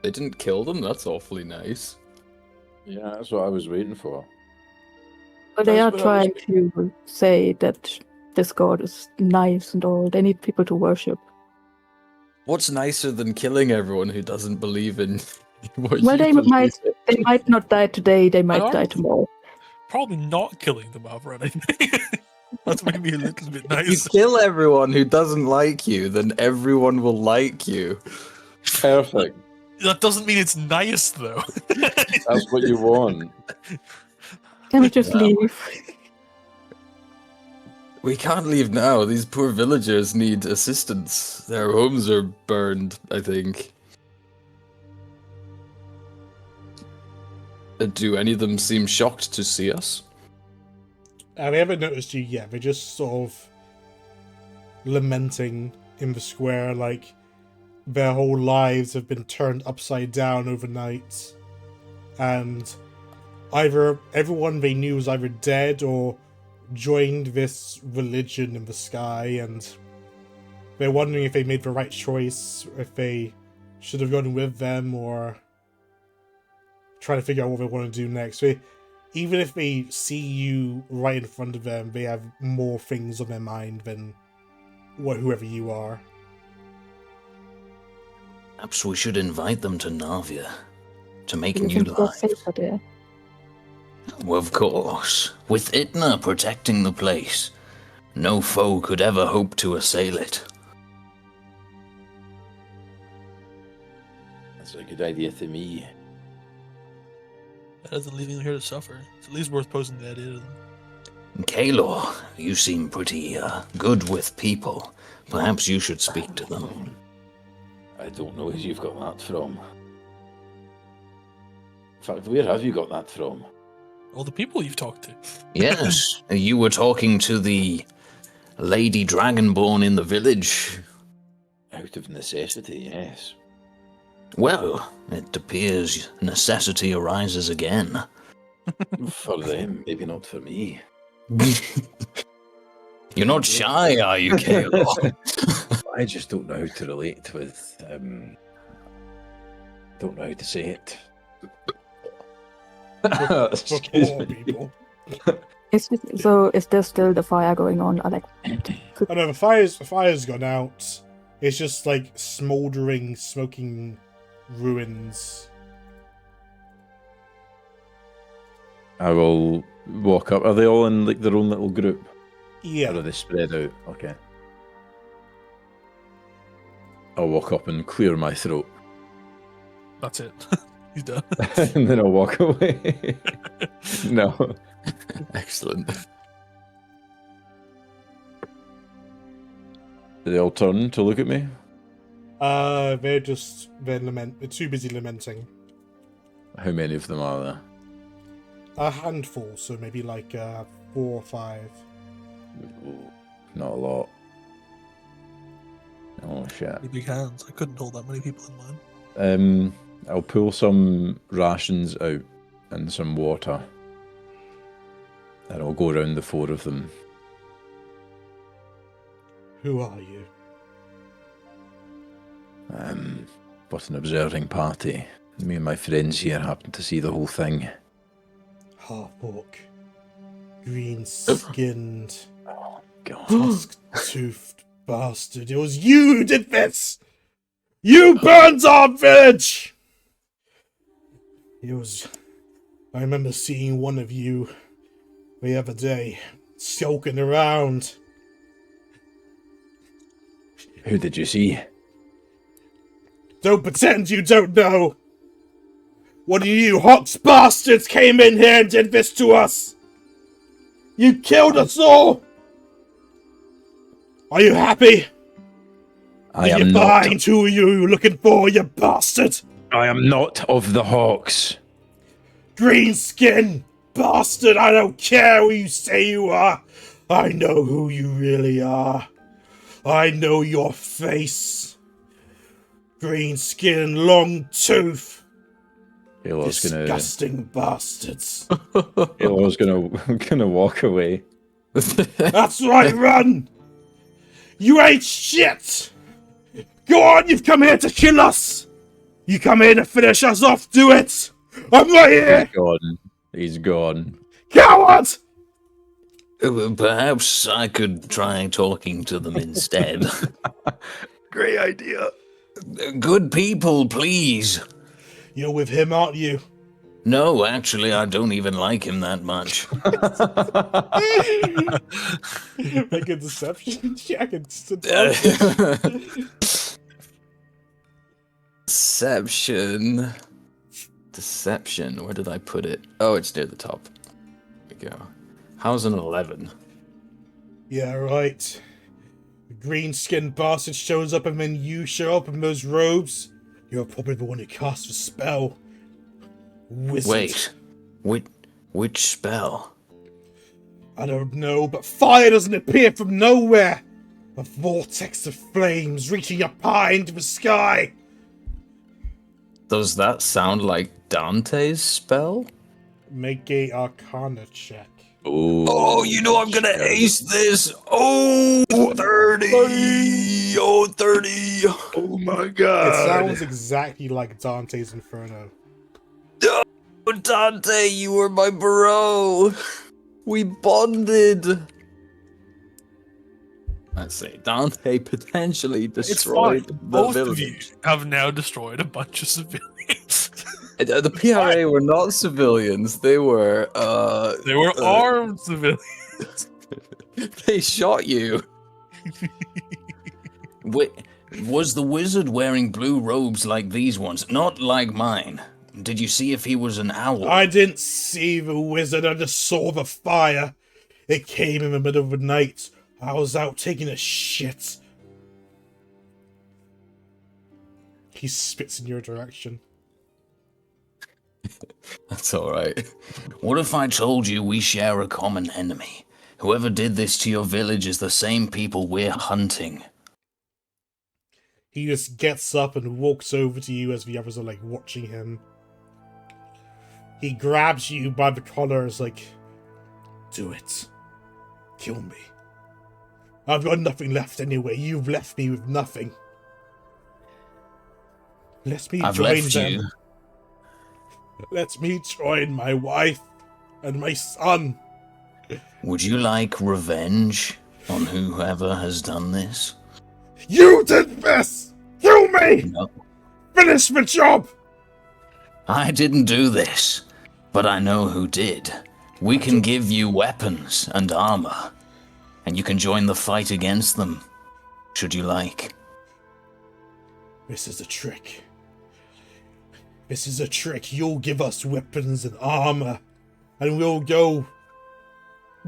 They didn't kill them, that's awfully nice. Yeah, that's what I was waiting for. But they are That's what I was trying to say that this god is nice and all. They need people to worship. What's nicer than killing everyone who doesn't believe in what Well, you they believe might. in? They might not die today. They might die Honestly, tomorrow. Probably not killing them over anything. That's maybe a little bit If nice. you kill everyone who doesn't like you, then everyone will like you. Perfect. That doesn't mean it's nice, though. That's what you want. Can we just leave? We can't leave now. These poor villagers need assistance. Their homes are burned, I think. Do any of them seem shocked to see us? We haven't noticed you yet. They're just sort of lamenting in the square, like their whole lives have been turned upside down overnight. And either everyone they knew was either dead or joined this religion in the sky, and they're wondering if they made the right choice, if they should have gone with them, or trying to figure out what they want to do next. Even if they see you right in front of them, they have more things on their mind than whoever you are. Perhaps we should invite them to Navia to make Do you new think they're lives. safer there? Well, of course. With Itna protecting the place, no foe could ever hope to assail it. That's a good idea to me. That doesn't leave anyone here to suffer. It's at least worth posing the idea to them. Kaelor, you seem pretty good with people. Perhaps you should speak to them. I don't know where you've got that from. In fact, where have you got that from? All the people you've talked to. Yes, you were talking to the Lady Dragonborn in the village. Out of necessity, yes. Well, it appears necessity arises again. For them, maybe not for me. You're not shy, are you, Kaelor? I just don't know how to relate with, don't know how to say it. For Excuse poor me. people. Is there still the fire going on? I like. Oh no, the fire's gone out. It's just like smouldering, smoking ruins. I will walk up. Are they all in like their own little group? Or are Yeah. they spread out? Okay. I'll walk up and clear my throat. That's it. He's done. And then I'll walk away. No. Excellent. Do they all turn to look at me? They're too busy lamenting. How many of them are there? A handful, so maybe like 4 or 5. Ooh, not a lot. Oh shit. Pretty big hands. I couldn't hold that many people in mine. I'll pull some rations out and some water. And I'll go around the 4 of them. Who are you? But an observing party. Me and my friends here happened to see the whole thing. Half-orc. Green-skinned, God. tusk-toothed bastard. It was you who did this! You burned our village! I remember seeing one of you the other day, skulking around. Who did you see? Don't pretend you don't know! One of you Hawks bastards came in here and did this to us! You killed us all! Are you happy? I Did am you not. find who you looking for, you bastard? I am not of the Hawks. Greenskin bastard, I don't care who you say you are. I know who you really are. I know your face. Greenskin, long tooth. Disgusting bastards. Elor's gonna walk away. That's right, run! You ain't shit! Go on, you've come here to kill us! You come here to finish us off, do it! I'm right here! He's gone. He's gone. Coward! Perhaps I could try talking to them instead. Great idea. Good people, please. You're with him, aren't you? No, actually, I don't even like him that much. Make a deception check and Deception. Deception. Where did I put it? Oh, it's near the top. There we go. How's an 11? Yeah, right. The green-skinned bastard shows up and then you show up in those robes. You're probably the one who cast the spell. Wizard. Wait. Which spell? I don't know, but fire doesn't appear from nowhere. A vortex of flames reaching up high into the sky. Does that sound like Dante's spell? Make a Arcana check. Oh, you know I'm gonna ace this! Oh, 30! Oh, 30! Oh my It god! sounds exactly like Dante's Inferno. Oh, Dante, you were my bro! We bonded! Let's see, Dante potentially destroyed the Both of you village. have now destroyed a bunch of civilians. The PRA were not civilians, they were, They were armed civilians. they shot you. Wait, was the wizard wearing blue robes like these ones? Not like mine. Did you see if he was an owl? I didn't see the wizard, I just saw the fire. It came in the middle of the night. I was out taking a shit. He spits in your direction. That's alright. What if I told you we share a common enemy? Whoever did this to your village is the same people we're hunting. He just gets up and walks over to you as the others are like watching him. He grabs you by the collar and is like, do it. Kill me. I've got nothing left anyway. You've left me with nothing. Let me I've join left them. you. Let me join my wife and my son. Would you like revenge on whoever has done this? You did this! Kill me! No. Finish the job! I didn't do this, but I know who did. We can give you weapons and armor, and you can join the fight against them, should you like. This is a trick. This is a trick. You'll give us weapons and armor, and we'll go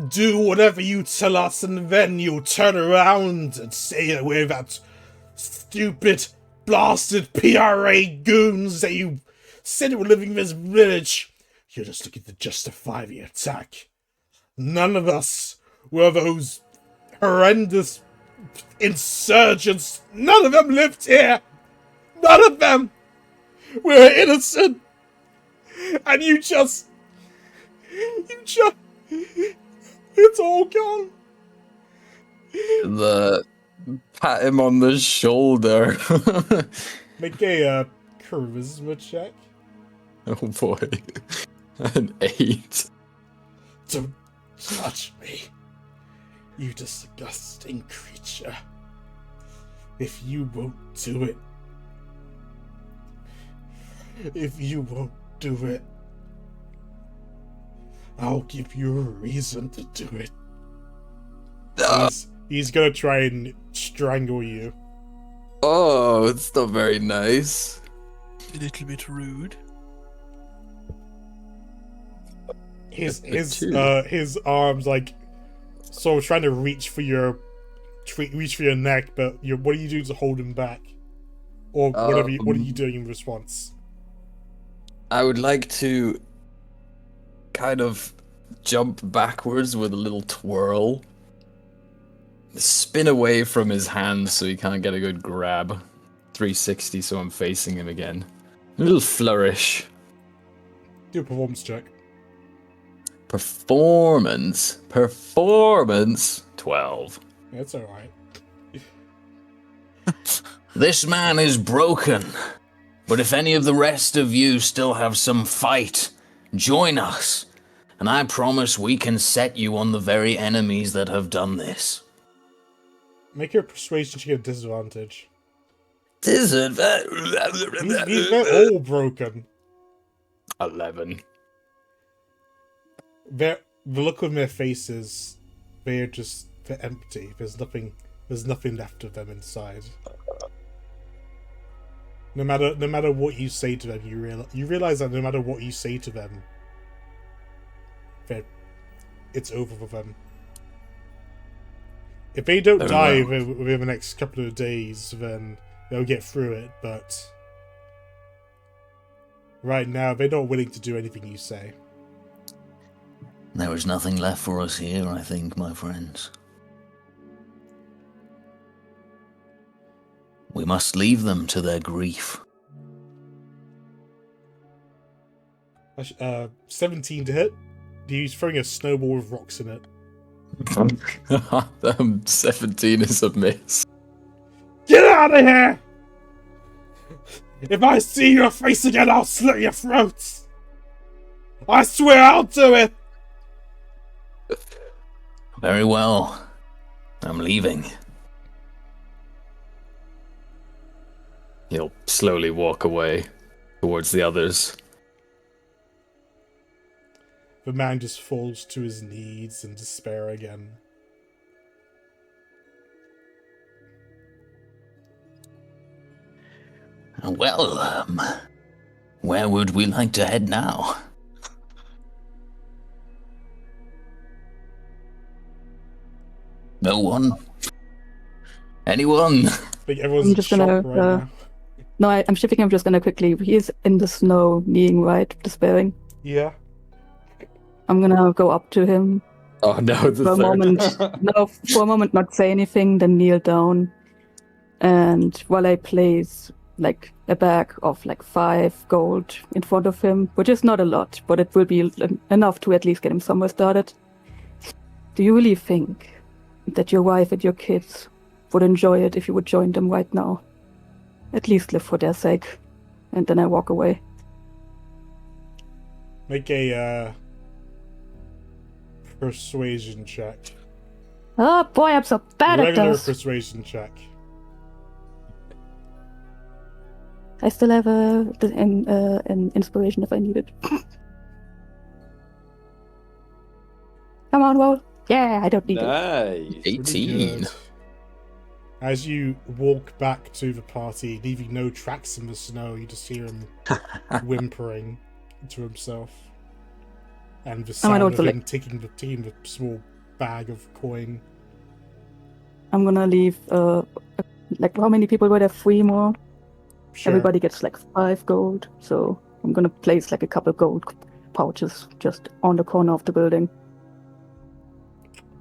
do whatever you tell us, and then you'll turn around and say that we're that stupid, blasted PRA goons that you said were living in this village. You're just looking to justify the attack. None of us were those horrendous insurgents. None of them lived here. None of them. We're innocent. And you just... It's all gone. Pat him on the shoulder. Make a charisma check. Oh boy. An 8. Don't touch me, you disgusting creature. If you won't do it, I'll give you a reason to do it. He's gonna try and strangle you. Oh, it's not very nice. A little bit rude. His arms like so trying to reach for your neck, but what do you do to hold him back, or whatever? What are you doing in response? I would like to kind of jump backwards with a little twirl. Spin away from his hand so he can't get a good grab. 360 so I'm facing him again. A little flourish. Do a performance check. Performance 12. That's alright. This man is broken, but if any of the rest of you still have some fight, join us, and I promise we can set you on the very enemies that have done this. Make your persuasion check at disadvantage. They're They're all broken. 11. The look on their faces, they're empty. There's nothing left of them inside. No matter what you say to them, you realize that no matter what you say to them, it's over for them. If they don't die within the next couple of days, then they'll get through it. But right now, they're not willing to do anything you say. There is nothing left for us here, I think, my friends. We must leave them to their grief. 17 to hit. He's throwing a snowball with rocks in it. 17 is a miss. Get out of here! If I see your face again, I'll slit your throats! I swear I'll do it! Very well. I'm leaving. He'll slowly walk away towards the others. The man just falls to his knees in despair again. Well, where would we like to head now? No one? Anyone? I think everyone's I'm just in gonna, shock right now. No, I'm shipping him just gonna quickly. He's in the snow, kneeling, right? Despairing. Yeah. I'm gonna go up to him Oh no, the for a moment. For a moment, not say anything, then kneel down. And while I place like a bag of like 5 gold in front of him, which is not a lot, but it will be enough to at least get him somewhere started. Do you really think that your wife and your kids would enjoy it if you would join them right now? At least live for their sake. And then I walk away. Make a persuasion check. Oh boy, I'm so bad at Regular this. persuasion check. I still have an inspiration if I need it. Come on, roll. Yeah, I don't need it. Nice. 18. Good. As you walk back to the party, leaving no tracks in the snow, you just hear him whimpering to himself. And the sound of him taking the small bag of coin. I'm gonna leave, like, how many people were there? 3 more? Sure. Everybody gets like 5 gold, so I'm gonna place like a couple gold pouches just on the corner of the building.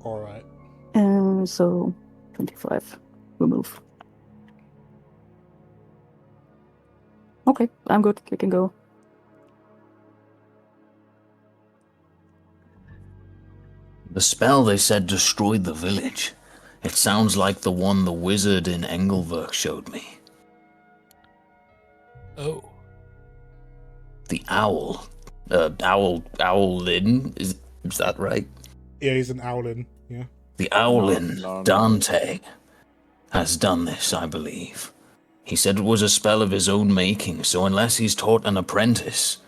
Alright. So 25. Remove. Okay, I'm good. We can go. The spell they said destroyed the village. It sounds like the one the wizard in Engelberg showed me. Oh. The owl. Owlin? Is that right? Yeah, he's an owlin, yeah. The Owlin, No. Dante, has done this, I believe. He said it was a spell of his own making, so unless he's taught an apprentice...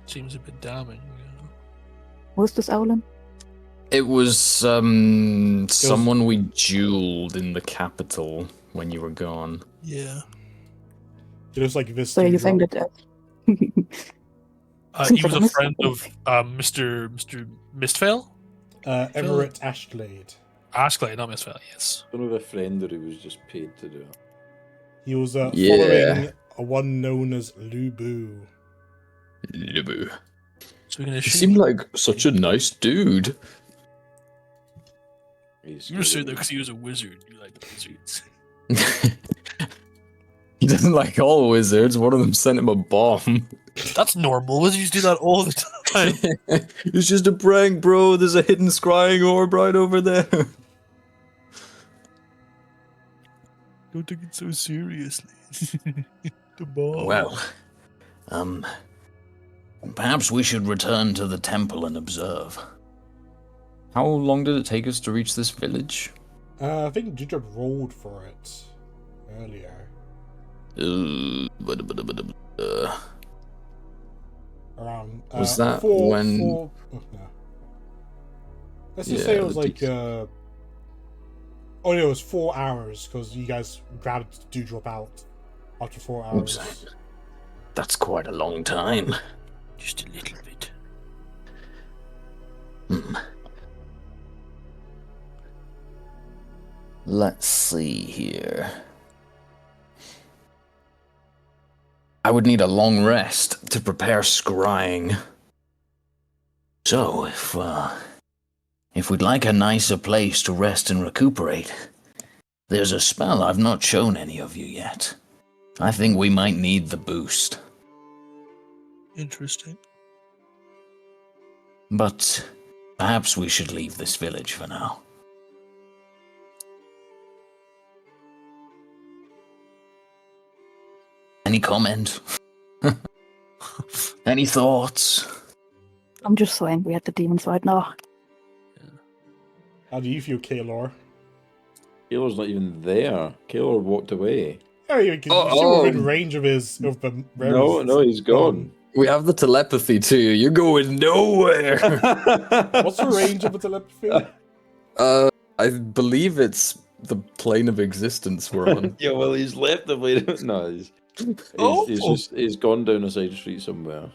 Seems a bit damning. You know? Who's this Owlin? It was, someone we dueled in the capital when you were gone. Yeah. It was like this. So you're saying that... He was a friend of Mr. Mistveil? Everett Ashglade. Ashglade, not Mistveil, yes. I don't know if a friend or he was just paid to do it. He was Yeah. following a one known as Lubu. Libu. So we're gonna He shoot. seemed like such a nice dude. He's You were saying that because he was a wizard. You like wizards. He doesn't like all wizards. One of them sent him a bomb. That's normal. Wizards do that all the time. It's just a prank, bro. There's a hidden scrying orb right over there. Don't take it so seriously. The bomb. Well, perhaps we should return to the temple and observe. How long did it take us to reach this village? I think Jujub rolled for it earlier. Around. Was that four, when- no. Let's just Yeah, say it was the like details. Oh no, it was 4 hours because you guys grabbed Dewdrop out after 4 hours. Oops. That's quite a long time. Just a little bit. Let's see here. I would need a long rest to prepare scrying. So, if we'd like a nicer place to rest and recuperate, there's a spell I've not shown any of you yet. I think we might need the boost. Interesting. But perhaps we should leave this village for now. Any comment? Any thoughts? I'm just so angry at the demons right now. How do you feel, Kaylor? Kaylor's not even there. Kaylor walked away. Oh, you're still within range of his. Of the No, he's gone. We have the telepathy too. You're going nowhere. What's the range of a telepathy? I believe it's the plane of existence we're on. Yeah, well, he's left the way. No, he's gone down a side street somewhere.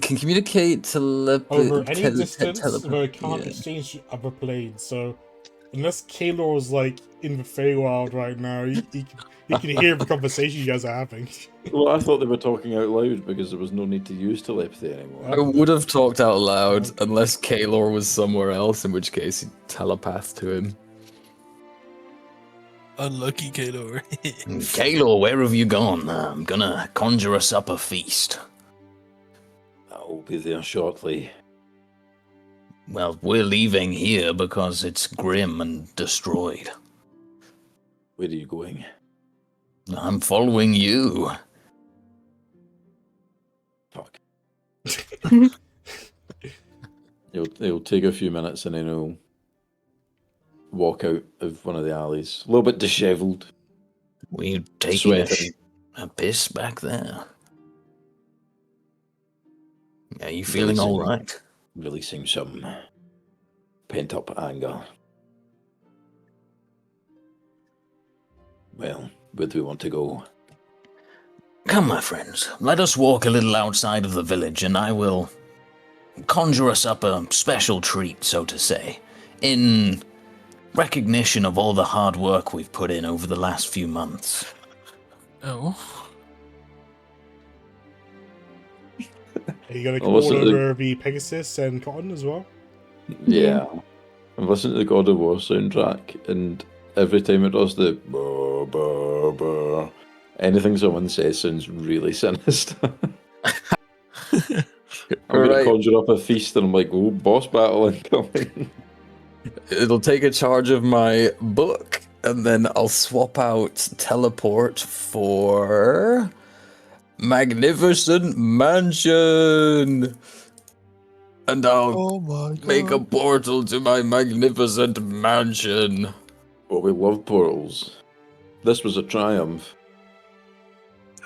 Can communicate Over any distance, but it can't exchange other planes. So, unless Kaylor's like in the Feywild right now, he can hear the conversation you guys are having. Well, I thought they were talking out loud because there was no need to use telepathy anymore. I would have talked out loud unless Kaylor was somewhere else, in which case he'd telepath to him. Unlucky Kaylor. Kaylor, where have you gone? I'm gonna conjure us up a feast. I'll be there shortly. Well, we're leaving here because it's grim and destroyed. Where are you going? I'm following you. Fuck. It'll take a few minutes and then he'll walk out of one of the alleys. A little bit dishevelled. We're taking Sweating. a piss back there. Are you feeling all right? Releasing some pent-up anger. Well, where do we want to go? Come, my friends, let us walk a little outside of the village, and I will conjure us up a special treat, so to say, in recognition of all the hard work we've put in over the last few months. Oh. Are you gonna call over the Pegasus and Cotton as well? Yeah. I'm listening to the God of War soundtrack, and every time it does the burr, burr, burr, anything someone says sounds really sinister. I'm going to conjure up a feast, and I'm like, oh, boss battle incoming. It'll take a charge of my book, and then I'll swap out teleport for Magnificent Mansion. And I'll make a portal to my magnificent mansion. Oh, we love portals. This was a triumph.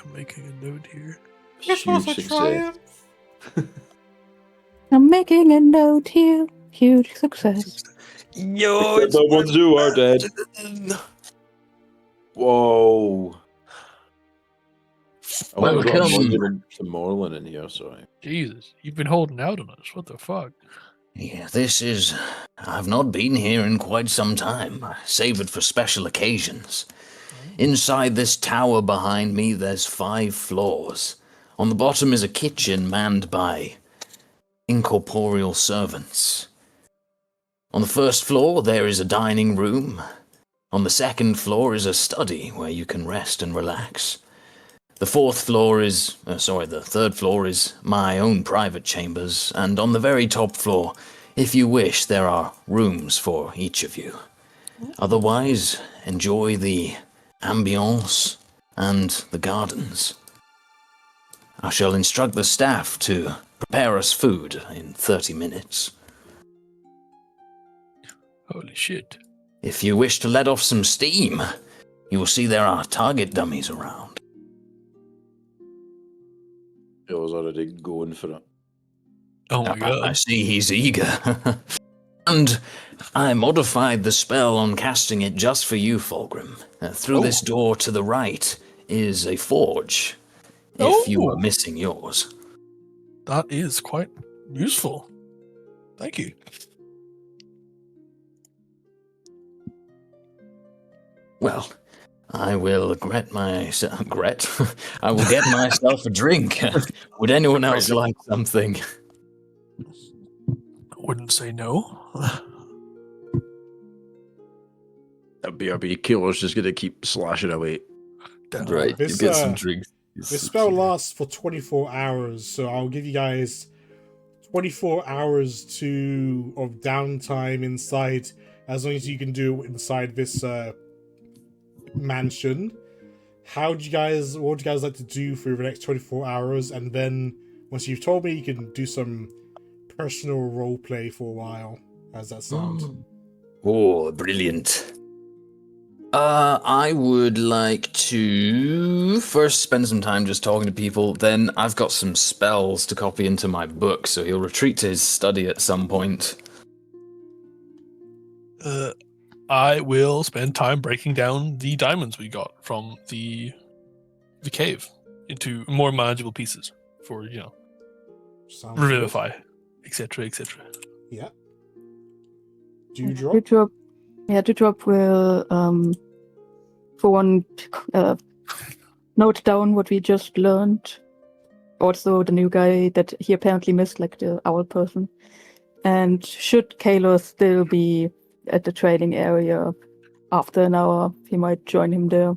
I'm making a note here. This was a Huge success. triumph. I'm making a note here. Huge success. Yo, it's The ones who are dead. Whoa. I want to Welcome. got a monument to Morlin in here, sorry. Jesus, you've been holding out on us. What the fuck? Yeah, I've not been here in quite some time. I save it for special occasions. Inside this tower behind me, there's 5 floors. On the bottom is a kitchen manned by incorporeal servants. On the first floor, there is a dining room. On the second floor is a study where you can rest and relax. The third floor is my own private chambers, and on the very top floor, if you wish, there are rooms for each of you. Otherwise, enjoy the ambiance and the gardens. I shall instruct the staff to prepare us food in 30 minutes. Holy shit. If you wish to let off some steam, you will see there are target dummies around. I was already going for it. Oh my god. I see he's eager. And I modified the spell on casting it just for you, Fulgrim. Through this door to the right is a forge, if you were missing yours. That is quite useful. Thank you. Well, I will I will get myself a drink. Would anyone else like something? Wouldn't say no. That BRB killer's just gonna keep slashing away. Right, This, you get some drinks. This spell lasts for 24 hours, so I'll give you guys 24 hours of downtime inside, as long as you can do it inside this mansion. What would you guys like to do for the next 24 hours? And then once you've told me, you can do some personal role play for a while. How's that sound? Oh, brilliant. I would like to first spend some time just talking to people. Then I've got some spells to copy into my book, so he'll retreat to his study at some point. I will spend time breaking down the diamonds we got from the cave into more manageable pieces for, Sounds revivify, etc., etc. good. Yeah. Dewdrop? Dewdrop will, for one, note down what we just learned. Also, the new guy that he apparently missed, like the owl person. And should Kalos still be at the training area after an hour, he might join him there.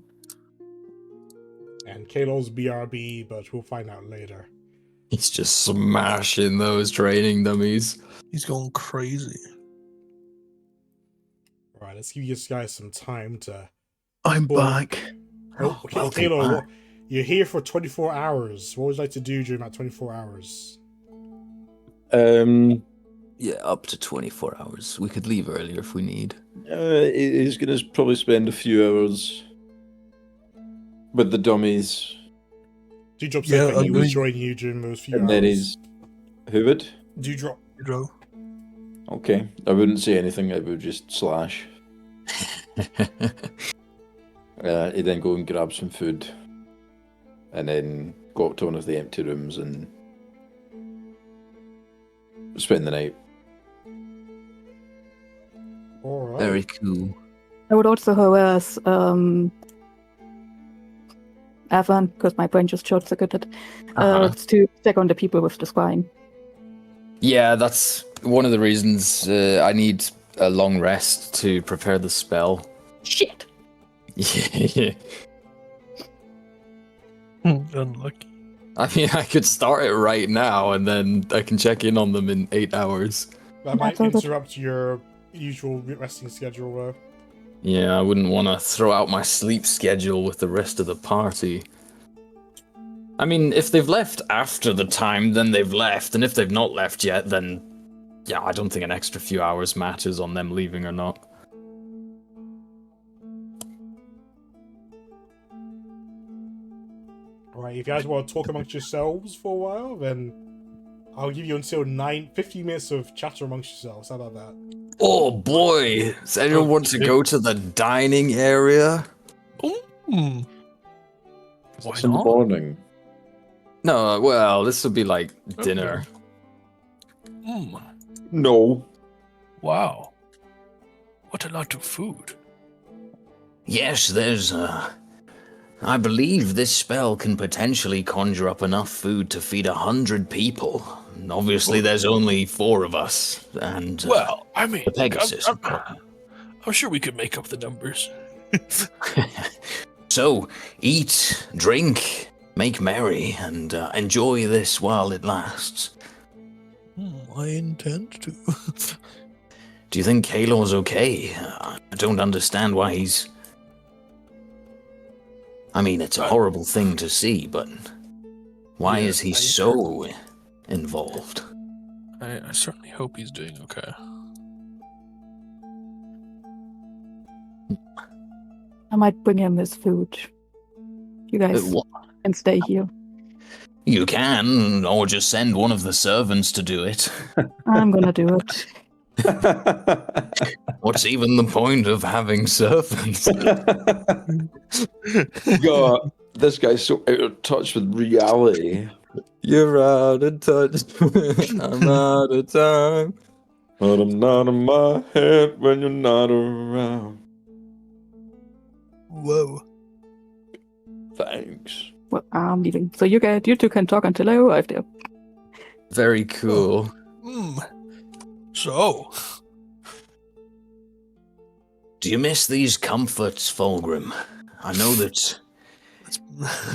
And Kalo's BRB, but we'll find out later. He's just smashing those training dummies. He's going crazy. Alright, let's give you guys some time to... I'm back. Oh, okay, Welcome Kalo, back. you're here for 24 hours. What would you like to do during that 24 hours? Yeah, up to 24 hours. We could leave earlier if we need. He's gonna probably spend a few hours with the dummies, Dewdrop Yeah, said that he I'm was going- joining you during those few and hours. then he's who would? Dewdrop. Hydro. Okay, I wouldn't say anything. I would just slash. He'd then go and grab some food, and then go up to one of the empty rooms and spend the night. Alright. Very cool. I would also harass Avan, because my brain just short circuited, to check on the people with the spine. Yeah, that's one of the reasons I need a long rest to prepare the spell. Shit! Yeah. Unlucky. I mean, I could start it right now, and then I can check in on them in 8 hours. That might That's all good. interrupt your usual resting schedule, though. Yeah, I wouldn't want to throw out my sleep schedule with the rest of the party. I mean, if they've left after the time, then they've left, and if they've not left yet, then yeah, I don't think an extra few hours matters on them leaving or not. Alright, if you guys want to talk amongst yourselves for a while, then I'll give you until 15 minutes of chatter amongst yourselves. How about that? Oh boy! Does anyone want to go to the dining area? Hmm. Why It's in the not? morning. No, well, this would be like dinner. Hmm. No. Wow. What a lot of food. Yes, there's I believe this spell can potentially conjure up enough food to feed 100 people. And obviously, there's only 4 of us, and Well, I mean, the Pegasus. I'm sure we could make up the numbers. So, eat, drink, make merry, and enjoy this while it lasts. I intend to. Do you think Kalor's okay? I don't understand why he's... I mean, it's a horrible thing to see, but why Yeah, is he I- so involved? I certainly hope he's doing okay. I might bring him his food. You guys can stay here. You can, or just send one of the servants to do it. I'm gonna do it. What's even the point of having servants? God, this guy's so out of touch with reality. You're out of touch. I'm out of time. But I'm not in my head when you're not around. Whoa. Thanks. Well, I'm leaving. So you two can talk until I arrive there. Very cool. So, Do you miss these comforts, Fulgrim? I know that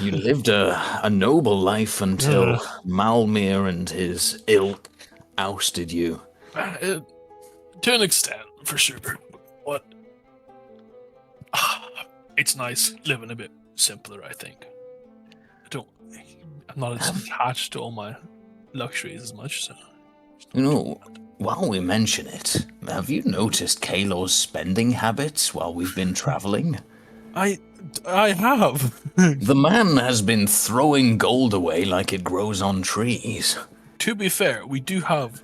you lived a noble life until Malmir and his ilk ousted you. to an extent, for sure. But it's nice living a bit simpler, I think. I'm not as attached to all my luxuries as much, so... You know, while we mention it, have you noticed Kalor's spending habits while we've been traveling? I have. The man has been throwing gold away like it grows on trees. To be fair, we do have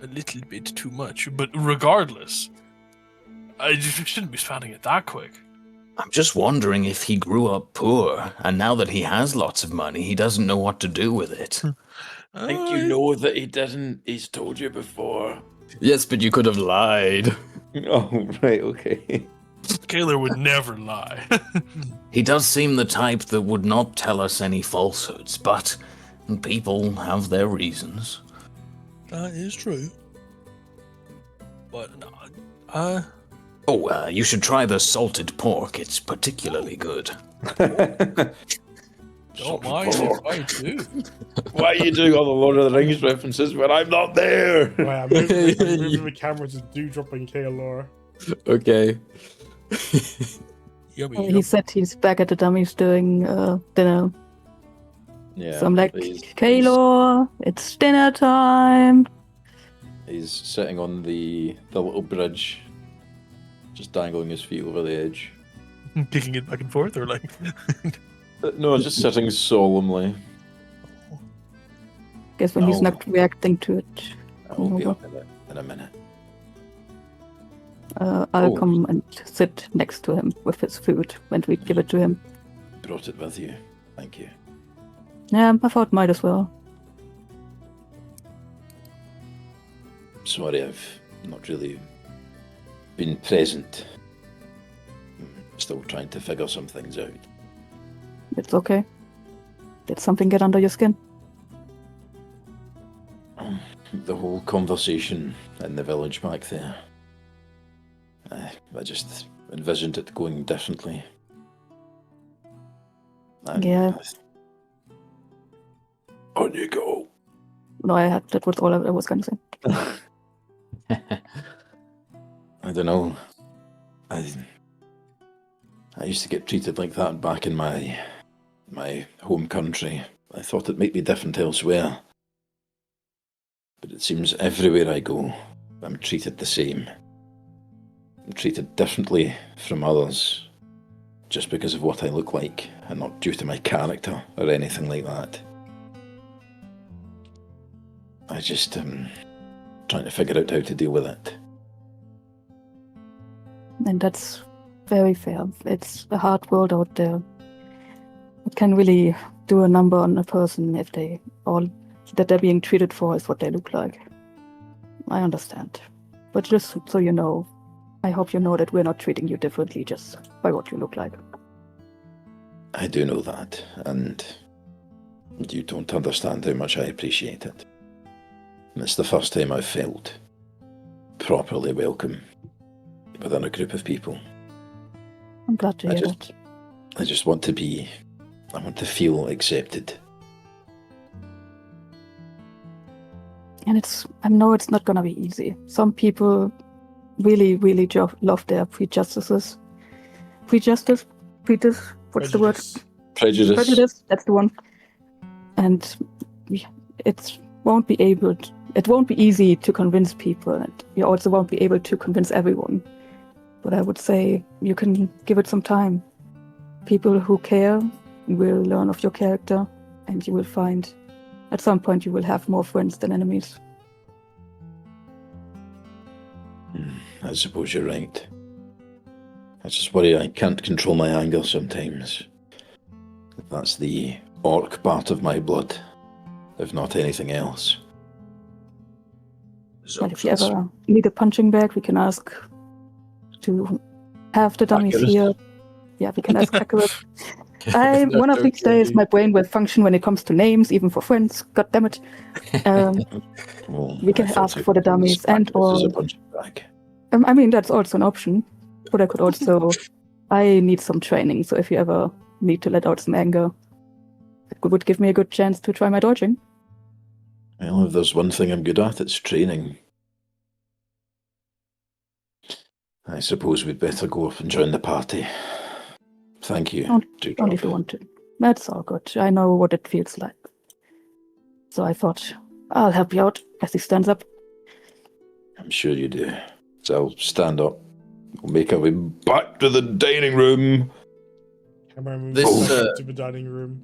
a little bit too much, but regardless, I just shouldn't be spending it that quick. I'm just wondering if he grew up poor, and now that he has lots of money, he doesn't know what to do with it. I think you know that he didn't. He's told you before. Yes, but you could have lied. Oh, right, okay. Kaler would never lie. He does seem the type that would not tell us any falsehoods, but people have their reasons. That is true. But, you should try the salted pork. It's particularly good. don't mind if I do. Why are you doing all the Lord of the Rings references when I'm not there? Right, I'm moving the camera to dropping Kalor. Okay. Yummy, He said he's back at the dummies doing dinner. Yeah. So I'm like, he's- Kalor, it's dinner time. He's sitting on the little bridge, just dangling his feet over the edge. Kicking it back and forth, or like... No, just sitting solemnly. Guess when he's Oh. not reacting to it, I'll be over. up in a minute. I'll Oh. come and sit next to him with his food when we give it to him. Brought it with you. Thank you. Yeah, I thought might as well. Sorry, I've not really been present. Still trying to figure some things out. It's okay. Did something get under your skin? The whole conversation in the village back there. I just envisioned it going differently. And Yeah. On you go. No, that was all I was going to say. I don't know. I used to get treated like that back in my home country. I thought it might be different elsewhere. But it seems everywhere I go, I'm treated the same. I'm treated differently from others, just because of what I look like, and not due to my character or anything like that. I just trying to figure out how to deal with it. And that's very fair. It's a hard world out there. It can really do a number on a person if that they're being treated for is what they look like. I understand. But just so you know, I hope you know that we're not treating you differently just by what you look like. I do know that, and you don't understand how much I appreciate it. And it's the first time I've felt properly welcome within a group of people. I'm glad to hear that. I just want to feel accepted. And I know it's not gonna be easy. Some people really, really love their prejudices. What's the word? Prejudice. Prejudice, that's the one. And it won't be easy to convince people, and you also won't be able to convince everyone. But I would say you can give it some time. People who care will learn of your character, and you will find at some point you will have more friends than enemies. I suppose you're right. I just worry I can't control my anger sometimes. That's the orc part of my blood, if not anything else. Well, if you ever need a punching bag, we can ask to have the dummies Accurate. here. Yeah, we can ask accurate. One of these days, my brain will function when it comes to names, even for friends. God damn it. Well, We can I thought ask it for the was dummies and accurate as a or punching bag. I mean, that's also an option. But I could also... I need some training, so if you ever need to let out some anger, it would give me a good chance to try my dodging. Well, if there's one thing I'm good at, it's training. I suppose we'd better go off and join the party. Thank you, Only Dewdrop. if you want to. That's all good. I know what it feels like. So I thought, I'll help you out as he stands up. I'm sure you do. So I'll stand up. We'll make our way back to the dining room. Camera moves This, back into the dining room.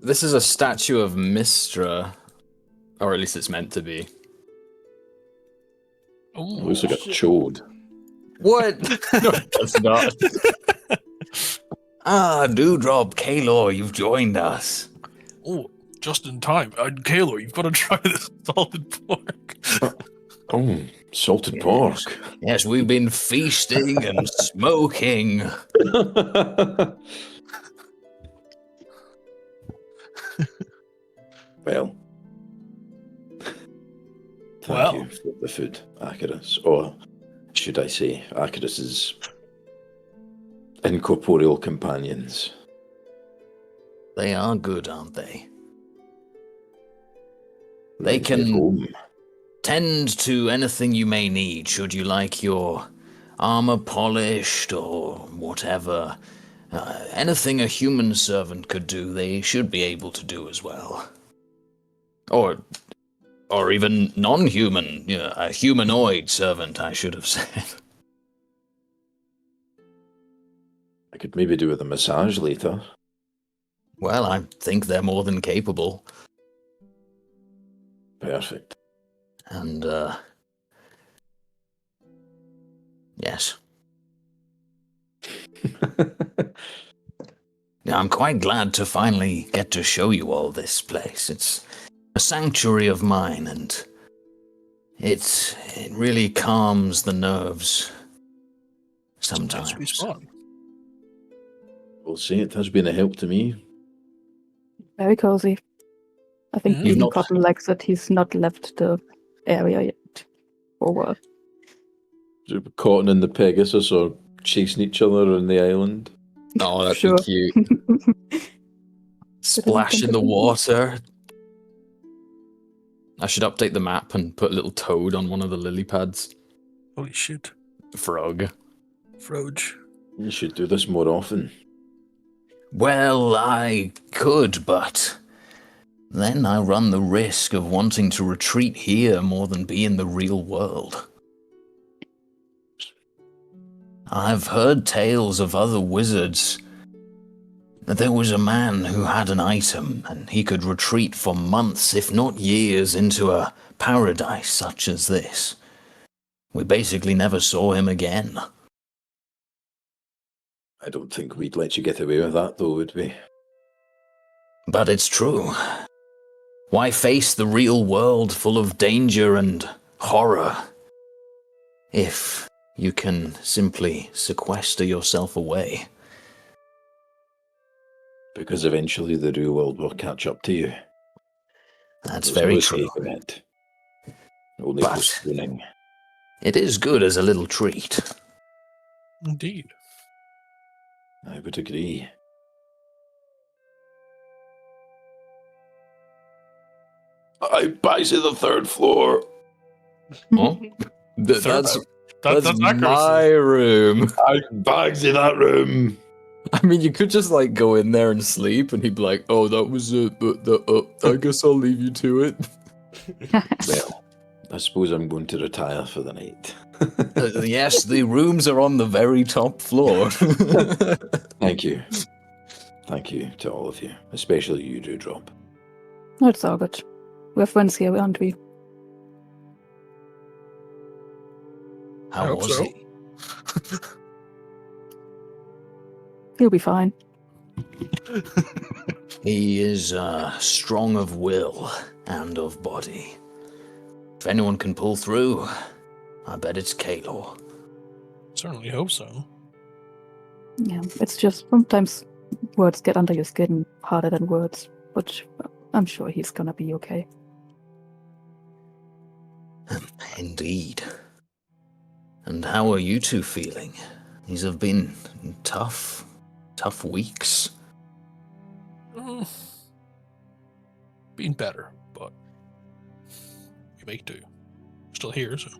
This is a statue of Mistra, or at least it's meant to be. It looks like a chode. What? No, that's not. Ah, Dewdrop, Kalor, you've joined us. Oh, just in time. Kalor, you've got to try this salted pork. Oh, salted pork. Yes, we've been feasting and smoking. Well, thank Well. you for the food, Acarus. Or should I say, Acarus's incorporeal companions. They are good, aren't they? They Reminds me of can home. tend to anything you may need, should you like your armor polished or whatever. Anything a human servant could do, they should be able to do as well. Or even non-human, a humanoid servant, I should have said. I could maybe do with a massage later. Well, I think they're more than capable. Perfect. And, yes. Yeah, I'm quite glad to finally get to show you all this place. It's a sanctuary of mine, and it really calms the nerves sometimes. Nice to be spot. We'll see, it has been a help to me. Very cozy. I think Mhm. even not- Cotton likes that he's not left the area yet. Or Cotton and the Pegasus are chasing each other on the island. Oh, that'd Sure. be cute. Splash in the water. I should update the map and put a little toad on one of the lily pads. Holy shit. Frog. Froge. You should do this more often. Well, I could, but then I run the risk of wanting to retreat here more than be in the real world. I've heard tales of other wizards. There was a man who had an item, and he could retreat for months, if not years, into a paradise such as this. We basically never saw him again. I don't think we'd let you get away with that, though, would we? But it's true. Why face the real world full of danger and horror if you can simply sequester yourself away? Because eventually the real world will catch up to you. That's There's very no true. escape of it. Only But- postponing. It is good as a little treat. Indeed. I would agree. I buys you the third floor. Oh, that's That's that's accuracy. my room. I buys you that room. I mean, you could just like go in there and sleep, and he'd be like, "Oh, that was it, but I guess I'll leave you to it." Well, I suppose I'm going to retire for the night. Yes, the rooms are on the very top floor. Thank you. Thank you to all of you, especially you, Dewdrop. it's all good. We're friends here, aren't we? I How hope was so. he? He'll be fine. He is strong of will and of body. If anyone can pull through, I bet it's Kalor. Certainly hope so. Yeah, it's just sometimes words get under your skin harder than words, but I'm sure he's gonna be okay. Indeed. And how are you two feeling? These have been tough weeks. Been better, but we make do. Still here, so.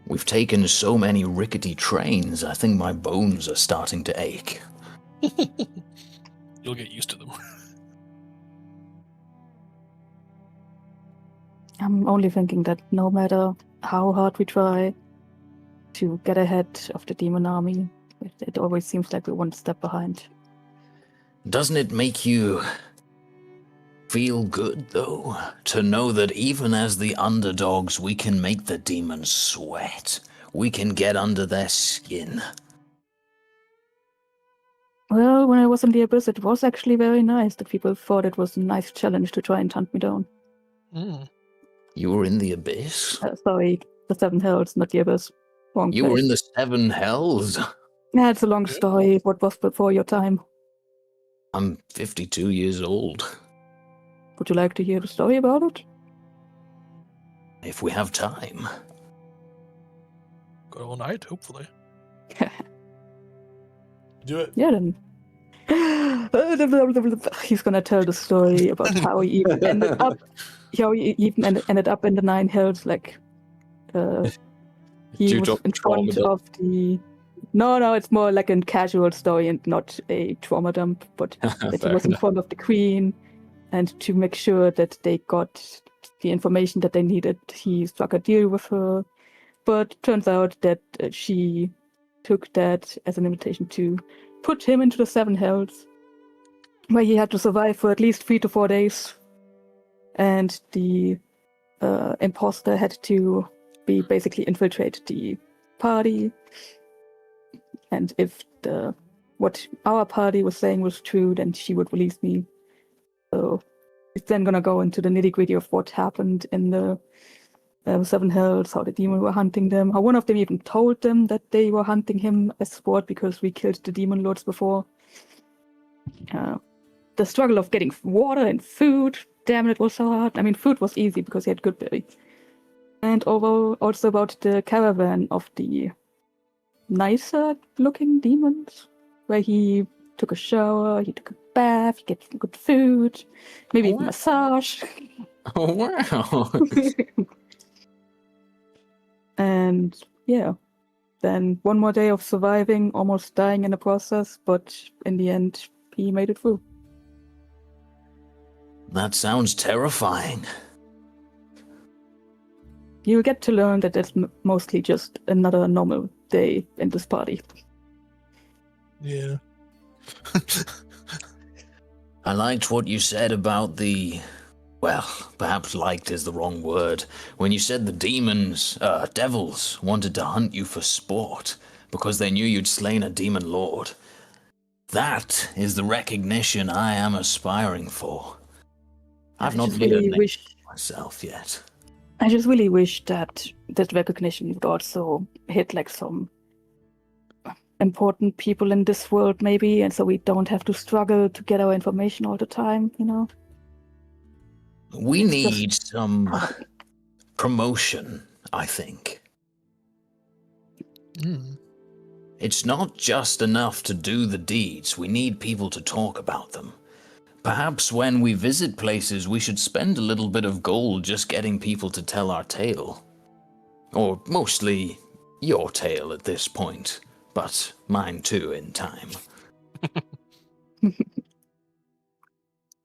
We've taken so many rickety trains, I think my bones are starting to ache. You'll get used to them. I'm only thinking that no matter how hard we try to get ahead of the demon army, it always seems like we're one step behind. Doesn't it make you feel good, though, to know that even as the underdogs, we can make the demons sweat? We can get under their skin. Well, when I was in the Abyss, it was actually very nice that people thought it was a nice challenge to try and hunt me down. You were in the Abyss? Sorry, the Seven Hells, not the Abyss. Wrong You were place. in the Seven Hells? Yeah, it's a long story. What was before your time? I'm 52 years old. Would you like to hear the story about it? If we have time. Go all night, hopefully. Do it. Yeah, then. He's gonna tell the story about how he even ended up. How he even ended up in the Nine Hells. Like, he Due was to in trauma front dump. of the. No, it's more like a casual story and not a trauma dump. But that he Fair was in enough. front of the Queen, and to make sure that they got the information that they needed, he struck a deal with her. But turns out that she took that as an invitation to put him into the Seven Hells, where he had to survive for at least 3 to 4 days. And the imposter had to basically infiltrate the party. And if what our party was saying was true, then she would release me. So it's then gonna go into the nitty-gritty of what happened in the Seven Hells, how the demon were hunting them, how one of them even told them that they were hunting him as sport because we killed the demon lords before. The struggle of getting water and food, damn, it was so hard. I mean, food was easy because he had good berry. And also about the caravan of the nicer looking demons, where he took a shower, he took a bath, he gets good food, maybe even massage. Oh, wow. And yeah, then one more day of surviving, almost dying in the process, but in the end, he made it through. That sounds terrifying. You get to learn that it's mostly just another normal day in this party. Yeah. I liked what you said about the... Well, perhaps liked is the wrong word. When you said the demons, devils, wanted to hunt you for sport because they knew you'd slain a demon lord. That is the recognition I am aspiring for. I've not just made really a name wish for myself yet. I just really wish that that recognition would also hit like some important people in this world, maybe, and so we don't have to struggle to get our information all the time, you know? We It's need just some hard. promotion, I think. It's not just enough to do the deeds, we need people to talk about them. Perhaps when we visit places, we should spend a little bit of gold just getting people to tell our tale. Or mostly your tale at this point, but mine too in time.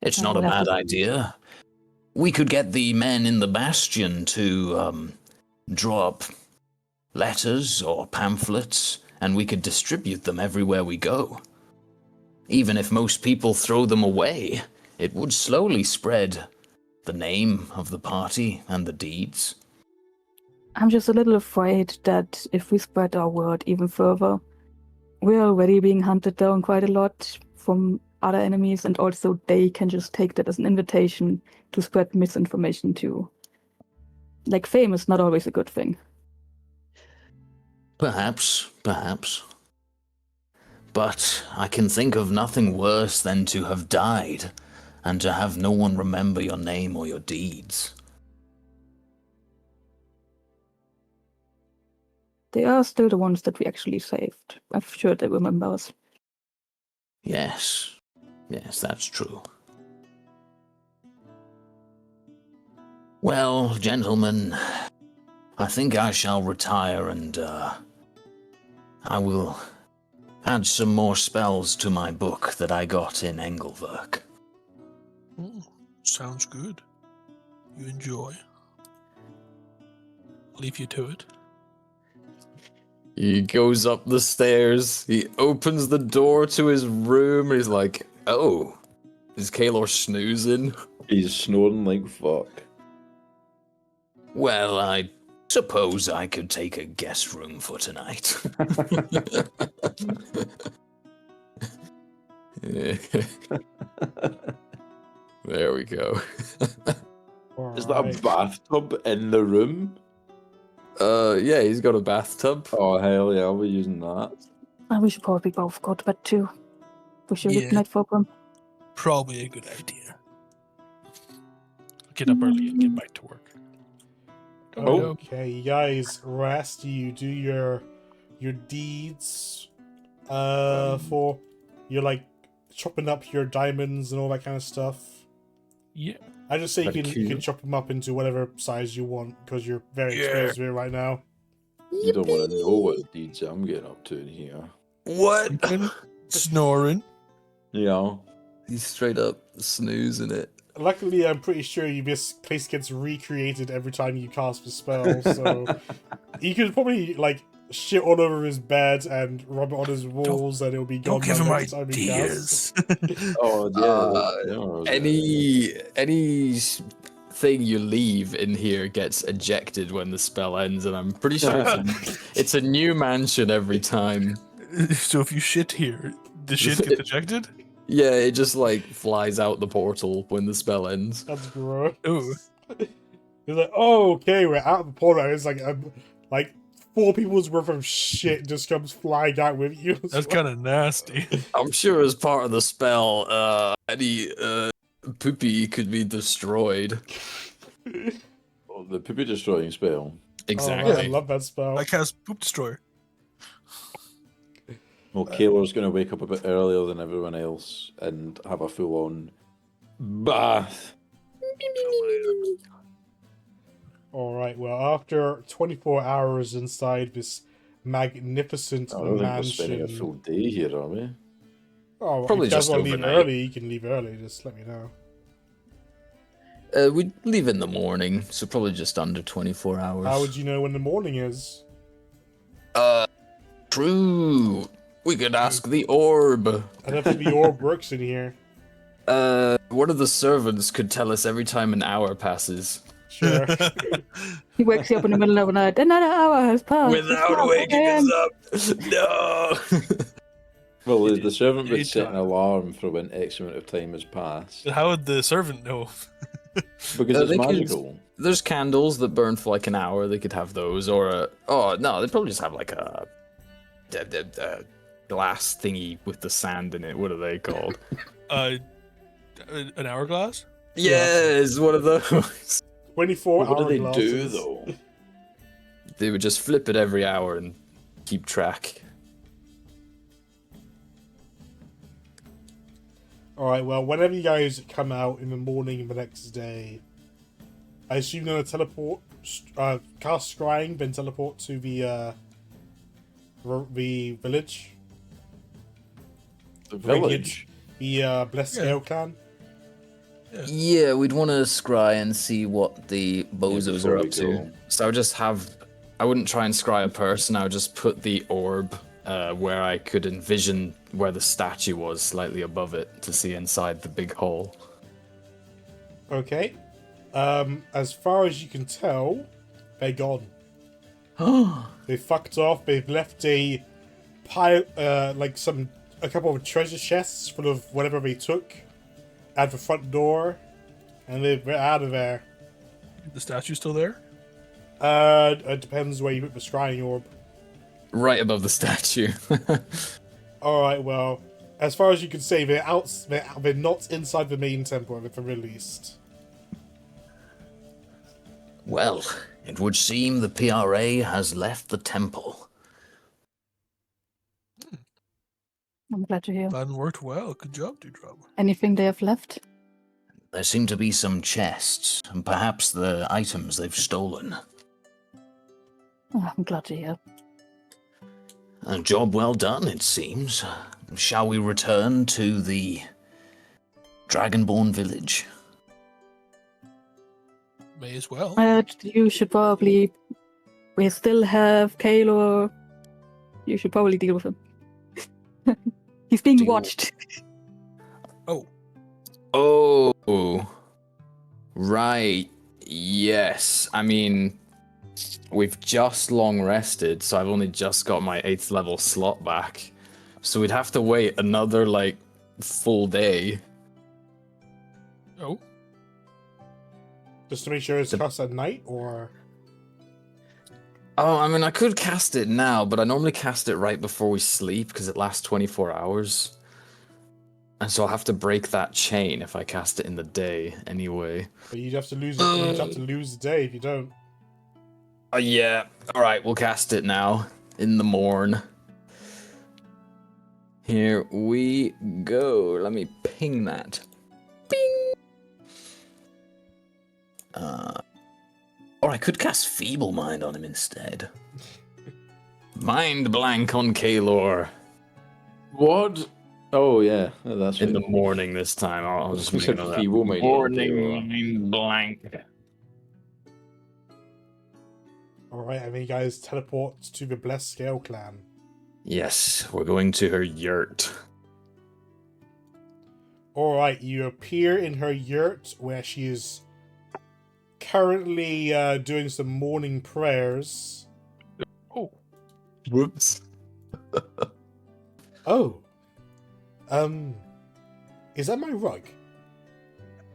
It's not a We'll have bad to- idea. We could get the men in the bastion to draw up letters or pamphlets, and we could distribute them everywhere we go. Even if most people throw them away, it would slowly spread the name of the party and the deeds. I'm just a little afraid that if we spread our word even further, we're already being hunted down quite a lot from other enemies, and also they can just take that as an invitation to spread misinformation too. Like, fame is not always a good thing. Perhaps. But I can think of nothing worse than to have died, and to have no one remember your name or your deeds. They are still the ones that we actually saved. I'm sure they remember us. Yes, that's true. Well, gentlemen, I think I shall retire and, I will add some more spells to my book that I got in Engelwerk. Sounds good. You enjoy. I'll leave you to it. He goes up the stairs, he opens the door to his room, and he's like, oh, is Kaelor snoozing? He's snoring like fuck. Well, I suppose I could take a guest room for tonight. There we go. Is that a bathtub in the room? Yeah, he's got a bathtub. Oh, hell yeah, I'll be using that. We should probably both go to bed too. We should Yeah. night program. Probably a good idea. Get up early and get back to work. Okay, you guys rest. You do your deeds. For you're like chopping up your diamonds and all that kind of stuff. Yeah. I just say you Very can cute. chop them up into whatever size you want because you're very Yeah. experienced with it right now. You don't want to know what deeds I'm getting up to in here. What? Snoring. You know? He's straight up snoozing it. Luckily, I'm pretty sure this place gets recreated every time you cast a spell, so you could probably like shit all over his bed and rub it on his walls, and it'll be gone. Don't give by him the next time he casts. ideas. Oh, yeah. Any thing you leave in here gets ejected when the spell ends, and I'm pretty sure it's a new mansion every time. So if you shit here, the shit gets ejected? Yeah, it just like flies out the portal when the spell ends. That's gross. Ooh. He's like, oh, okay, we're out of the portal. It's like 4 people's worth of shit just comes flying out with you. That's kind of nasty. I'm sure as part of the spell, any poopy could be destroyed. Oh, the poopy destroying spell. Exactly. Oh, I love that spell. I cast Poop Destroyer. Well, Kaylor's going to wake up a bit earlier than everyone else and have a full-on bath. Alright, well, after 24 hours inside this magnificent I don't think we're spending a mansion. full day here, are we? Oh, Probably if you guys just want to leave overnight. early, you can leave early. Just let me know. We leave in the morning, so probably just under 24 hours. How would you know when the morning is? True. We could ask the orb. I don't think the orb works in here. One of the servants could tell us every time an hour passes. Sure. He wakes you up in the middle of the night. Another hour has passed. It's Without 12 waking a.m. us up. No. Well, the servant would set an Daytime. alarm for when X amount of time has passed. How would the servant know? Because it's they could- magical. There's candles that burn for like an hour. They could have those, or oh no, they'd probably just have like a glass thingy with the sand in it. What are they called? An hourglass? Yes, one of those. 24 What do hour they do, glasses. though? They would just flip it every hour and keep track. Alright, well, whenever you guys come out in the morning the next day, I assume you're going to teleport, cast scrying, then teleport to the village. The village. The Blessed Yeah. Scale Clan. Yeah, we'd want to scry and see what the bozos before are we up to. go. So I would just have, I wouldn't try and scry a person. I would just put the orb where I could envision where the statue was, slightly above it, to see inside the big hole. Okay. As far as you can tell, they're gone. They fucked off. They've left a pile, a couple of treasure chests full of whatever they took at the front door, and they're out of there. The statue's still there? It depends where you put the scrying orb. Right above the statue. Alright, well, as far as you can say, they're not inside the main temple at the released. Well, it would seem the PRA has left the temple. I'm glad to hear. That worked well. Good job, Dewdrop. Anything they have left? There seem to be some chests, and perhaps the items they've stolen. Oh, I'm glad to hear. A job well done, it seems. Shall we return to the Dragonborn village? May as well. You should probably... We still have Kaelor. You should probably deal with him. He's being watched. Oh, Oh, right. Yes. I mean, we've just long rested, so I've only just got my 8th level slot back. So we'd have to wait another, full day. oh. Just to make sure it's cast at night, or... Oh, I mean, I could cast it now, but I normally cast it right before we sleep, because it lasts 24 hours. And so I'll have to break that chain if I cast it in the day, anyway. But you'd have to lose it. You'd have to lose the day if you don't. Yeah. Alright, we'll cast it now. In the morn. Here we go. Let me ping that. Bing! Or I could cast Feeble Mind on him instead. Mind blank on Kaelor. What? Oh, yeah. That's In the right. morning this time. I'll just We make said another feeble mind. morning mind blank. Alright, and then you guys teleport to the Blessed Scale Clan. Yes, we're going to her yurt. Alright, you appear in her yurt where she is currently doing some morning prayers. Oh. Whoops. Oh. Is that my rug?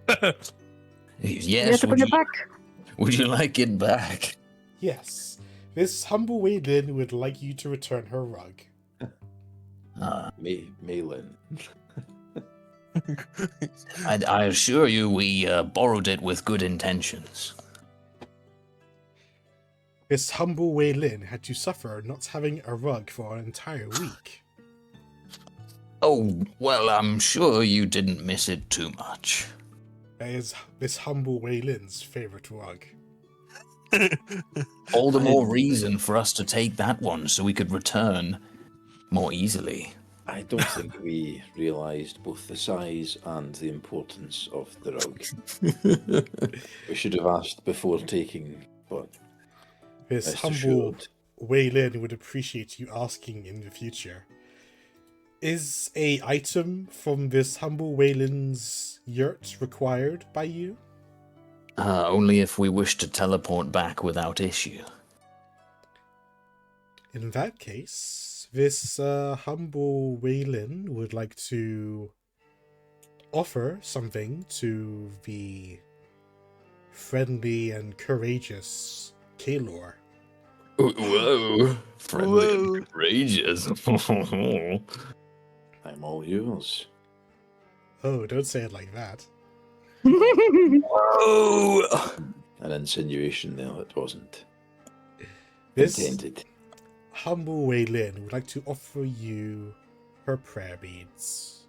Yes, You have to bring it back. would you like it back? Yes. This humble Waylin would like you to return her rug. Malin. I assure you we borrowed it with good intentions. This humble Waylin had to suffer not having a rug for an entire week. Oh, well, I'm sure you didn't miss it too much. That is this humble Waylin's favorite rug. All the more reason for us to take that one so we could return more easily. I don't think we realised both the size and the importance of the rug. We should have asked before taking, but This rest humble assured, Waylin would appreciate you asking in the future. Is a item from this humble Waylin's yurt required by you? Only if we wish to teleport back without issue. In that case, this humble Waylin would like to offer something to the friendly and courageous Kaelor. Whoa, friendly and courageous. I'm all yours. Oh, don't say it like that. Oh! An insinuation there that wasn't This intended. humble Waylin would like to offer you her prayer beads.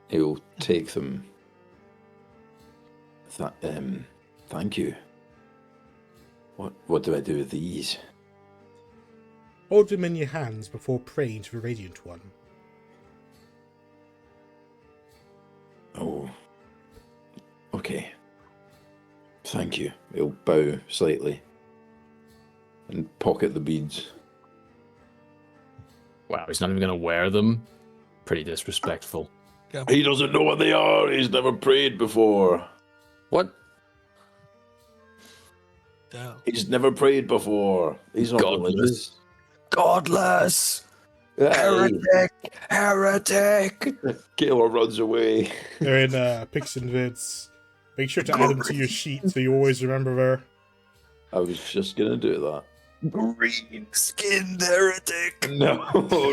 He'll take them. Thank you. What do I do with these? Hold them in your hands before praying to the Radiant One. Oh. Okay. Thank you. He'll bow slightly and pocket the beads. Wow, he's not even going to wear them? Pretty disrespectful. He doesn't know what they are. He's never prayed before. What? Damn. He's never prayed before. He's not Godless. religious. Godless! Hey, Heretic! Heretic! Caleb runs away. They're in Pics and Vids. Make sure to add them to your sheet so you always remember her. I was just gonna do that. Green-skinned heretic! No,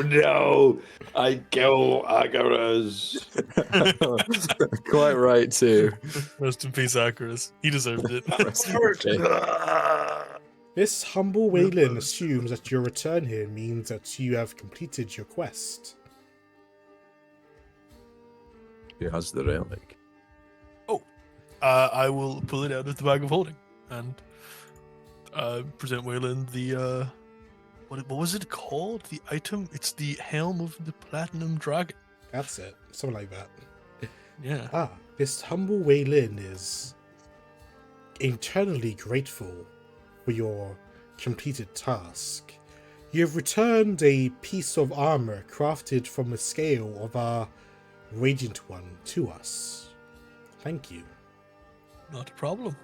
no. I kill Agaras. Quite right, too. Rest in peace, Akaris. He deserved it. This humble Wayland assumes that your return here means that you have completed your quest. He has the relic. I will pull it out of the bag of holding and present Wayland the what was it called? The item? It's the helm of the platinum dragon. That's it. Something like that. Yeah. Ah, this humble Wayland is eternally grateful for your completed task. You have returned a piece of armor crafted from a scale of our Radiant One to us. Thank you. Not a problem.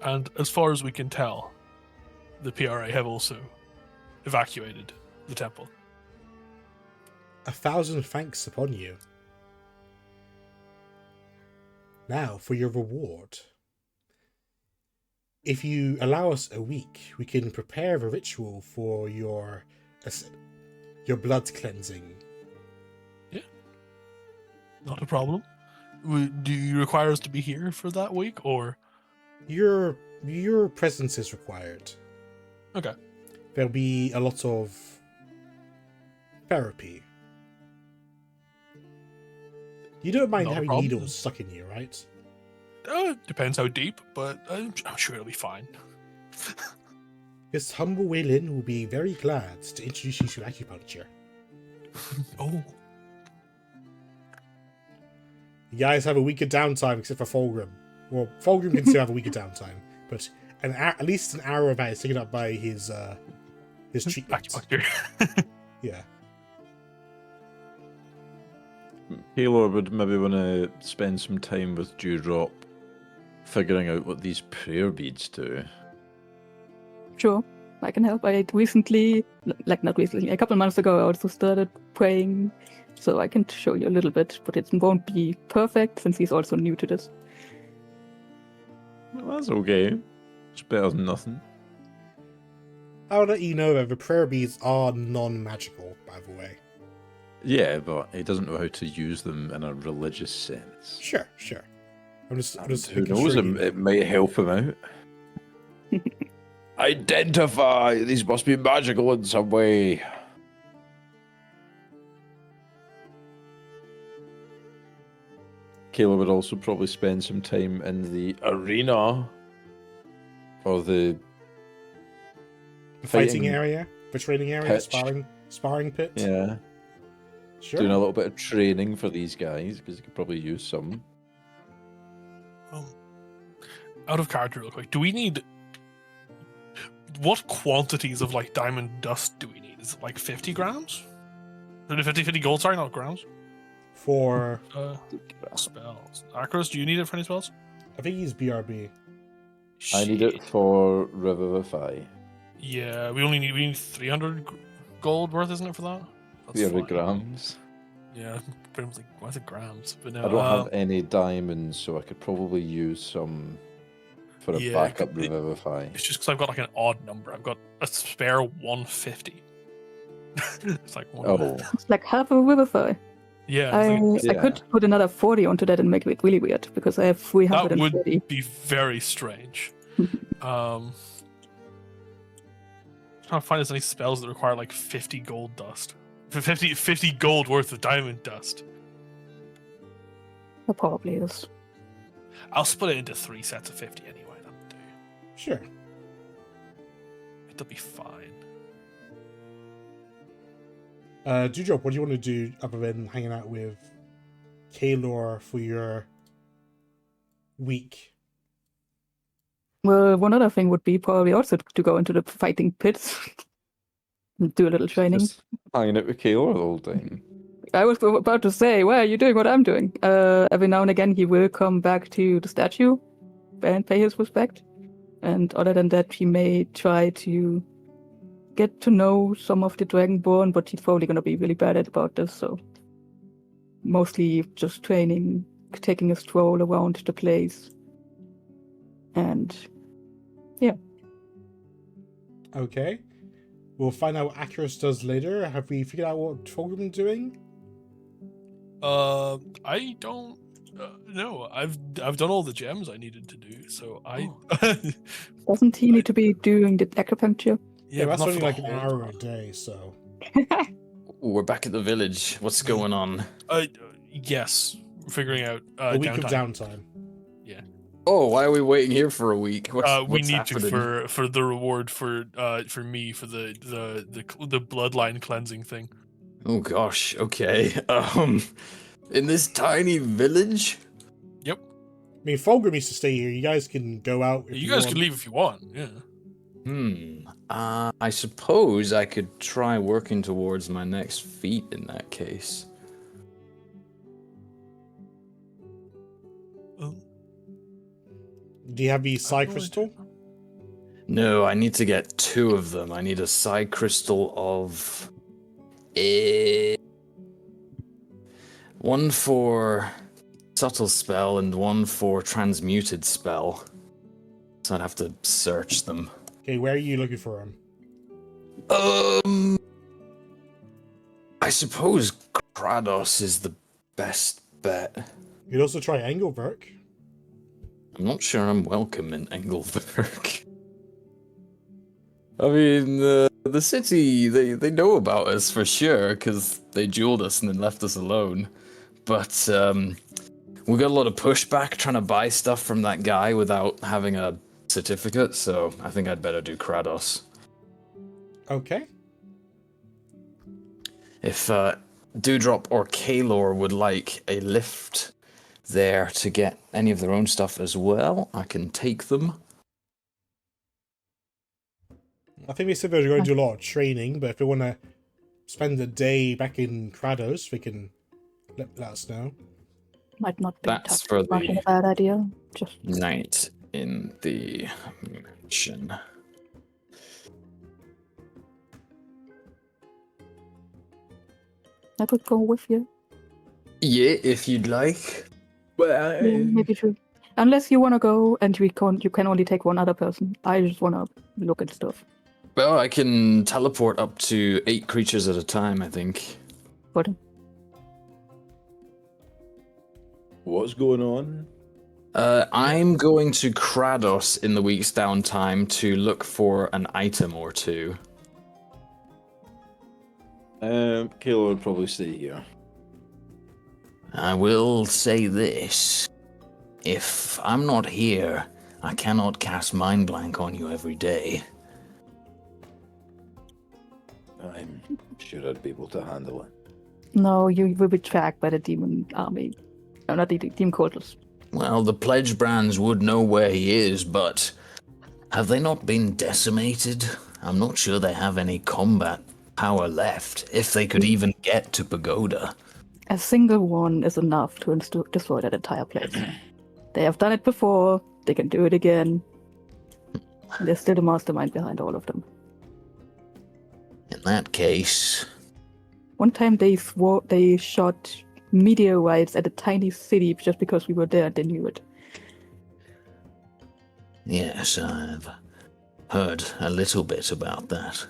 And as far as we can tell, the PRA have also evacuated the temple. 1,000 thanks upon you. Now for your reward. If you allow us a week, we can prepare a ritual for your blood cleansing. Not a problem. Do you require us to be here for that week, or? Your presence is required. Okay. There'll be a lot of therapy. You don't mind Not a having problem. needles stuck in you, right? Depends how deep, but I'm sure it'll be fine. This humble Waylin will be very glad to introduce you to acupuncture. Oh, You guys have a week of downtime except for Fulgrim. Well, Fulgrim can still have a week of downtime, but at least an hour of that is taken up by his treatment. acupuncture. Yeah. Halo would maybe want to spend some time with Dewdrop, figuring out what these prayer beads do. Sure, I can help. I recently, not recently, a couple months ago, I also started praying, so I can show you a little bit, but it won't be perfect since he's also new to this. Well, that's okay. It's better than nothing. I'll let you know that the prayer beads are non-magical, by the way. Yeah, but he doesn't know how to use them in a religious sense. Sure. I'm just Who making knows? sure It might help him out. Identify! These must be magical in some way. Caleb would also probably spend some time in the arena or the the fighting fighting area, the training area, pitch. sparring pit. yeah, Sure. doing a little bit of training for these guys because he could probably use some. Out of character, real quick. Do we need? What quantities of like diamond dust do we need? Is it like 50 grams? 50 gold? Sorry, not grams. For Spells. Akros, do you need it for any spells? I think he's BRB. I need it for Revivify. Yeah, we need 300 gold worth, isn't it, for that? That's 300 fine. grams. Yeah, pretty much like, why is it grams? But no, I don't have any diamonds, so I could probably use some for a Yeah, backup it- Revivify. It's just because I've got like an odd number. I've got a spare 150. It's like one. Oh, It's like half a Vivify. Yeah, I, it's like- I could put another 40 onto that and make it really weird because I have that 340. would be very strange. Trying to find there's any spells that require like 50 gold dust. 50 gold worth of diamond dust. That probably is. I'll split it into 3 sets of 50 anyway. That'll do. Sure. It'll be fine. Dewdrop, what do you want to do other than hanging out with Kaelor for your week? Well, one other thing would be probably also to go into the fighting pits and do a little training. just hanging out with Kayla the whole time. I was about to say, why are you doing what I'm doing? Every now and again, he will come back to the statue and pay his respect. And other than that, he may try to get to know some of the Dragonborn, but he's probably going to be really bad at about this, so mostly just training, taking a stroll around the place. And yeah. Okay. We'll find out what Acurus does later. Have we figured out what Fulgrim's doing? I don't know. I've done all the gems I needed to do, so I. Doesn't he need to be doing the acupuncture? Yeah, but that's not only for the like an whole hour a time. day, so. Ooh, we're back at the village. What's going on? Yes, figuring out A week of downtime. downtime. Oh, why are we waiting here for a week? What's We need happening? to for the reward for me for the bloodline cleansing thing. Oh gosh. Okay. In this tiny village. I mean, Fulgrim needs to stay here. You guys can go out if You guys want. can leave if you want. Yeah. I suppose I could try working towards my next feat in that case. Do you have the Psi Crystal? No, I need to get 2 of them. I need a Psi Crystal of... one for Subtle Spell and one for Transmuted Spell. So I'd have to search them. Okay, where are you looking for him? I suppose Kratos is the best bet. You could also try Engelberg. I'm not sure I'm welcome in Engelberg. I mean, the city, they know about us for sure, because they jeweled us and then left us alone. But we got a lot of pushback trying to buy stuff from that guy without having a certificate, so I think I'd better do Kratos. Okay. If Dewdrop or Kalor would like a lift there to get any of their own stuff as well, I can take them. I think they said they're going to do a lot of training, but if they want to spend the day back in Kratos, they can let us know. Might not be That's for a the bad idea. Just night in the mansion. I could go with you. Yeah, if you'd like. Well, Yeah, maybe true. Unless you want to go and you can only take one other person. I just want to look at stuff. well, I can teleport up to 8 creatures at a time, I think. But What's going on? I'm going to Kratos in the week's downtime to look for an item or 2. Kayla would probably stay here. I will say this. If I'm not here, I cannot cast Mind Blank on you every day. I'm sure I'd be able to handle it. no, you will be tracked by the demon army. No, not the demon cultists. Well, the pledge brands would know where he is, but have they not been decimated? I'm not sure they have any combat power left, if they could even get to Pagoda. A single one is enough to destroy that entire place. They have done it before. They can do it again. And they're still the mastermind behind all of them. In that case, One time they shot meteorites at a tiny city just because we were there and they knew it. yes, I've heard a little bit about that.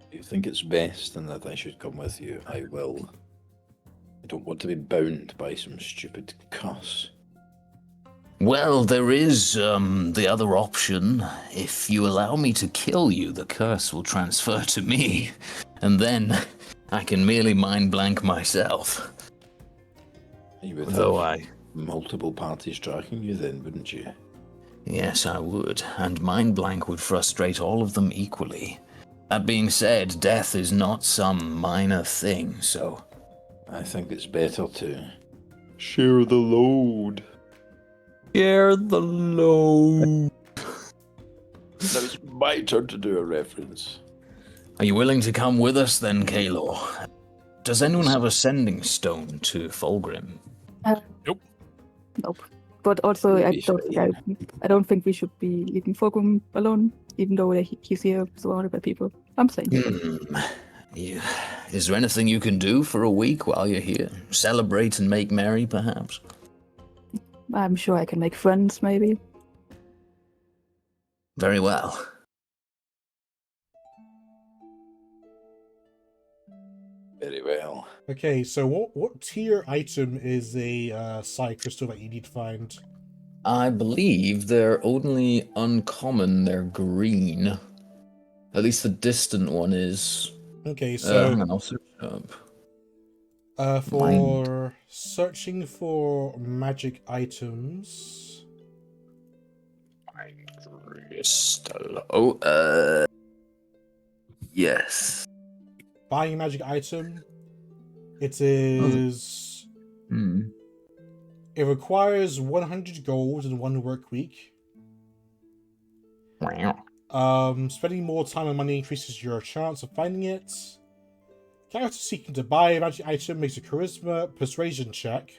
If you think it's best and that I should come with you, I will. I don't want to be bound by some stupid curse. Well, there is the other option. If you allow me to kill you, the curse will transfer to me, and then I can merely mind blank myself. You would Though have multiple parties tracking you then, wouldn't you? Yes, I would, and mind blank would frustrate all of them equally. That being said, death is not some minor thing, so... I think it's better to share the load. Share the load. Now it's my turn to do a reference. Are you willing to come with us then, Kalor? Does anyone have a sending stone to Fulgrim? Nope. But also, Maybe I don't think we should be leaving Fulgrim alone, even though he's here surrounded by people. I'm saying. Yeah. Is there anything you can do for a week while you're here? Celebrate and make merry, perhaps? I'm sure I can make friends, maybe. Very well. very well. Okay, so what tier item is a psi crystal that you need to find? I believe they're only uncommon, they're green. At least the distant one is. Okay, Hang so on, I'll search it up. for searching for magic items, Crystal. Oh, yes. buying a magic item, it is. Hmm. It requires 100 gold in 1 work week. Wow. Spending more time and money increases your chance of finding it. Character seeking to buy a magic item makes a charisma persuasion check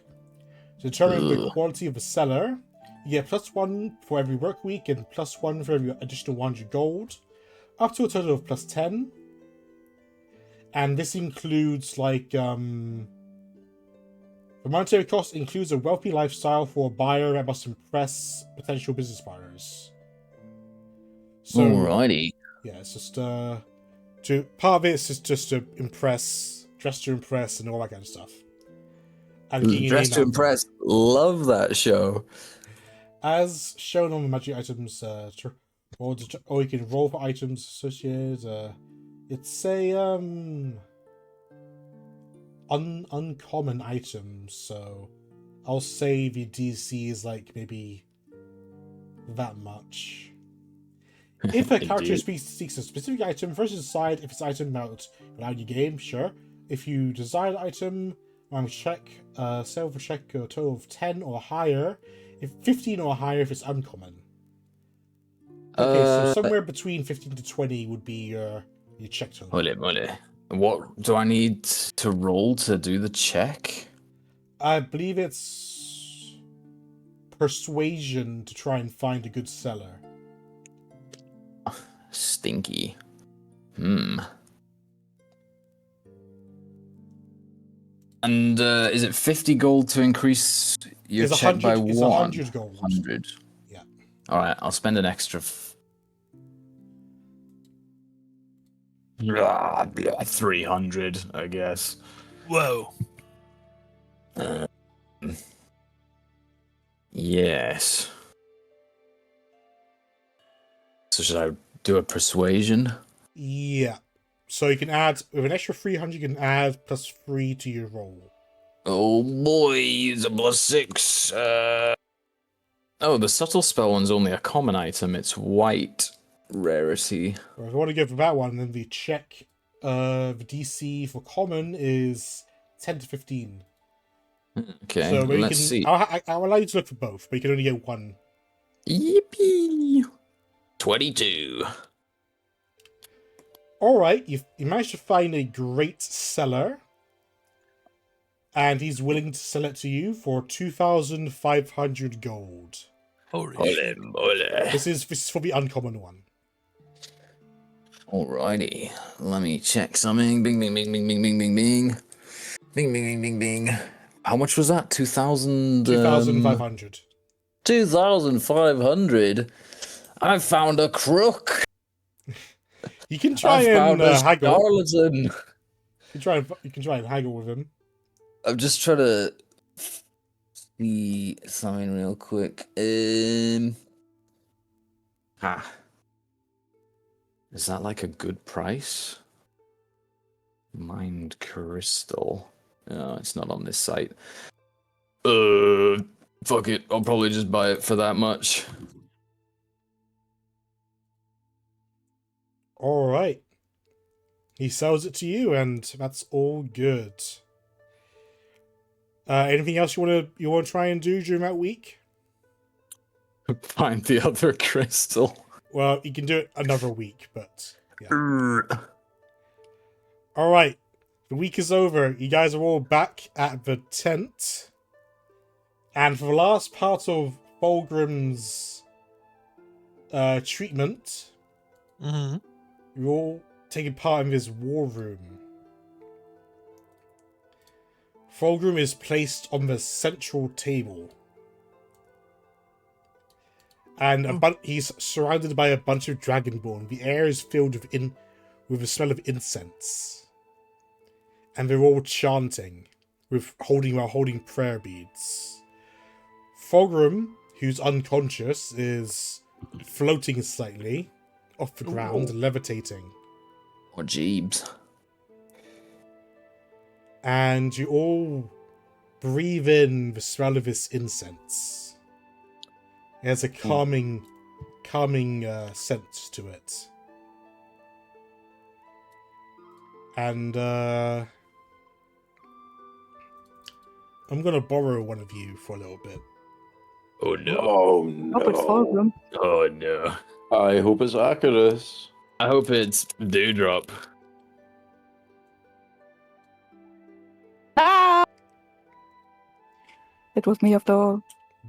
to determine the Ugh. quality of the seller. You get +1 for every work week and +1 for every additional 100 gold, up to a total of +10. And this includes the monetary cost includes a wealthy lifestyle for a buyer that must impress potential business buyers. So Alrighty. yeah, it's just part of it is just to impress, dress to impress, and all that kind of stuff. And getting your Dress name to out impress. Love that show. as shown on the magic items. Or you can roll for items associated. It's a uncommon item, so I'll say the DC is like maybe that much. If a character Indeed. seeks a specific item, first decide if it's item out allowed your game, sure. If you desire the item, check, sell for check a total of 10 or higher. If 15 or higher if it's uncommon. Okay, so somewhere between 15 to 20 would be your check total. Mole. What do I need to roll to do the check? I believe it's persuasion to try and find a good seller. Stinky. And is it 50 gold to increase your It's check by 100 it's 1? 100 gold. 100. Yeah. Alright, I'll spend an extra 300, I guess. Whoa. Yes. So should I do a persuasion? Yeah. So you can add, with an extra 300, you can add +3 to your roll. Oh boy, it's a +6. Oh, the subtle spell one's only a common item. It's white rarity. Or if you want to go for that one, then the check, the DC for common is 10 to 15. Okay, So let's see. I'll allow you to look for both, but you can only get one. Yippee! 22. Alright, you managed to find a great seller. And he's willing to sell it to you for 2,500 gold. Holy Ole, shit. ole. This is for the uncommon one. Alrighty, let me check something. Bing, bing, bing, bing, bing, bing, bing, bing. Bing, bing, bing, bing, bing. How much was that? 2,000? 2,500. 2,500? I found a crook. You can try I and found a haggle. charlatan. You can try and haggle with him. I'm just trying to see something real quick. Is that like a good price? Mind crystal. No, it's not on this site. Fuck it. I'll probably just buy it for that much. Alright. He sells it to you, and that's all good. Anything else you want to try and do during that week? Find the other crystal. Well, you can do it another week, but yeah. Alright. The week is over. You guys are all back at the tent. And for the last part of Fulgrim's treatment, Mm-hmm. you're all taking part in this war room. Fulgrim is placed on the central table. And he's surrounded by a bunch of dragonborn. The air is filled with the smell of incense. And they're all chanting while holding prayer beads. Fulgrim, who's unconscious, is floating slightly off the ground, levitating. Or Jeebs. And you all breathe in the smell of this incense. It has a calming sense to it. And I'm gonna borrow one of you for a little bit. Oh no. Oh Hope it's no. Fulgrim. Oh no. I hope it's Icarus. I hope it's Dewdrop. Ah! It was me after all.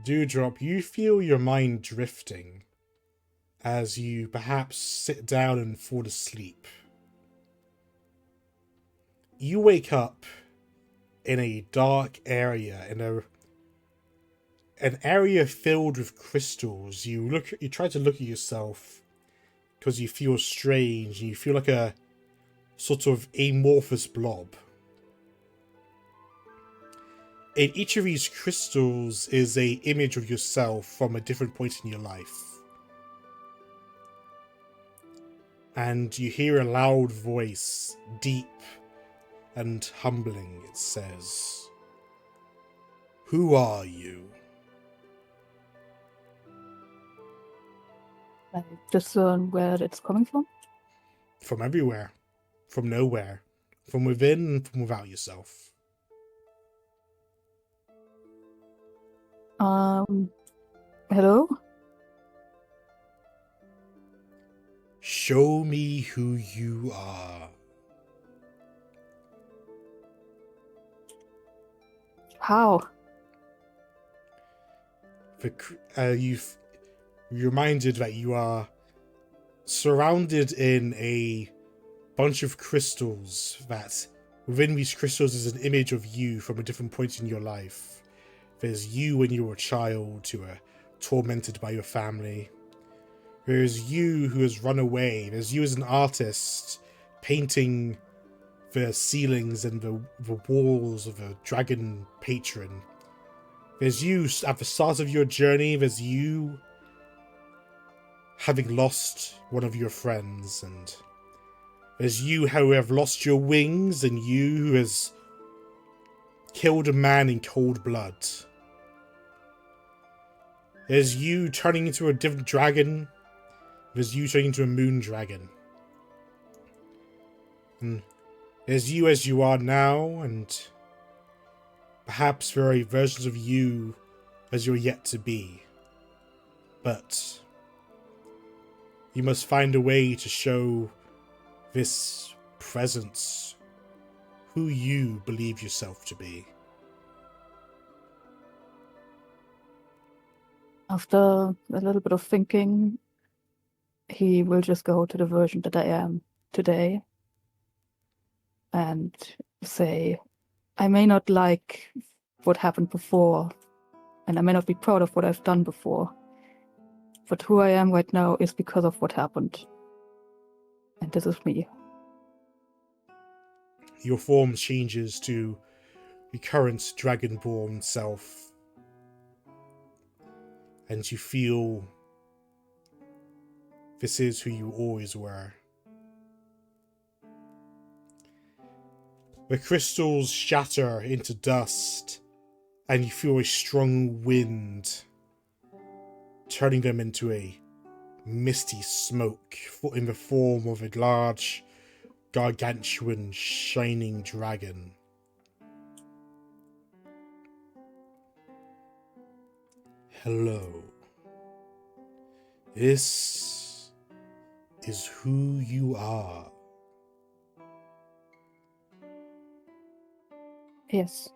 Dewdrop, you feel your mind drifting as you perhaps sit down and fall asleep. You wake up in a dark area, an area filled with crystals. You try to look at yourself because you feel strange and you feel like a sort of amorphous blob. In each of these crystals is a image of yourself from a different point in your life. And you hear a loud voice, deep and humbling. It says, "Who are you?" I discern where it's coming from. From everywhere. From nowhere. From within and from without yourself. Hello? Show me who you are. How? You've reminded that you are surrounded in a bunch of crystals, that within these crystals is an image of you from a different point in your life. There's you when you were a child who were tormented by your family. There's you who has run away. There's you as an artist painting the ceilings and the walls of a dragon patron. There's you at the start of your journey. There's you having lost one of your friends, and there's you who have lost your wings, and you who has killed a man in cold blood. There's you turning into a different dragon. There's you turning into a moon dragon. And there's you as you are now, and perhaps there are versions of you as you're yet to be. But you must find a way to show this presence who you believe yourself to be. After a little bit of thinking, he will just go to the version that I am today and say, I may not like what happened before, and I may not be proud of what I've done before, but who I am right now is because of what happened. And this is me. Your form changes to your current dragonborn self, and you feel this is who you always were. The crystals shatter into dust, and you feel a strong wind turning them into a misty smoke in the form of a large, gargantuan, shining dragon. Hello. This is who you are. Yes.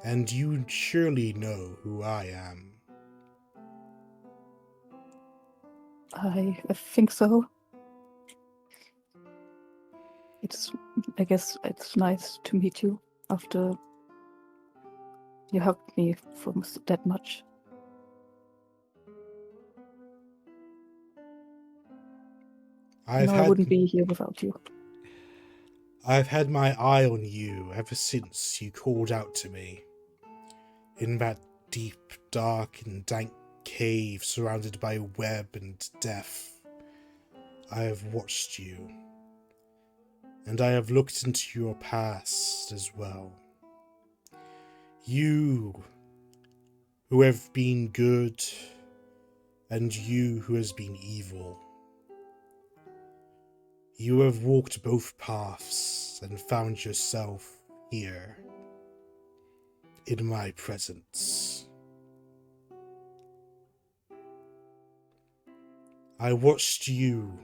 And you surely know who I am. I think so. I guess it's nice to meet you after you helped me from that much. I wouldn't be here without you. I've had my eye on you ever since you called out to me. In that deep, dark, and dank cave surrounded by web and death, I have watched you. And I have looked into your past as well. You who have been good, and you who has been evil. You have walked both paths and found yourself here, in my presence. I watched you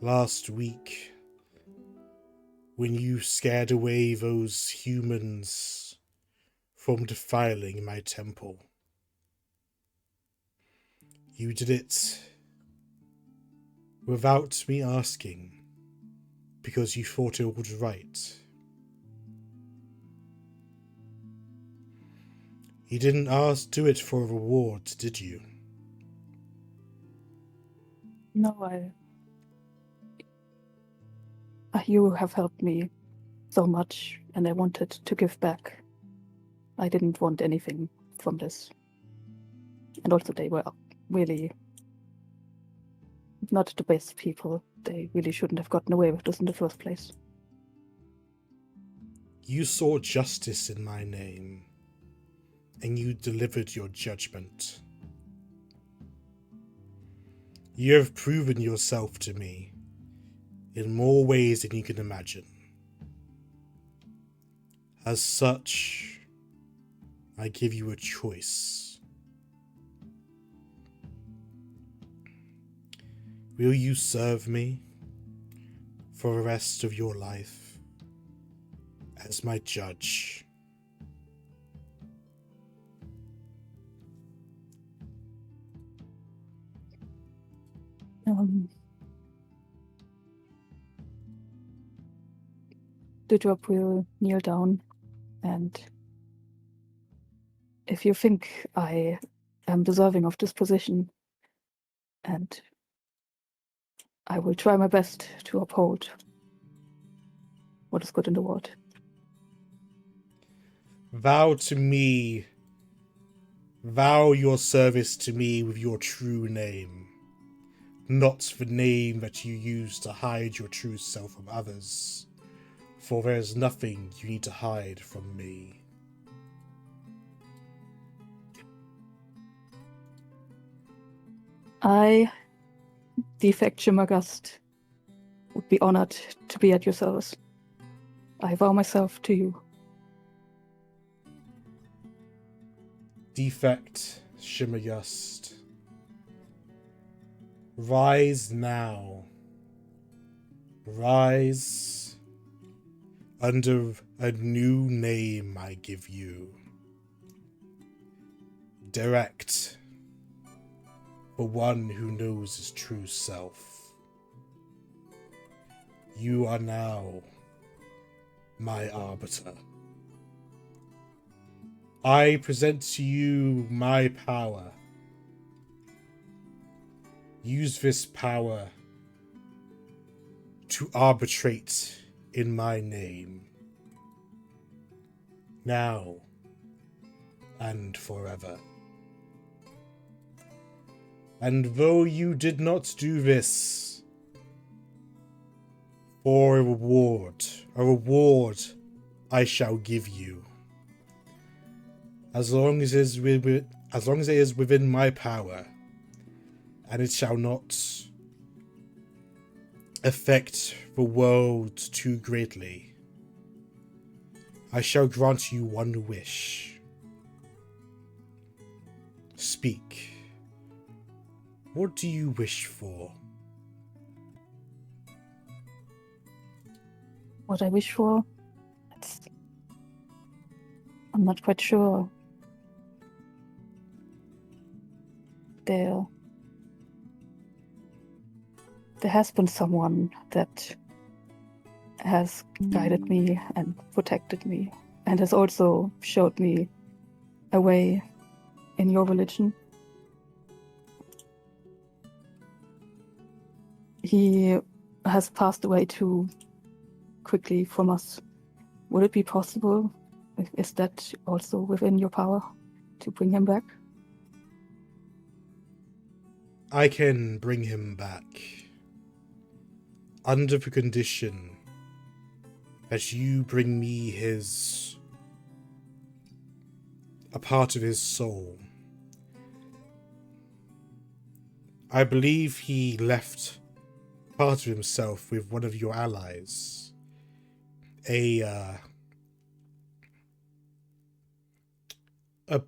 last week when you scared away those humans from defiling my temple. You did it without me asking, because you thought it was right. You didn't do it for a reward, did you? No, you have helped me so much, and I wanted to give back. I didn't want anything from this. And also they were really not the best people. They really shouldn't have gotten away with this in the first place. You saw justice in my name, and you delivered your judgment. You have proven yourself to me in more ways than you can imagine. As such, I give you a choice. Will you serve me for the rest of your life as my judge? Dewdrop will kneel down, and if you think I am deserving of this position, and I will try my best to uphold what is good in the world. Vow your service to me with your true name, not the name that you use to hide your true self from others, for there is nothing you need to hide from me. I, Defect Shimmergust, would be honored to be at your service. I vow myself to you. Defect Shimmergust. Rise now. Rise under a new name I give you. Direct, the one who knows his true self. You are now my arbiter. I present to you my power. Use this power to arbitrate in my name. Now and forever. And though you did not do this for a reward I shall give you. As long as it is within my power, and it shall not affect the world too greatly, I shall grant you one wish. Speak. What do you wish for? What I wish for? I'm not quite sure. There has been someone that has guided me and protected me, and has also showed me a way in your religion. He has passed away too quickly from us. Would it be possible? Is that also within your power to bring him back? I can bring him back under the condition that you bring me a part of his soul. I believe he left part of himself with one of your allies. A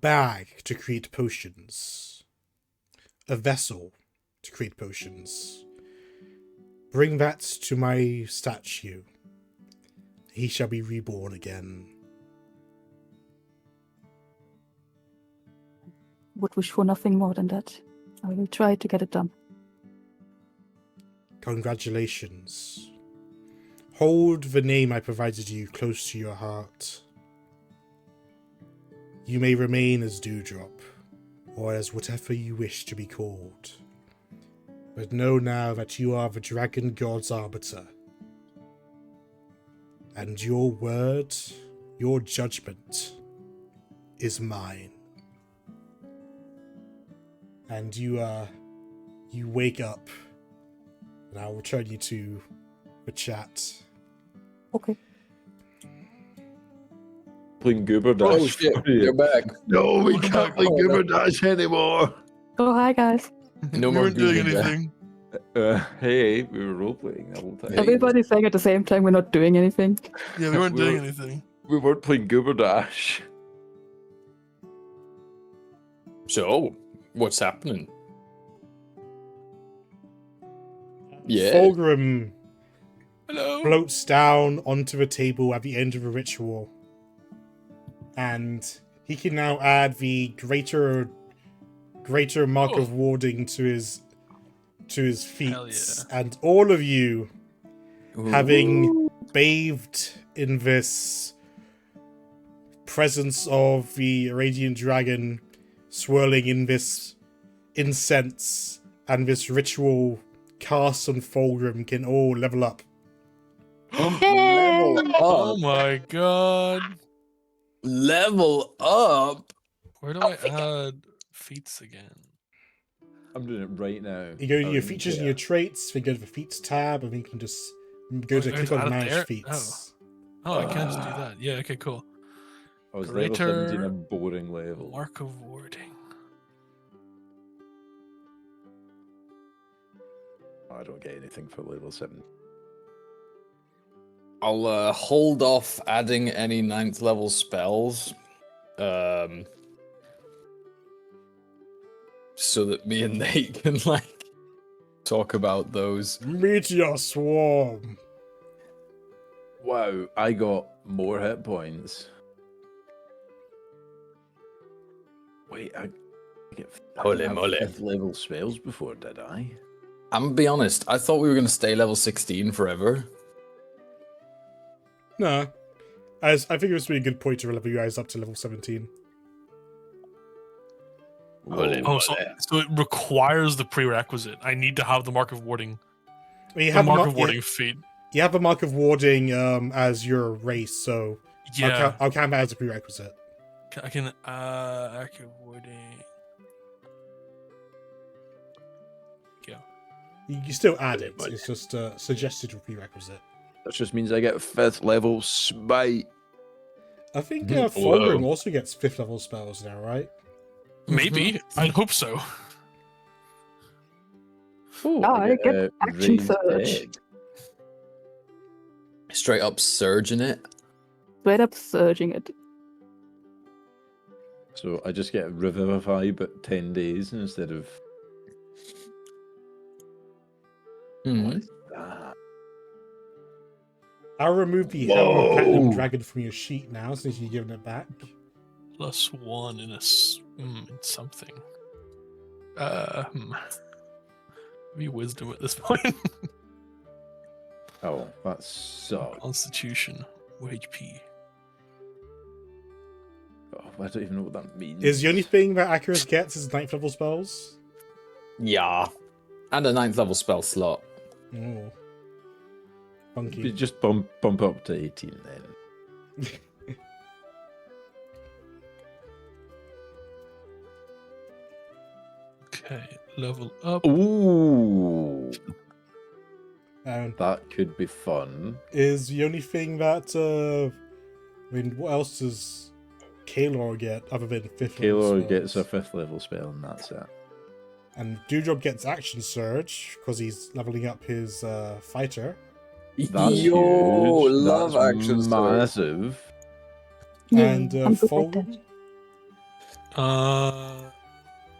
bag to create potions. A vessel to create potions. Bring that to my statue. He shall be reborn again. Would wish for nothing more than that. I will try to get it done. Congratulations. Hold the name I provided you close to your heart. You may remain as Dewdrop, or as whatever you wish to be called. But know now that you are the Dragon God's arbiter. And your word, your judgment, is mine. And you wake up, and I'll return you to the chat. Okay. Playing Goober Dash. Oh shit, they're back. No, we Welcome can't back. play Oh, Goober no. Dash anymore. Oh, hi guys. No we more weren't doing Goober Dash. anything. Hey, we were role playing the whole time. Hey. Everybody's saying at the same time we're not doing anything. Yeah, we weren't We doing were- anything. We weren't playing Goober Dash. So, what's happening? Yeah. Fulgrim Hello. floats down onto the table at the end of the ritual. And he can now add the greater mark of warding to his Hell feats. yeah. And all of you, having Ooh. bathed in this presence of the radiant dragon, swirling in this incense and this ritual cast on Fulgrim, can all level up. Level Oh up. my god. Level up. Where do I add feats again? I'm doing it right now. You go to Oh, your features and your traits, then go to the feats tab, and then you can just go to I click have to on add it manage there? feats. Oh, I can't just do that. Yeah, okay, cool. I was level 17, Greater a boring level. Mark of warding. I don't get anything for level 7. I'll hold off adding any 9th level spells. So that me and Nate can talk about those. Meteor Swarm! Wow, I got more hit points. Wait, I Holy didn't have moly. 5th level spells before, did I? I'm gonna be honest, I thought we were gonna stay level 16 forever. No. I think it was a really good point to level you guys up to level 17. Holy Oh, so moly. it requires the prerequisite. I need to have the Mark of warding. I mean, you The have, Mark of warding feat. you have a mark of warding as your race, so Yeah. I'll count that as a prerequisite. I can Mark of warding. Yeah. You can still add it. But- It's just a suggested prerequisite. That just means I get 5th level smite. I think Whoa. Fulgrim also gets 5th level spells now, right? Maybe. I'd hope so. Oh, I get action raised surge. egg. Straight up surge in it. Straight up surging it. So I just get revivify, but 10 days instead of. Hmm. Ah, I'll remove the Hammer of Platinum Whoa. Dragon from your sheet now, since you've given it back. +1 in in something. Maybe wisdom at this point. Oh, that sucks. Constitution, or HP. Oh, I don't even know what that means. Is the only thing that Accurus gets is 9th level spells? Yeah. And a 9th level spell slot. Oh. You Funky. just bump up to 18 then. Okay, level up. Ooh, Um, that could be fun. is the only thing that, I mean, what else does Kalor get other than 5th level Kalor spells? gets a 5th level spell, and that's it. And Dewdrop gets Action Surge, because he's leveling up his fighter. That's Yo, huge. love That's action surge. massive. And I'm good with Fulgrim? that.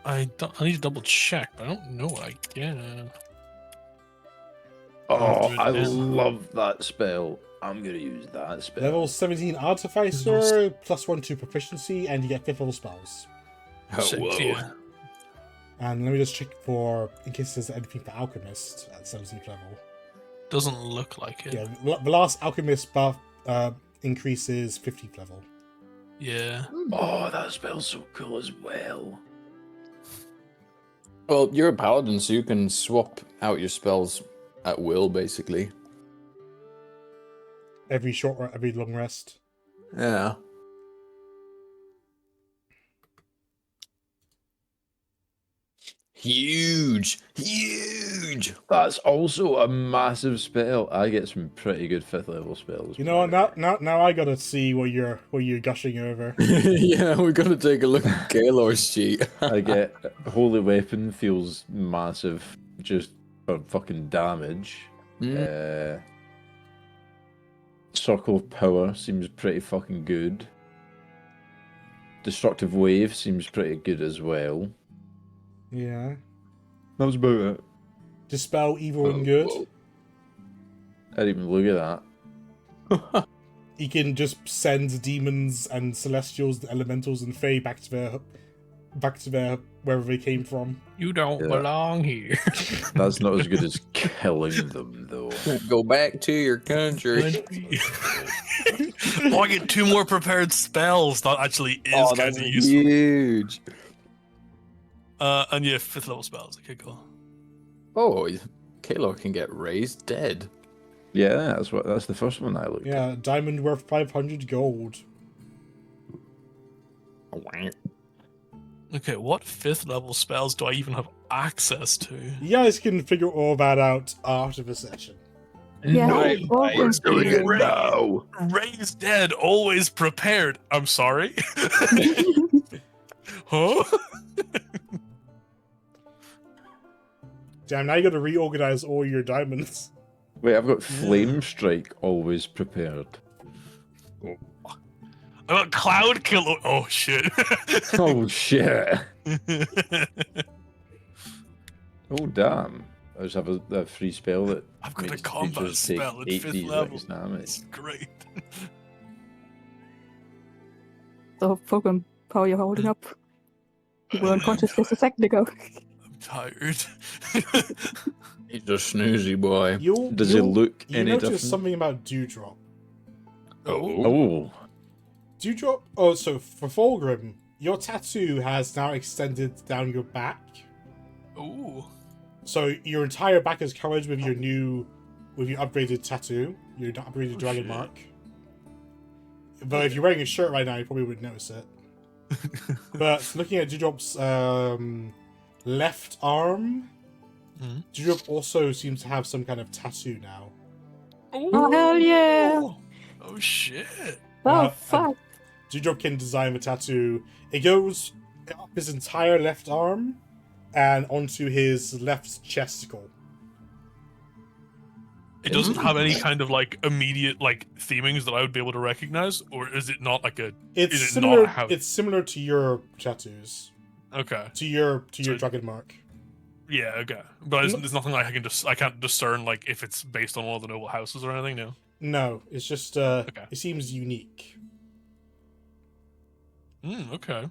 I need to double check, but I don't know what I get. Oh, do it I again. love that spell. I'm gonna use that spell. Level 17 Artificer, +1 to proficiency, and you get 5th level spells. Oh, 6, whoa. yeah. And let me just check for, in case there's anything for Alchemist at 17th level. Doesn't look like it. Yeah, the last Alchemist buff increases 15th level. Yeah. Oh, that spell's so cool as well. Well, you're a paladin, so you can swap out your spells at will, basically. Every short or every long rest. Yeah. Huge! Huge! That's also a massive spell. I get some pretty good 5th level spells. You know, now I gotta see what you're gushing over. Yeah, we gotta take a look at Kalor's sheet. I get Holy Weapon feels massive just for fucking damage. Circle of Power seems pretty fucking good. Destructive Wave seems pretty good as well. Yeah. That was about it. Dispel evil and good. I didn't even look at that. He can just send demons and celestials, the elementals, and fae back to their wherever they came from. You don't Yeah. belong here. That's not as good as killing them, though. Go back to your country. Oh, I get 2 more prepared spells. That actually is kind that's of useful. huge. And yeah, 5th level spells. Okay, cool. Oh, Kalor can get raised dead. Yeah, that's the first one I looked at. Yeah, diamond worth 500 gold. Okay, what 5th level spells do I even have access to? You guys can figure all that out after the session. Yeah, No, all we're is doing it clear. now. Raised dead, always prepared. I'm sorry. Huh? Damn, now you gotta reorganize all your diamonds. Wait, I've got Flame Strike always prepared. I got Cloud Killer. Oh shit. Oh shit! Oh damn! I just have a free spell that I've got a makes combat creatures take spell at 8d 5th level. less damage. It's great. So, Fulgrim, how are you holding up? You were unconscious just a second ago. I'm tired. He's a snoozy boy. Does he look You any noticed different? something about Dewdrop. Oh, Dewdrop. Oh, so for Fulgrim, your tattoo has now extended down your back. Ooh. So your entire back is covered with your upgraded tattoo, your upgraded dragon shit. mark. But if you're wearing a shirt right now, you probably wouldn't notice it. But looking at Dewdrop's left arm, Mhm. Dewdrop also seems to have some kind of tattoo now. Oh, hell yeah! Oh shit. Oh, Uh, fuck. Dewdrop can design a tattoo. It goes up his entire left arm and onto his left chesticle. It doesn't have any kind of like immediate like themings that I would be able to recognize, or is it not like a? It's Is it similar. not have- It's similar to your tattoos, Okay. to your So- dragon mark. Yeah. Okay. But there's nothing like I can't discern like if it's based on one of the noble houses or anything. No. No, it's just Okay. it seems unique. Okay.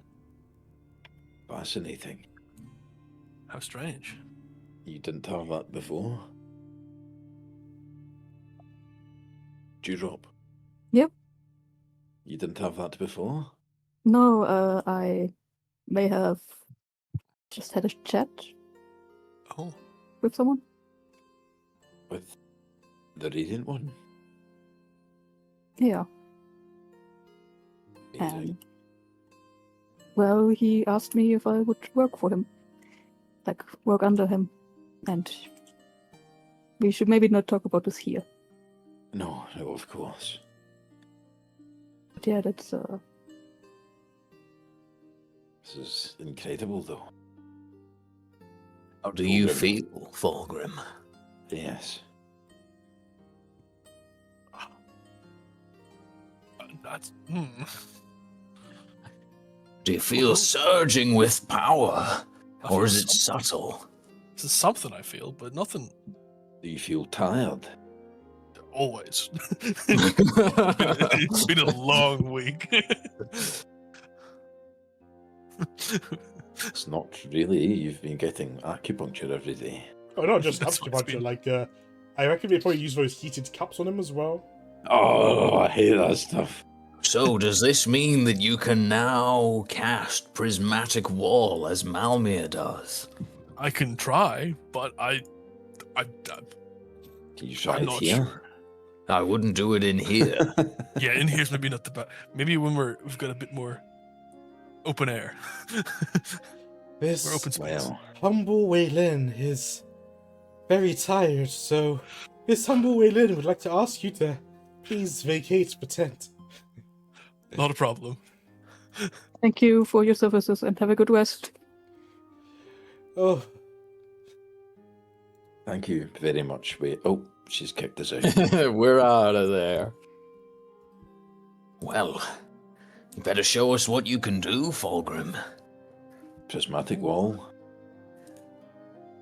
Fascinating. How strange. You didn't have that before? Dewdrop? Yep. You didn't have that before? No, I may have just had a chat Oh. with someone. With the Radiant one? Yeah. Amazing. And well, he asked me if I would work for him, like work under him, and we should maybe not talk about this here. No, of course. But yeah, that's This is incredible, though. How do you Fulgrim. feel, Fulgrim? Yes. That's. Do you feel surging with power? I Or feel is it something. subtle? This is something I feel, but nothing. Do you feel tired? Always. It's been a long week. It's not really. You've been getting acupuncture every day. Oh, not just That's what it's acupuncture. been. Like, I reckon they probably use those heated cups on him as well. Oh, I hate that stuff. So does this mean that you can now cast Prismatic Wall as Malmir does? I can try, but Can you try I'm it not here? sure. I wouldn't do it in here. Yeah, in here's maybe not the best. Maybe when we've got a bit more open air. This We're open space. Well, humble Wei Lin is very tired, so this humble Wei Lin would like to ask you to please vacate the tent. Not a problem. Thank you for your services and have a good rest. Oh, thank you very much. Wait. Oh, she's kicked us out. We're out of there. Well, you better show us what you can do, Fulgrim. Prismatic wall.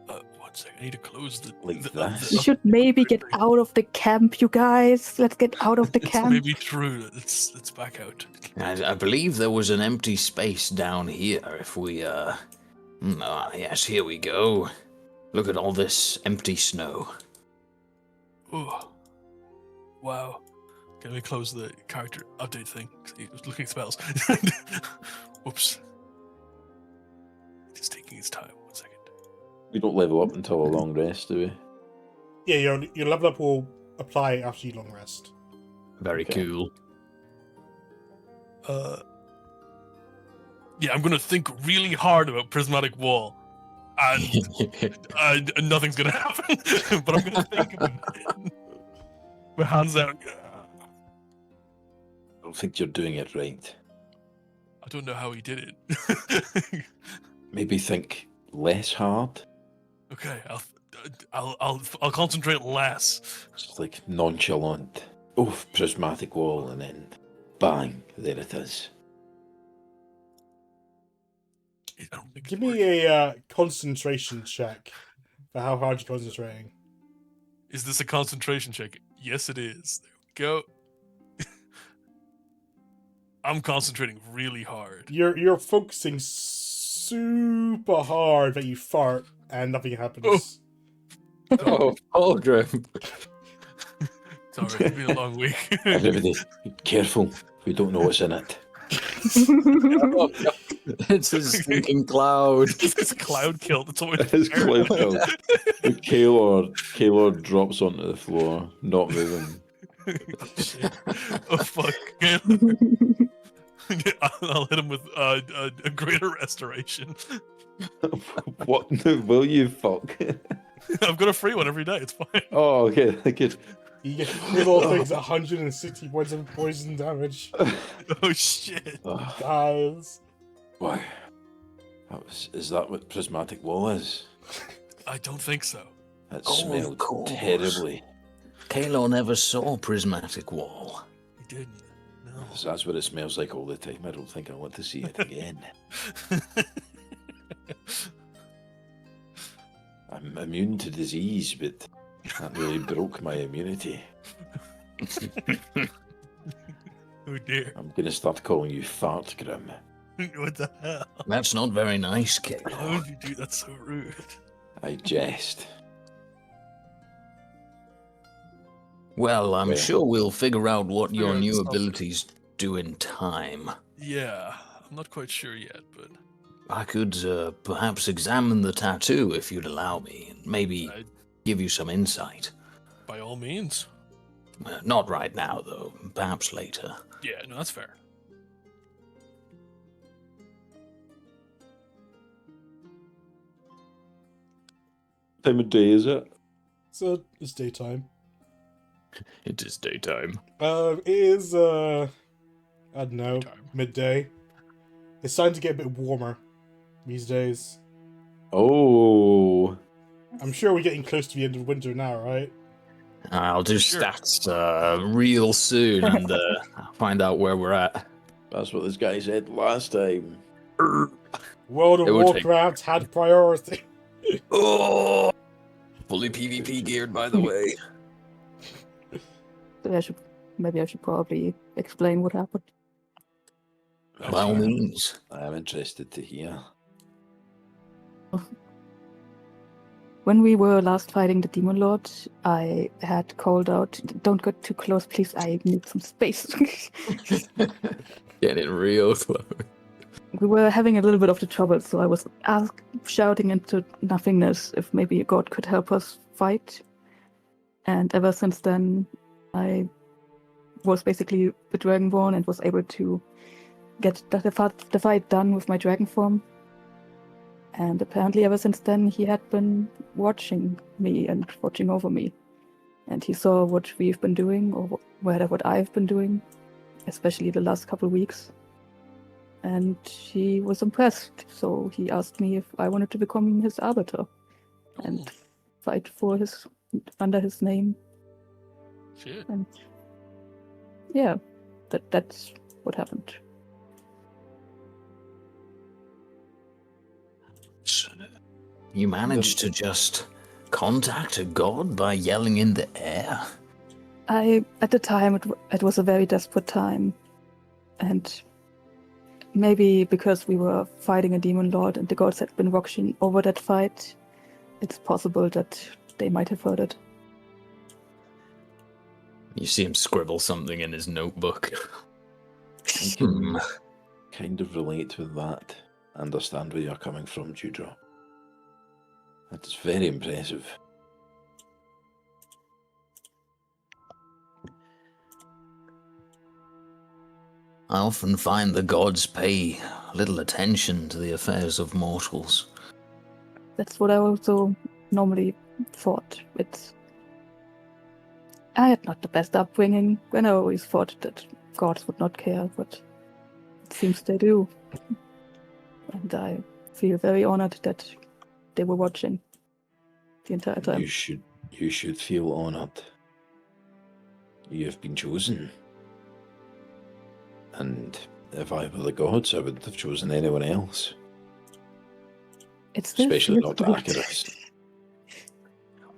1 second. I need to close the. Like the, this? We should maybe get out of the camp, you guys. Let's get out of the It's camp. maybe true. Let's back out. I believe there was an empty space down here. If we, yes, here we go. Look at all this empty snow. Oh, wow. Can we close the character update thing? 'Cause he was looking at spells. Whoops. It's taking its time. 1 second. We don't level up until a long rest, do we? yeah, your level up will apply after your long rest. Very Okay. cool. Yeah, I'm gonna think really hard about Prismatic Wall, and nothing's gonna happen. But I'm gonna think about it. My hands out. I don't think you're doing it right. I don't know how he did it. Maybe think less hard. Okay, I'll concentrate less. Just like nonchalant. Oof, prismatic wall, and then bang, there it is. I don't think Give it's me a concentration check for how hard you're concentrating. Is this a concentration check? Yes, it is. There we go. I'm concentrating really hard. You're focusing super hard that you fart and nothing happens. Oh, Fulgrim. Sorry, it's been a long week. Everybody, careful. We don't know what's in it. It's a stinking cloud. It's cloud kill. That's always It's there. cloud kill. Kaylor drops onto the floor, not moving. Shit. Oh fuck! I'll hit him with a greater restoration. What will you fuck? I've got a free one every day. It's fine. Oh, okay, good. You get little things 160 points of poison damage. Oh shit! Oh, Guys. wow. Is that what prismatic wall is? I don't think so. It Oh, of smelled course. terribly. Kalo never saw Prismatic Wall. He didn't. No. So that's what it smells like all the time. I don't think I want to see it again. I'm immune to disease, but that really broke my immunity. Oh dear. I'm gonna start calling you Fart Grim. What the hell? That's not very nice, Kate. How would you do that? So rude. I jest. Well, I'm Well. sure we'll figure out what your Figure out new stuff. abilities do in time. Yeah, I'm not quite sure yet, but I could perhaps examine the tattoo if you'd allow me, and maybe I- give you some insight. by all means. Not right now, though. Perhaps later. Yeah, no, that's fair. Time of day is it? So it's daytime. It is daytime. It is I don't know, Daytime. midday. It's starting to get a bit warmer these days. Oh, I'm sure we're getting close to the end of winter now, right? I'll do Sure. stats real soon and find out where we're at. That's what this guy said last time. World of It would take- Warcraft had priority. Oh! Fully PvP geared, by the way. So maybe I should probably explain what happened. By all means. I am interested to hear. When we were last fighting the Demon Lord, I had called out, "Don't get too close, please. I need some space." Getting real close. We were having a little bit of the trouble, so I was shouting into nothingness if maybe a god could help us fight. And ever since then, I was basically the Dragonborn and was able to get the fight done with my dragon form. And apparently ever since then, he had been watching me and watching over me. And he saw what we've been doing, or rather what I've been doing, especially the last couple of weeks. And he was impressed, so he asked me if I wanted to become his arbiter and fight for under his name. Shit. And yeah, that's what happened. You managed to just contact a god by yelling in the air? At the time, it was a very desperate time. And maybe because we were fighting a demon lord and the gods had been watching over that fight, it's possible that they might have heard it. You see him scribble something in his notebook. I can kind of relate with that. I understand where you're coming from, Dewdrop. That's very impressive. I often find the gods pay little attention to the affairs of mortals. That's what I also normally thought. I had not the best upbringing, and I always thought that gods would not care, but it seems they do. And I feel very honored that they were watching the entire time. You should feel honored. You have been chosen. And if I were the gods, I wouldn't have chosen anyone else. It still Especially feels not weird. Arcturus.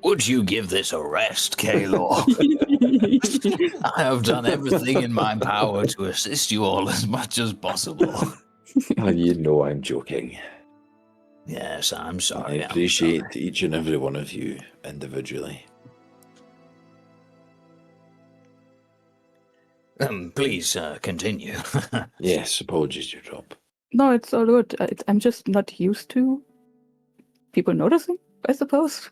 Would you give this a rest, Kaylor? I have done everything in my power to assist you all as much as possible. You know I'm joking. Yes, I'm I sorry. I'm appreciate sorry. each and every one of you individually. Please continue. Yes, apologies, Dewdrop. No, it's all good. I'm just not used to people noticing, I suppose.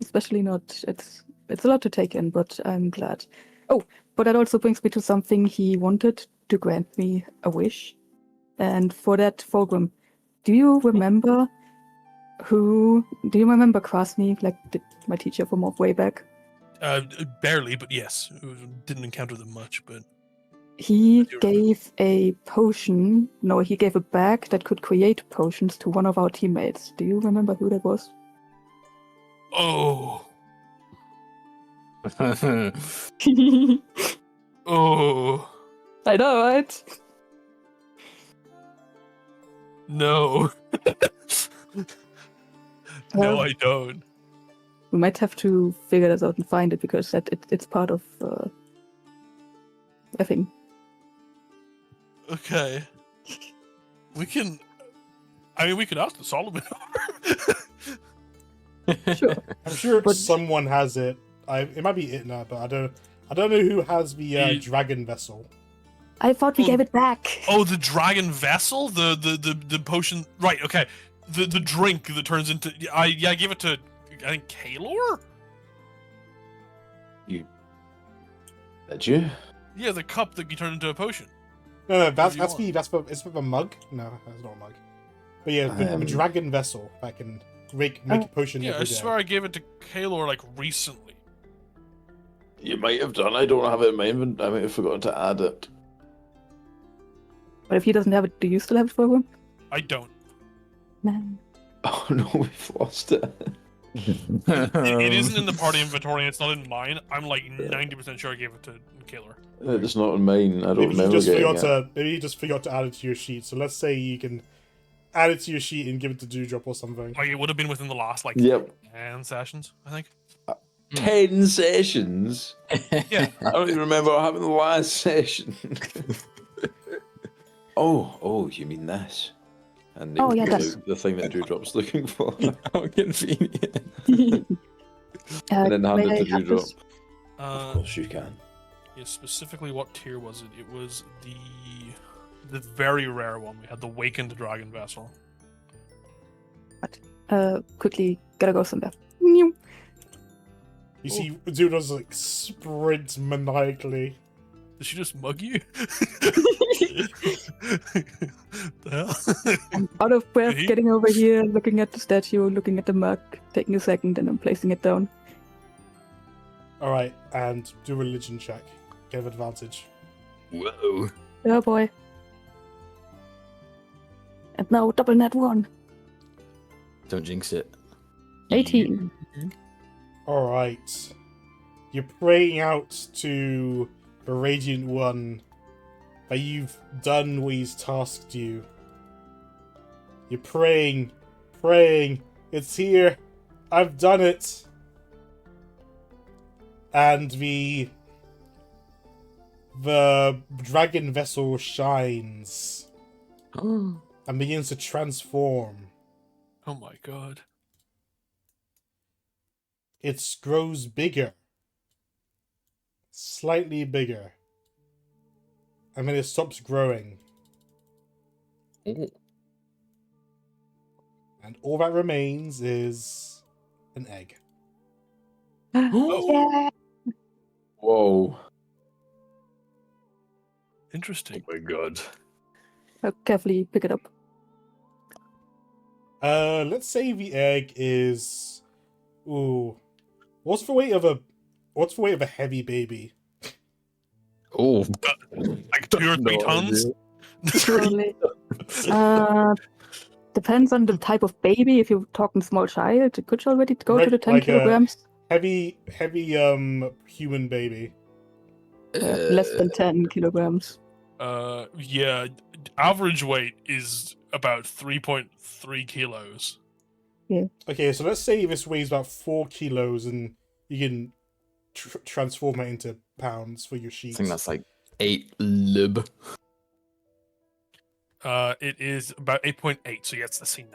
Especially not. It's a lot to take in, but I'm glad. Oh, but that also brings me to something. He wanted to grant me a wish, and for that, Fulgrim, do you remember Krasny, like my teacher from way back? Barely, but yes. Didn't encounter them much, but He do gave a potion. No, he gave a bag that could create potions to one of our teammates. Do you remember who that was? oh, I oh, know, right? no. No, Well, I don't. we might have to figure this out and find it because it's part of I think. Okay. We can. I mean, we could ask the Solomon. Sure. I'm sure But- someone has it. It might be Itna, but I don't know who has the He- dragon vessel. I thought we Oh, gave it back. Oh, the dragon vessel, the potion. Right. Okay. The drink that turns into. I gave it to. I think Kalor. Did you? Yeah, the cup that you turn into a potion. No, do you that's for a mug. No, that's not a mug. But yeah, a dragon vessel that can make a potion Yeah, every I day. swear I gave it to Kalor like recently. You might have done. I don't have it in my inventory. I might have forgotten to add it. But if he doesn't have it, do you still have it for him? I don't. Man. Oh no, we've lost it. It isn't in the party inventory. It's not in mine. I'm like 90% sure I gave it to Kalor. It's not in mine. I don't Maybe you remember just getting forgot it. to maybe you just forgot to add it to your sheet. So let's say you can add it to your sheet and give it to Dewdrop or something. Like it would have been within the last like Yep. 10 sessions, I think. 10 sessions? Yeah. I don't even remember what happened in the last session. Oh, you mean this? And Oh, yeah, the, that's- the thing that Dewdrop's looking for. How convenient. And then hand may it I to have Dewdrop. this? Of course you can. Yeah, specifically what tier was it? It was the very rare one. We had the Wakened Dragon Vessel. Quickly, gotta go somewhere. Meow. You see, Dewdrop's like sprint maniacally. Did she just mug you? The hell? I'm out of breath, He- getting over here, looking at the statue, looking at the mug, taking a second, and I'm placing it down. All right, and do a religion check. Give advantage. Whoa. Oh boy. And now double net 1. Don't jinx it. 18. All right, you're praying out to the Radiant One that you've done what he's tasked you. You're praying. It's here. I've done it. And the dragon vessel shines and begins to transform. Oh my god. It grows bigger. Slightly bigger. And then it stops growing. Oh. And all that remains is an egg. Yeah. Whoa. Interesting. my god. I'll carefully pick it up. Let's say the egg is. Ooh, what's the weight of a heavy baby? Oh. Like 2 or 3 No tons? Totally. Depends on the type of baby. If you're talking small child, it could already go to the 10 Like a- kilograms. Heavy human baby. Less than 10 kilograms. Yeah. Average weight is about 3.3 kilos. Okay, so let's say this weighs about 4 kilos, and you can transform it into pounds for your I sheet. think that's like 8 lib. It is about 8.8, so yeah, it's the C9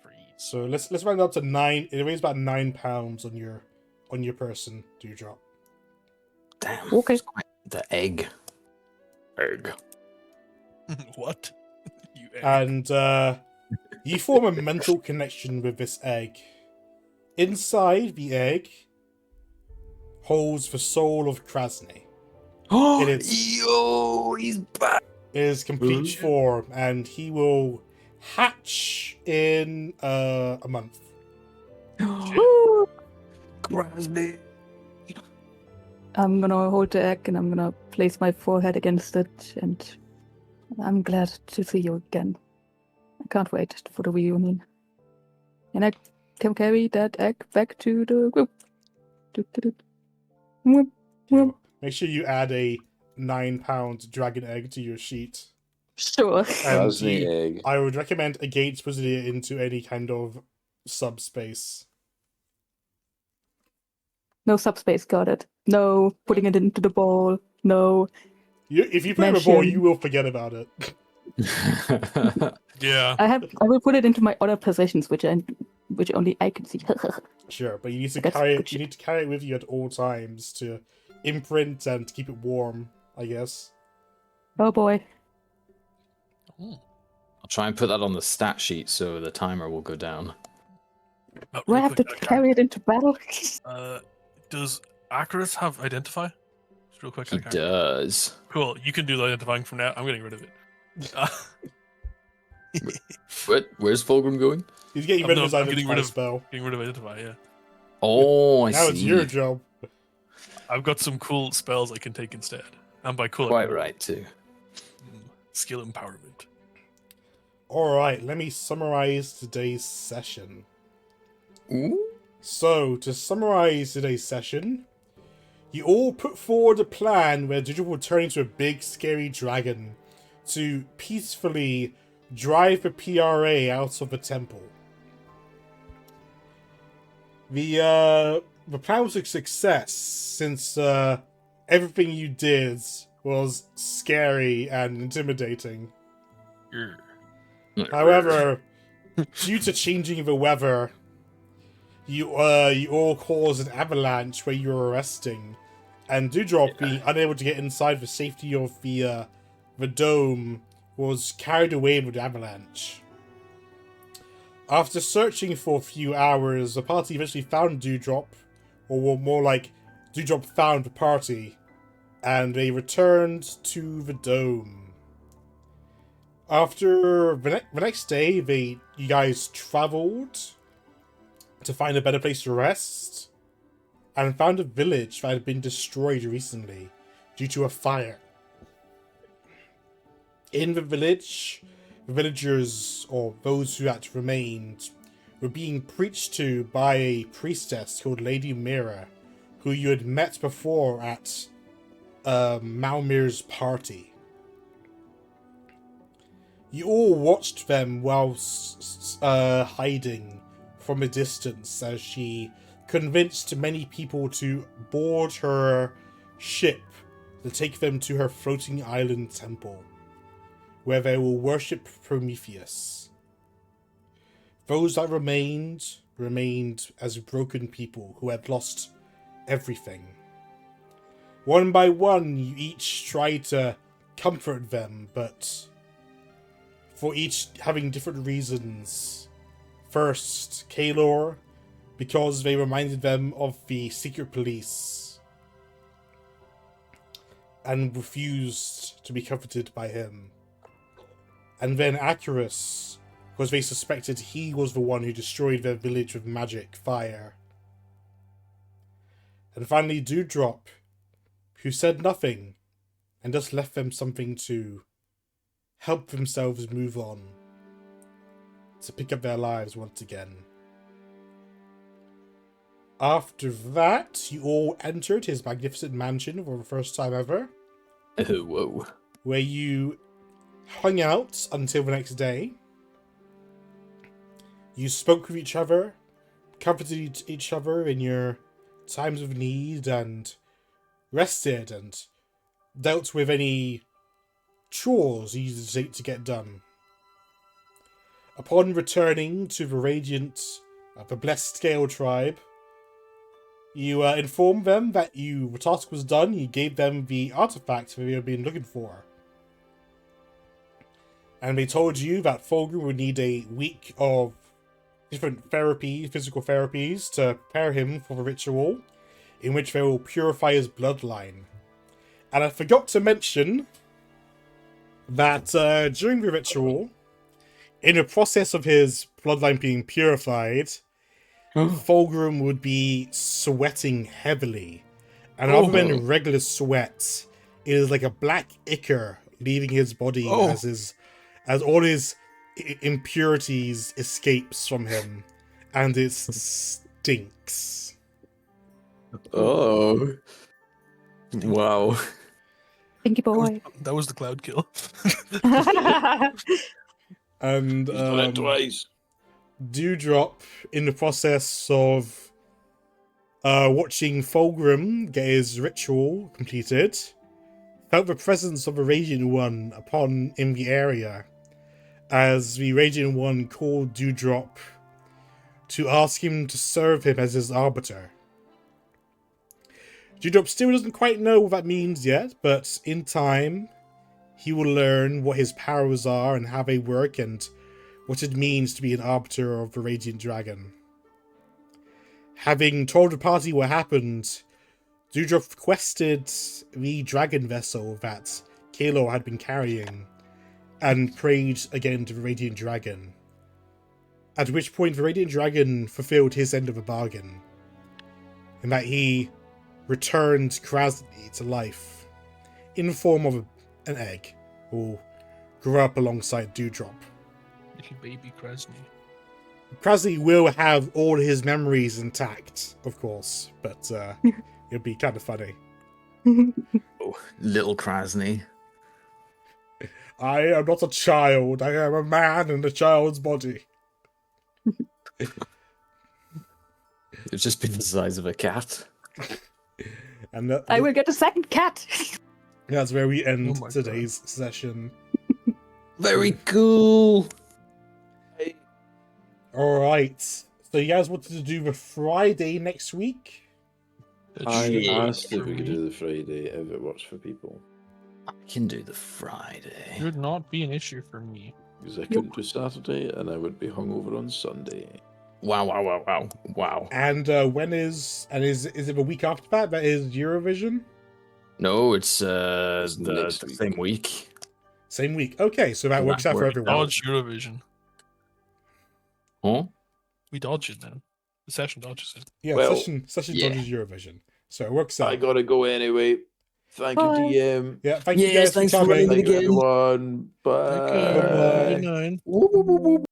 for each. So let's round it up to 9. It weighs about 9 pounds on your person. Dewdrop. Damn. Okay. it's quite the egg. Egg. What? You egg. And you form a mental connection with this egg. Inside the egg holds the soul of Krasny. Oh, It is- yo, he's back. It is complete Mhm. form, and he will hatch in a month. Woo! Krasny. I'm gonna hold the egg and I'm gonna place my forehead against it, and I'm glad to see you again. I can't wait for the reunion. And I can carry that egg back to the group. Do-do-do. Whoop, whoop. Make sure you add a 9-pound dragon egg to your sheet. Sure. And Krasny you- egg. I would recommend against putting it into any kind of subspace. No subspace, got it. No putting it into the ball. No. If you play with a ball, Mention. you will forget about it. Yeah. I will put it into my other possessions, which only I can see. Sure, but you need to That's carry good it. You need to carry it with you at all times to imprint and to keep it warm, I guess. Oh boy. Oh, I'll try and put that on the stat sheet so the timer will go down. oh, Do I real have to quick, carry it into battle? does Acris have identify? Just real quick. He does. Cool. You can do the identifying from now. I'm getting rid of it. Where's Fulgrim going? He's getting I'm rid not- of his I'm getting identify rid of- spell. Getting rid of identify. Yeah. Oh, I Now see. it's your job. I've got some cool spells I can take instead. And by cool, I Quite mean, right, too. skill empowerment. Alright, let me summarize today's session. Ooh. So, to summarize today's session, you all put forward a plan where Dudra will turn into a big, scary dragon to peacefully drive the PRA out of the temple. The plan was a success since everything you did was scary and intimidating. However, due to changing the weather, you all caused an avalanche where you were resting, and Dewdrop, being unable to get inside the safety of the dome, was carried away with the avalanche. After searching for a few hours, the party eventually found Dewdrop, or more like, Dewdrop found the party, and they returned to the dome. After the next day, you guys traveled to find a better place to rest, and found a village that had been destroyed recently due to a fire. In the village, the villagers, or those who had remained, were being preached to by a priestess called Lady Mira, who you had met before at Malmir's party. You all watched them whilst hiding from a distance as she convinced many people to board her ship to take them to her floating island temple, where they will worship Prometheus. Those that remained as broken people who had lost everything. One by one, you each tried to comfort them, but for each having different reasons. First, Kalor, because they reminded them of the secret police and refused to be comforted by him. And then Acarus, because they suspected he was the one who destroyed their village with magic fire. And finally Dewdrop, who said nothing and just left them something to help themselves move on, to pick up their lives once again. After that, you all entered his magnificent mansion for the first time ever, Oh, whoa. where you hung out until the next day. You spoke with each other, comforted each other in your times of need, and rested and dealt with any chores you needed to get done. Upon returning to the Radiant of the Blessed Scale Tribe, you informed them that the task was done. You gave them the artifact that they had been looking for. And they told you that Fulgrim would need a week of different physical therapies, to prepare him for the ritual, in which they will purify his bloodline. And I forgot to mention that during the ritual, in the process of his bloodline being purified, Fulgrim would be sweating heavily. And other than regular sweat, it is like a black ichor leaving his body as all his impurities escapes from him. And it stinks. Oh. Wow. Thank you, boy. That was the cloud kill. And He's done it twice. Dewdrop, in the process of watching Fulgrim get his ritual completed, felt the presence of a Radiant One in the area, as the Radiant One called Dewdrop to ask him to serve him as his arbiter. Dewdrop still doesn't quite know what that means yet, but in time, he will learn what his powers are and how they work and what it means to be an arbiter of the Radiant Dragon. Having told the party what happened, Dewdrop requested the dragon vessel that Kalor had been carrying and prayed again to the Radiant Dragon. At which point the Radiant Dragon fulfilled his end of the bargain, in that he returned Krasny to life in the form of an egg, who grew up alongside Dewdrop. Little baby Krasny. Krasny will have all his memories intact, of course, but it'll be kind of funny. Oh, little Krasny. I am not a child. I am a man in a child's body. It's just been the size of a cat. And I will get a second cat. that's where we end Oh my today's session. Very cool. Alright. So you guys wanted to do the Friday next week? I Sure. asked if we could do the Friday if it works for people. I can do the Friday. It would not be an issue for me. Because I couldn't do Saturday and I would be hungover on Sunday. Wow. And when is it the week after that? That is Eurovision? No, it's It's the next week. same week. Same week. Okay, so that works out for everyone. Dodge Eurovision. Huh? We dodge it then. The session dodges it. Yeah, Well, session yeah. dodges Eurovision. So it works I out. gotta go anyway. Thank Bye. you, DM. Yeah, thank you Yes, guys for thanks for coming. running Thank you, again. everyone. Bye. Bye-bye. Good night. Whoop, whoop, whoop, whoop.